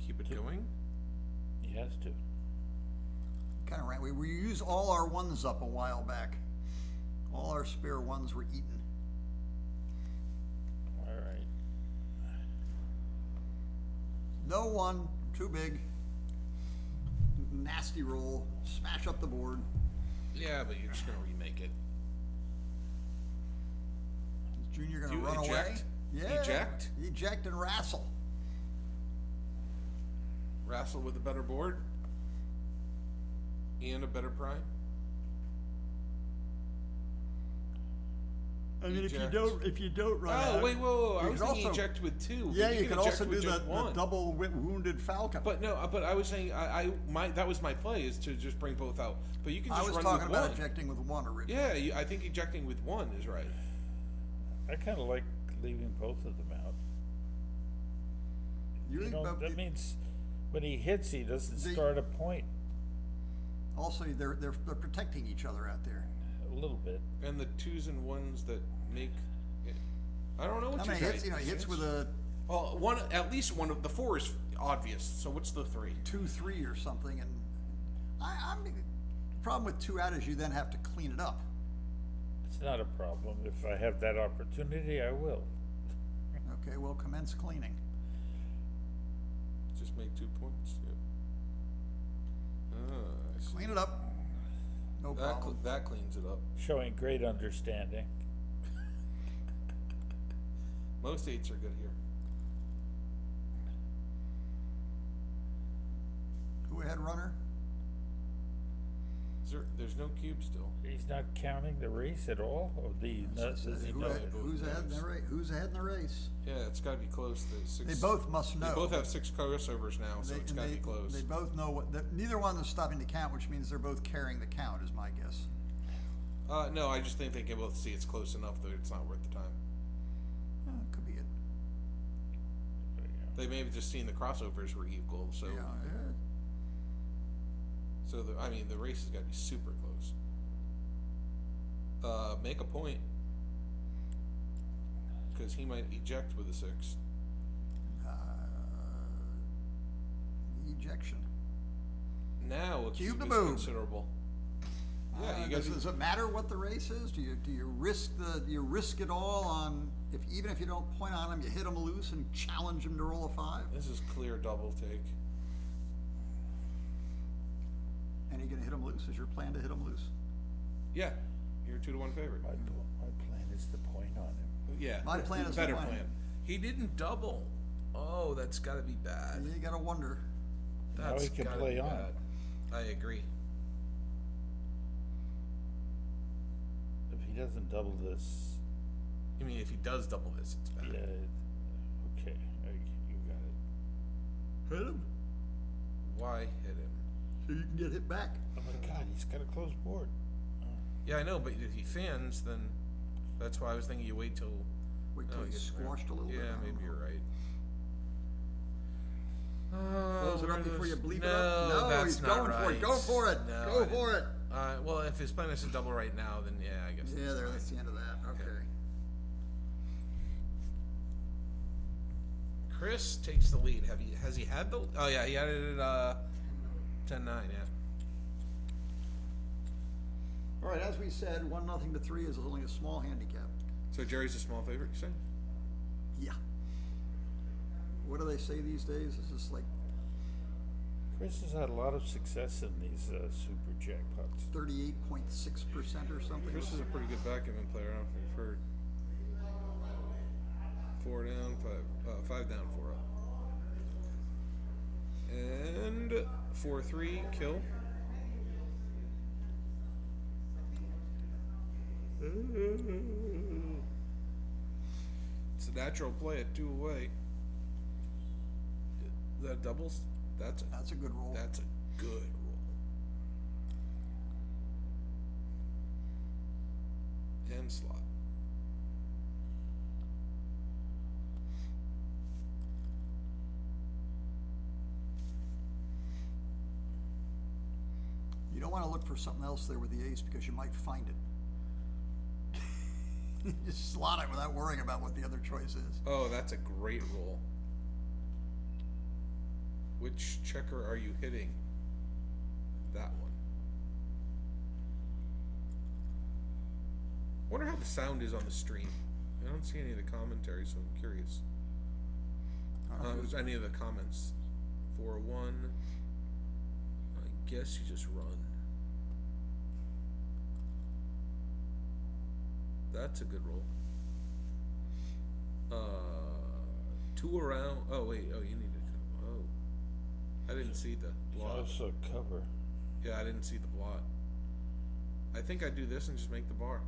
Keep it going. He has to. kind of ran. We used all our ones up a while back. All our spare ones were eaten. All right. No one, too big. Nasty roll, smash up the board. Yeah, but you're just gonna remake it. Is Junior gonna Do you run away? eject? Yeah. Eject? Eject and wrestle. Wrestle with a better board and a better prime. I mean, Eject. if you don't run Oh, out. wait, whoa! I you was can thinking also- eject with two. but Yeah, you can eject also do with the just one. double wounded falcon. But no, but I was saying that was my play is to just bring both out. But you can I just was run talking with about one. ejecting with one originally. Yeah, I think ejecting with one is right. I kind of like leaving both of them out. You, You know, that means when he hits, he doesn't start a point. also, they're protecting each other out there. A little bit. And the twos and ones that make. I don't know what How your many guy hits? You know, he hits with a Well, one at least one of the four is obvious. So what's the three? 2-3 or something, and the problem with 2 out is you then have to clean it up. It's not a problem. If I have that opportunity, I will. Okay, well, commence cleaning. Just make 2 points. Yep. I see. Clean it up. No problem. That cleans it up. Showing great understanding. Most 8s are good here. Who ahead runner? There's no cube still. He's not counting the race at all? Or does he know it? Who's ahead in the race? Who's ahead in the race? Yeah, it's got to be close to 6. They both must know. They both have 6 crossovers now, so it's got to be close. They both know neither one is stopping to count, which means they're both carrying the count, is my guess. No, I just think they can both see it's close enough that it's not worth the time. Could be it. They may have just seen the crossovers were equal, so Yeah. so the race has got to be super close. Make a point, because he might eject with a 6. Ejection. Now a Cube cube the is move. considerable. Yeah, you guys. Does it matter what the race is? Do you risk it all on even if you don't point on him, you hit him loose and challenge him to roll a 5? This is clear double take. And you're gonna hit him loose? Is your plan to hit him loose? Yeah, you're 2-1 favorite. My plan is to point on him. Yeah, My plan is better to win. plan. He didn't double. Oh, that's got to be bad. You gotta wonder. Now That's he can gotta play be on. bad. I agree. If he doesn't double this, I mean, if he does double this, it's bad. yeah, okay, you got it. Hit him Why hit him? so you can get hit back. Oh my God, he's got a close board. Yeah, I know, but if he fans, then that's why I was thinking you wait till. Wait till he he's gets squashed a little bit. Yeah, maybe you're right. Close it up before you bleep it no, up. No, that's he's not going for right. it. Go for it. No, Go I for it. didn't. Well, if his plan is to double right now, then yeah, I guess. Yeah, that's there. fine. That's the end of that. Okay. Chris takes the lead. Has he had the? Oh yeah, he had it at 10-9. Yeah. All right. As we said, 1-0 to 3 is only a small handicap. So Jerry's a small favorite, you say? Yeah. What do they say these days? Is this like Chris has had a lot of success in these super jackpots. 38.6% or something? Chris is a pretty good backgammon player. I don't know if you've heard. 4 down, 5 down, 4 up. And 4-3 kill. It's a natural play at 2 away. That doubles. That's a good roll. That's a good roll. And slot. You don't want to look for something else there with the ace because you might find it. You just slot it without worrying about what the other choice is. Oh, that's a great roll. Which checker are you hitting? That one. Wonder how the sound is on the stream. I don't see any of the commentary, so I'm curious. Was any of the comments? 4-1. I guess you just run. That's a good roll. 2 around. Oh wait. Oh, you need to. Oh, I didn't see the blot. Also cover. Yeah, I didn't see the blot. I think I'd do this and just make the bar.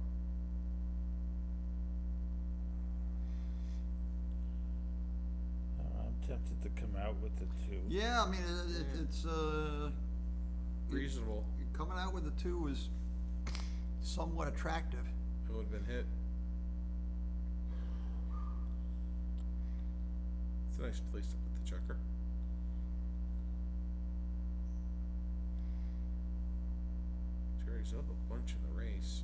I'm tempted to come out with the 2. Yeah, I mean, it's Reasonable. coming out with the 2 is somewhat attractive. It would have been hit. It's a nice place to put the checker. Jerry's up a bunch in the race.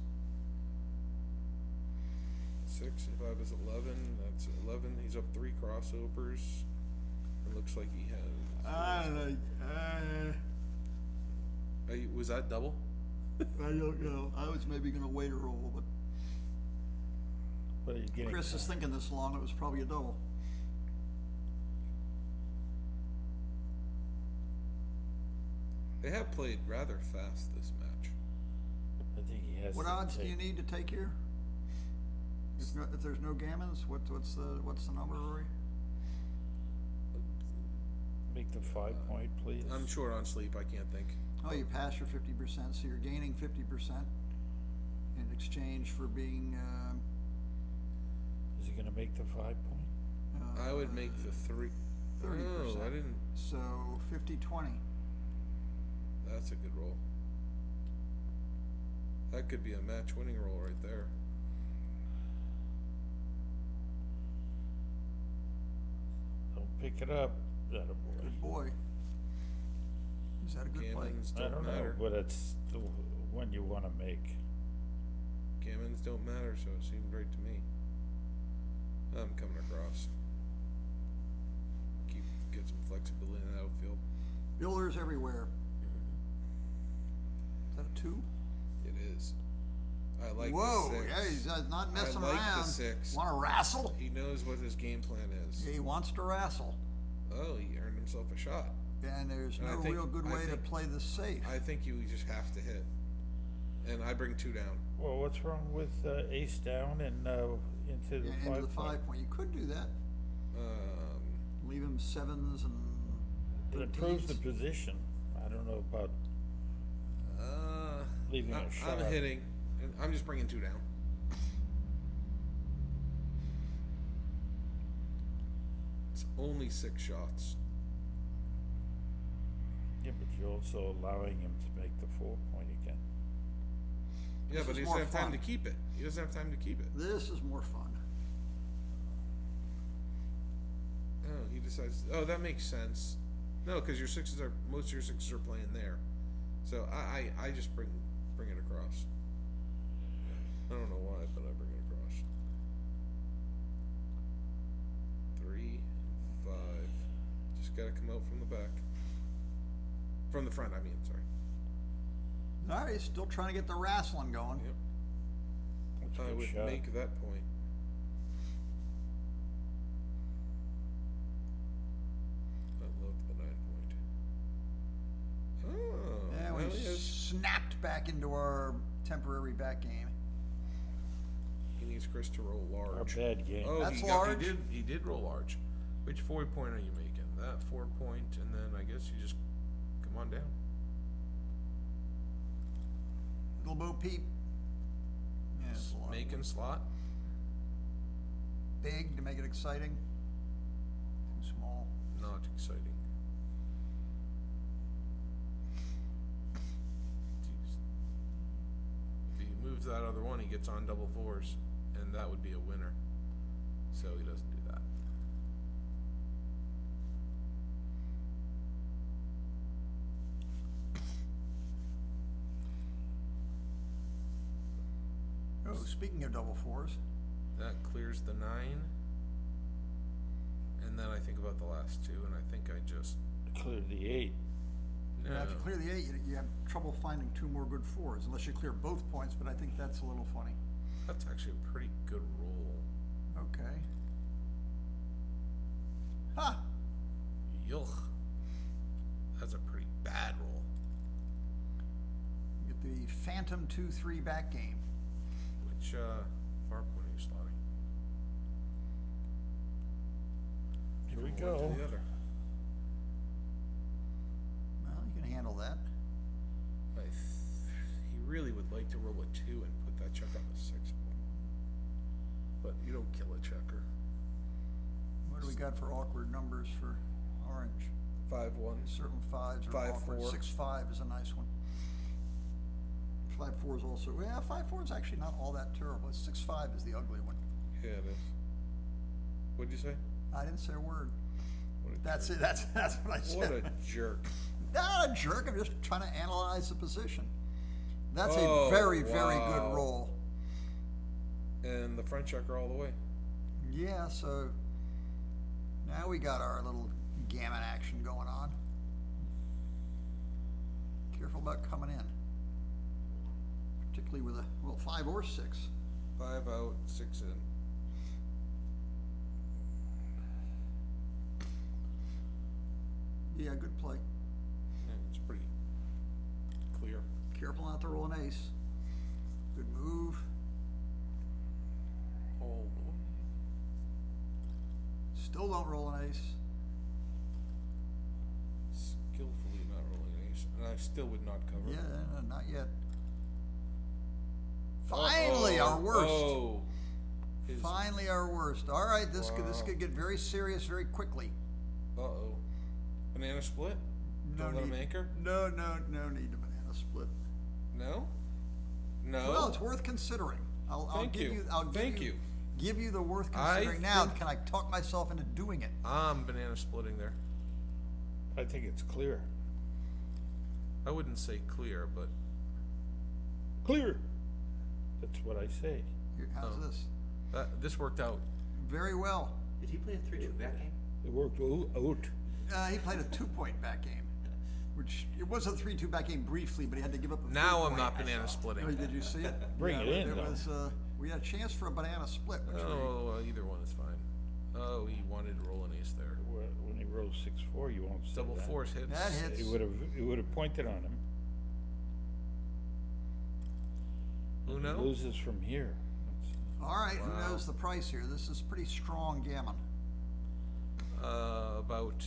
6 and 5 is 11. That's 11. He's up 3 crossovers. It looks like he has. Was that double? I don't know. I was maybe going to wait a roll, but What are you getting? Chris is thinking this long. It was probably a double. They have played rather fast this match. I think he has. What to odds do you take- need to take here? If there's no gammons, what's the number, Rory? Make the 5 point, please. I'm short on sleep. I can't think. Oh, you pass your 50%, so you're gaining 50% in exchange for being. Is he gonna make the 5 point? I would make the 3. 30%. Oh, I didn't. So 50-20. That's a good roll. That could be a match winning roll right there. Don't pick it up. That a boy. Good boy. Is that a good play? Gammons I don't don't know, matter. but it's the one you want to make. Gammons don't matter, so it seemed right to me. I'm coming across. Get some flexibility in the outfield. Builders everywhere. Is that a 2? It is. I like Whoa, the 6. yeah, he's not messing I like around. the 6. Want to wrestle? He knows what his game plan is. He wants to wrestle. Oh, he earned himself a shot. And there's And I no think- real good I way to think- play this safe. I think you just have to hit. And I bring 2 down. Well, what's wrong with ace down and into the And 5 into the 5 point. You could do that. Leave him 7s and It improves the 13s. position. I don't know about leaving a shot. I'm hitting. And I'm just bringing 2 down. It's only 6 shots. Yeah, but you're also allowing him to make the 4 point again. Yeah, This but is he more doesn't have time fun. to keep it. He doesn't have time to keep it. This is more fun. Oh, he decides. Oh, that makes sense. No, because most of your 6s are playing there. So I just bring it across. I don't know why, but I bring it across. 3, 5. Just gotta come out from the back. From the front, I mean, sorry. All right, still trying to get the wrestling going. Yep. That's a I good would shot. make that point. I love the 9 point. Oh, Yeah, well, we he has- snapped back into our temporary back game. he needs Chris to roll A large. bad game. Oh, That's he large. He did roll large. Which 4 point are you making? That 4 point, and then I guess you just come on down. Little Bo Peep. Yeah, it's a lot. Making slot. Big to make it exciting. Too small. Not exciting. Jeez. If he moves that other one, he gets on double 4s, and that would be a winner. So he doesn't do that. Oh, speaking of double 4s, That clears the 9. And then I think about the last 2, and I think I just. Clear the 8. No. now if you clear the 8, you have trouble finding 2 more good 4s, unless you clear both points, but I think that's a little funny. That's actually a pretty good roll. Okay. Huh. Yuck. That's a pretty bad roll. You get the Phantom 2-3 back game. Which, far point are you slotting? Here we From one to go. the other. Well, you can handle that. He really would like to roll a 2 and put that check on the 6. But you don't kill a checker. What do we got for awkward numbers for orange? 5-1. Certain fives are 5-4. awkward. 6-5 is a nice one. 5-4 is also, yeah, 5-4 is actually not all that terrible. 6-5 is the ugly one. Yeah, it is. What'd you say? I didn't say a word. What a That's jerk. it. That's what I said. What a jerk. Not a jerk. I'm just trying to analyze the position. That's Oh, a very, very wow. good roll. And the front checker all the way. Yeah, so now we got our little gammon action going on. Careful about coming in. Particularly with a, well, 5 or 6. 5 out, 6 in. Yeah, good play. Yeah, it's pretty clear. Careful not to roll an ace. Good move. All the way. Still don't roll an ace. Skillfully not rolling an ace. And I still would not cover. Yeah, no, not yet. Finally, our worst. Oh. His- Finally, our worst. All right, this Wow. could get very serious very quickly. Uh-oh. Banana split? Don't let him anchor? No need to banana split. No? No? Well, it's worth considering. I'll Thank give you. you. I'll give Thank you. you. Give you the worth I considering. Now, think- can I talk myself into doing it? I'm banana splitting there. I think it's clear. I wouldn't say clear, but Clear. That's what I say. Here, how's Oh. this? this worked out. Very well. Did he play a 3-2 back game? It worked out. He played a 2-point back game, which it was a 3-2 back game briefly, but he had to give up a Now 3-point. I'm not banana splitting. Oh, did you see it? Bring it in, There though. was, we had a chance for a banana split, which Oh, either one is fine. Oh, he wanted to roll an ace there. When he rolls 6-4, you won't say Double that. fours hits. that hits. It would have pointed on him. He Uno? loses from here. All right, Wow. who knows the price here? This is pretty strong gammon. About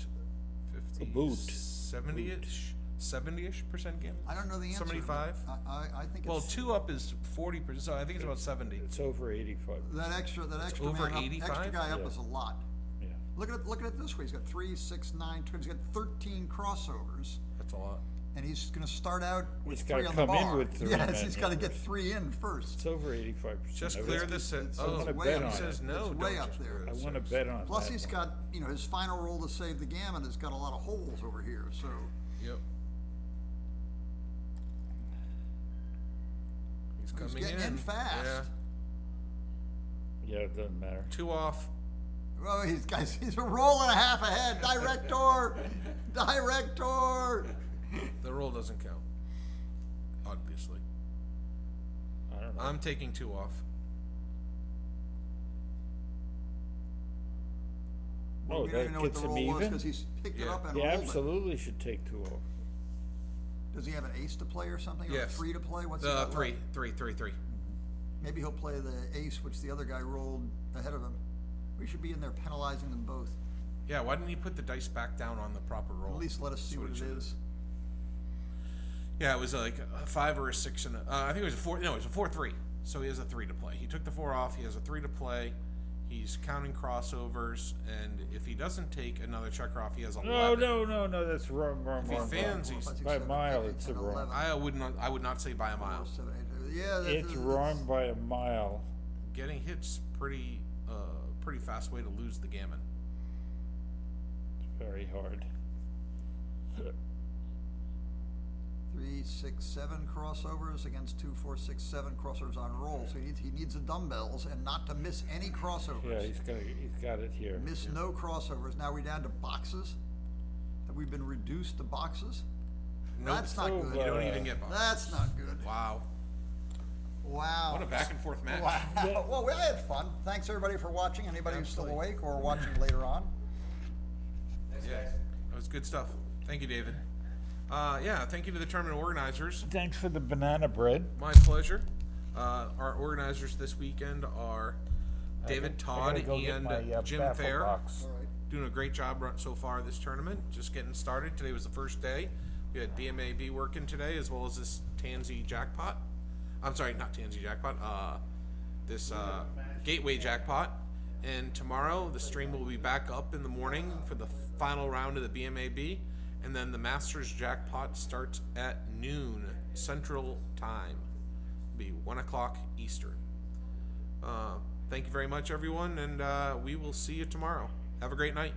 50, A boot. 70-ish? 70-ish% gain? I don't know the answer. 75? I think Well, it's 2 up is 40%, so I think it's about 70. It's over 85. that extra over man up, 85? extra guy up Yeah. is a lot. Yeah. Look at it this way. He's got 3, 6, 9, 2. He's got 13 crossovers, That's a lot. and he's going to start out with He's 3 gotta on the come in bar. with 3 Yes, men he's got to get numbers. 3 in first. It's over 85%. Just I clear would- this. I Oh, wanna way bet up on he says it. no. It's way don't up just there. clear I this. want to bet on Plus, that he's one. got his final roll to save the gammon has got a lot of holes over here. So Yep. He's coming getting in fast. Yeah. Yeah, it doesn't matter. 2 off. well, he's a roll and a half ahead. Director, director. The roll doesn't count. Obviously. I don't know. I'm taking 2 off. Oh, we don't that even know what gets the him roll was even? because he's picked it Yeah. up and He rolled it. absolutely should take 2 off. Does he have an ace to play or something? Or a Yes. 3 to play? What's he got left? 3. Maybe he'll play the ace, which the other guy rolled ahead of him. We should be in there penalizing them both. Yeah, why didn't he put the dice back down on the proper roll? At least let us see That's what it should is. Yeah, it was like a 5 or a 6 and I think it was a 4. No, it was a 4-3. So he has a 3 to play. He took the 4 off. He has a 3 to play. He's counting crossovers, and if he doesn't take another checker off, he has 11. No, that's wrong. If he fans, he's. By a mile, it's a wrong. I would not say by a mile. 4, 7, 8. Yeah, It's wrong by a mile. Getting hit's pretty fast way to lose the gammon. It's very hard. 3, 6, 7 crossovers against 2, 4, 6, 7 crossovers on roll. So he needs the dumbbells and not to miss any crossovers. Yeah, he's got it here. Miss no crossovers. Now we're down to boxes. Have we been reduced to boxes? Nope. That's not So, good. You don't even get boxes. That's not good. Wow. Wow. What a back and forth match. Wow. Well, we had fun. Thanks everybody for watching. Anybody who's still awake or watching later on. Yeah, that was good stuff. Thank you, David. Yeah, thank you to the tournament organizers. Thanks for the banana bread. My pleasure. Our organizers this weekend are David Todd and Jim Fair. Box. Doing a great job so far this tournament. Just getting started. Today was the first day. We had BMAB working today, as well as this Tansy jackpot. I'm sorry, not Tansy jackpot. This Gateway jackpot. And tomorrow the stream will be back up in the morning for the final round of the BMAB, and then the Masters jackpot starts at noon Central Time. It'll be 1 o'clock Eastern. Thank you very much, everyone, and we will see you tomorrow. Have a great night.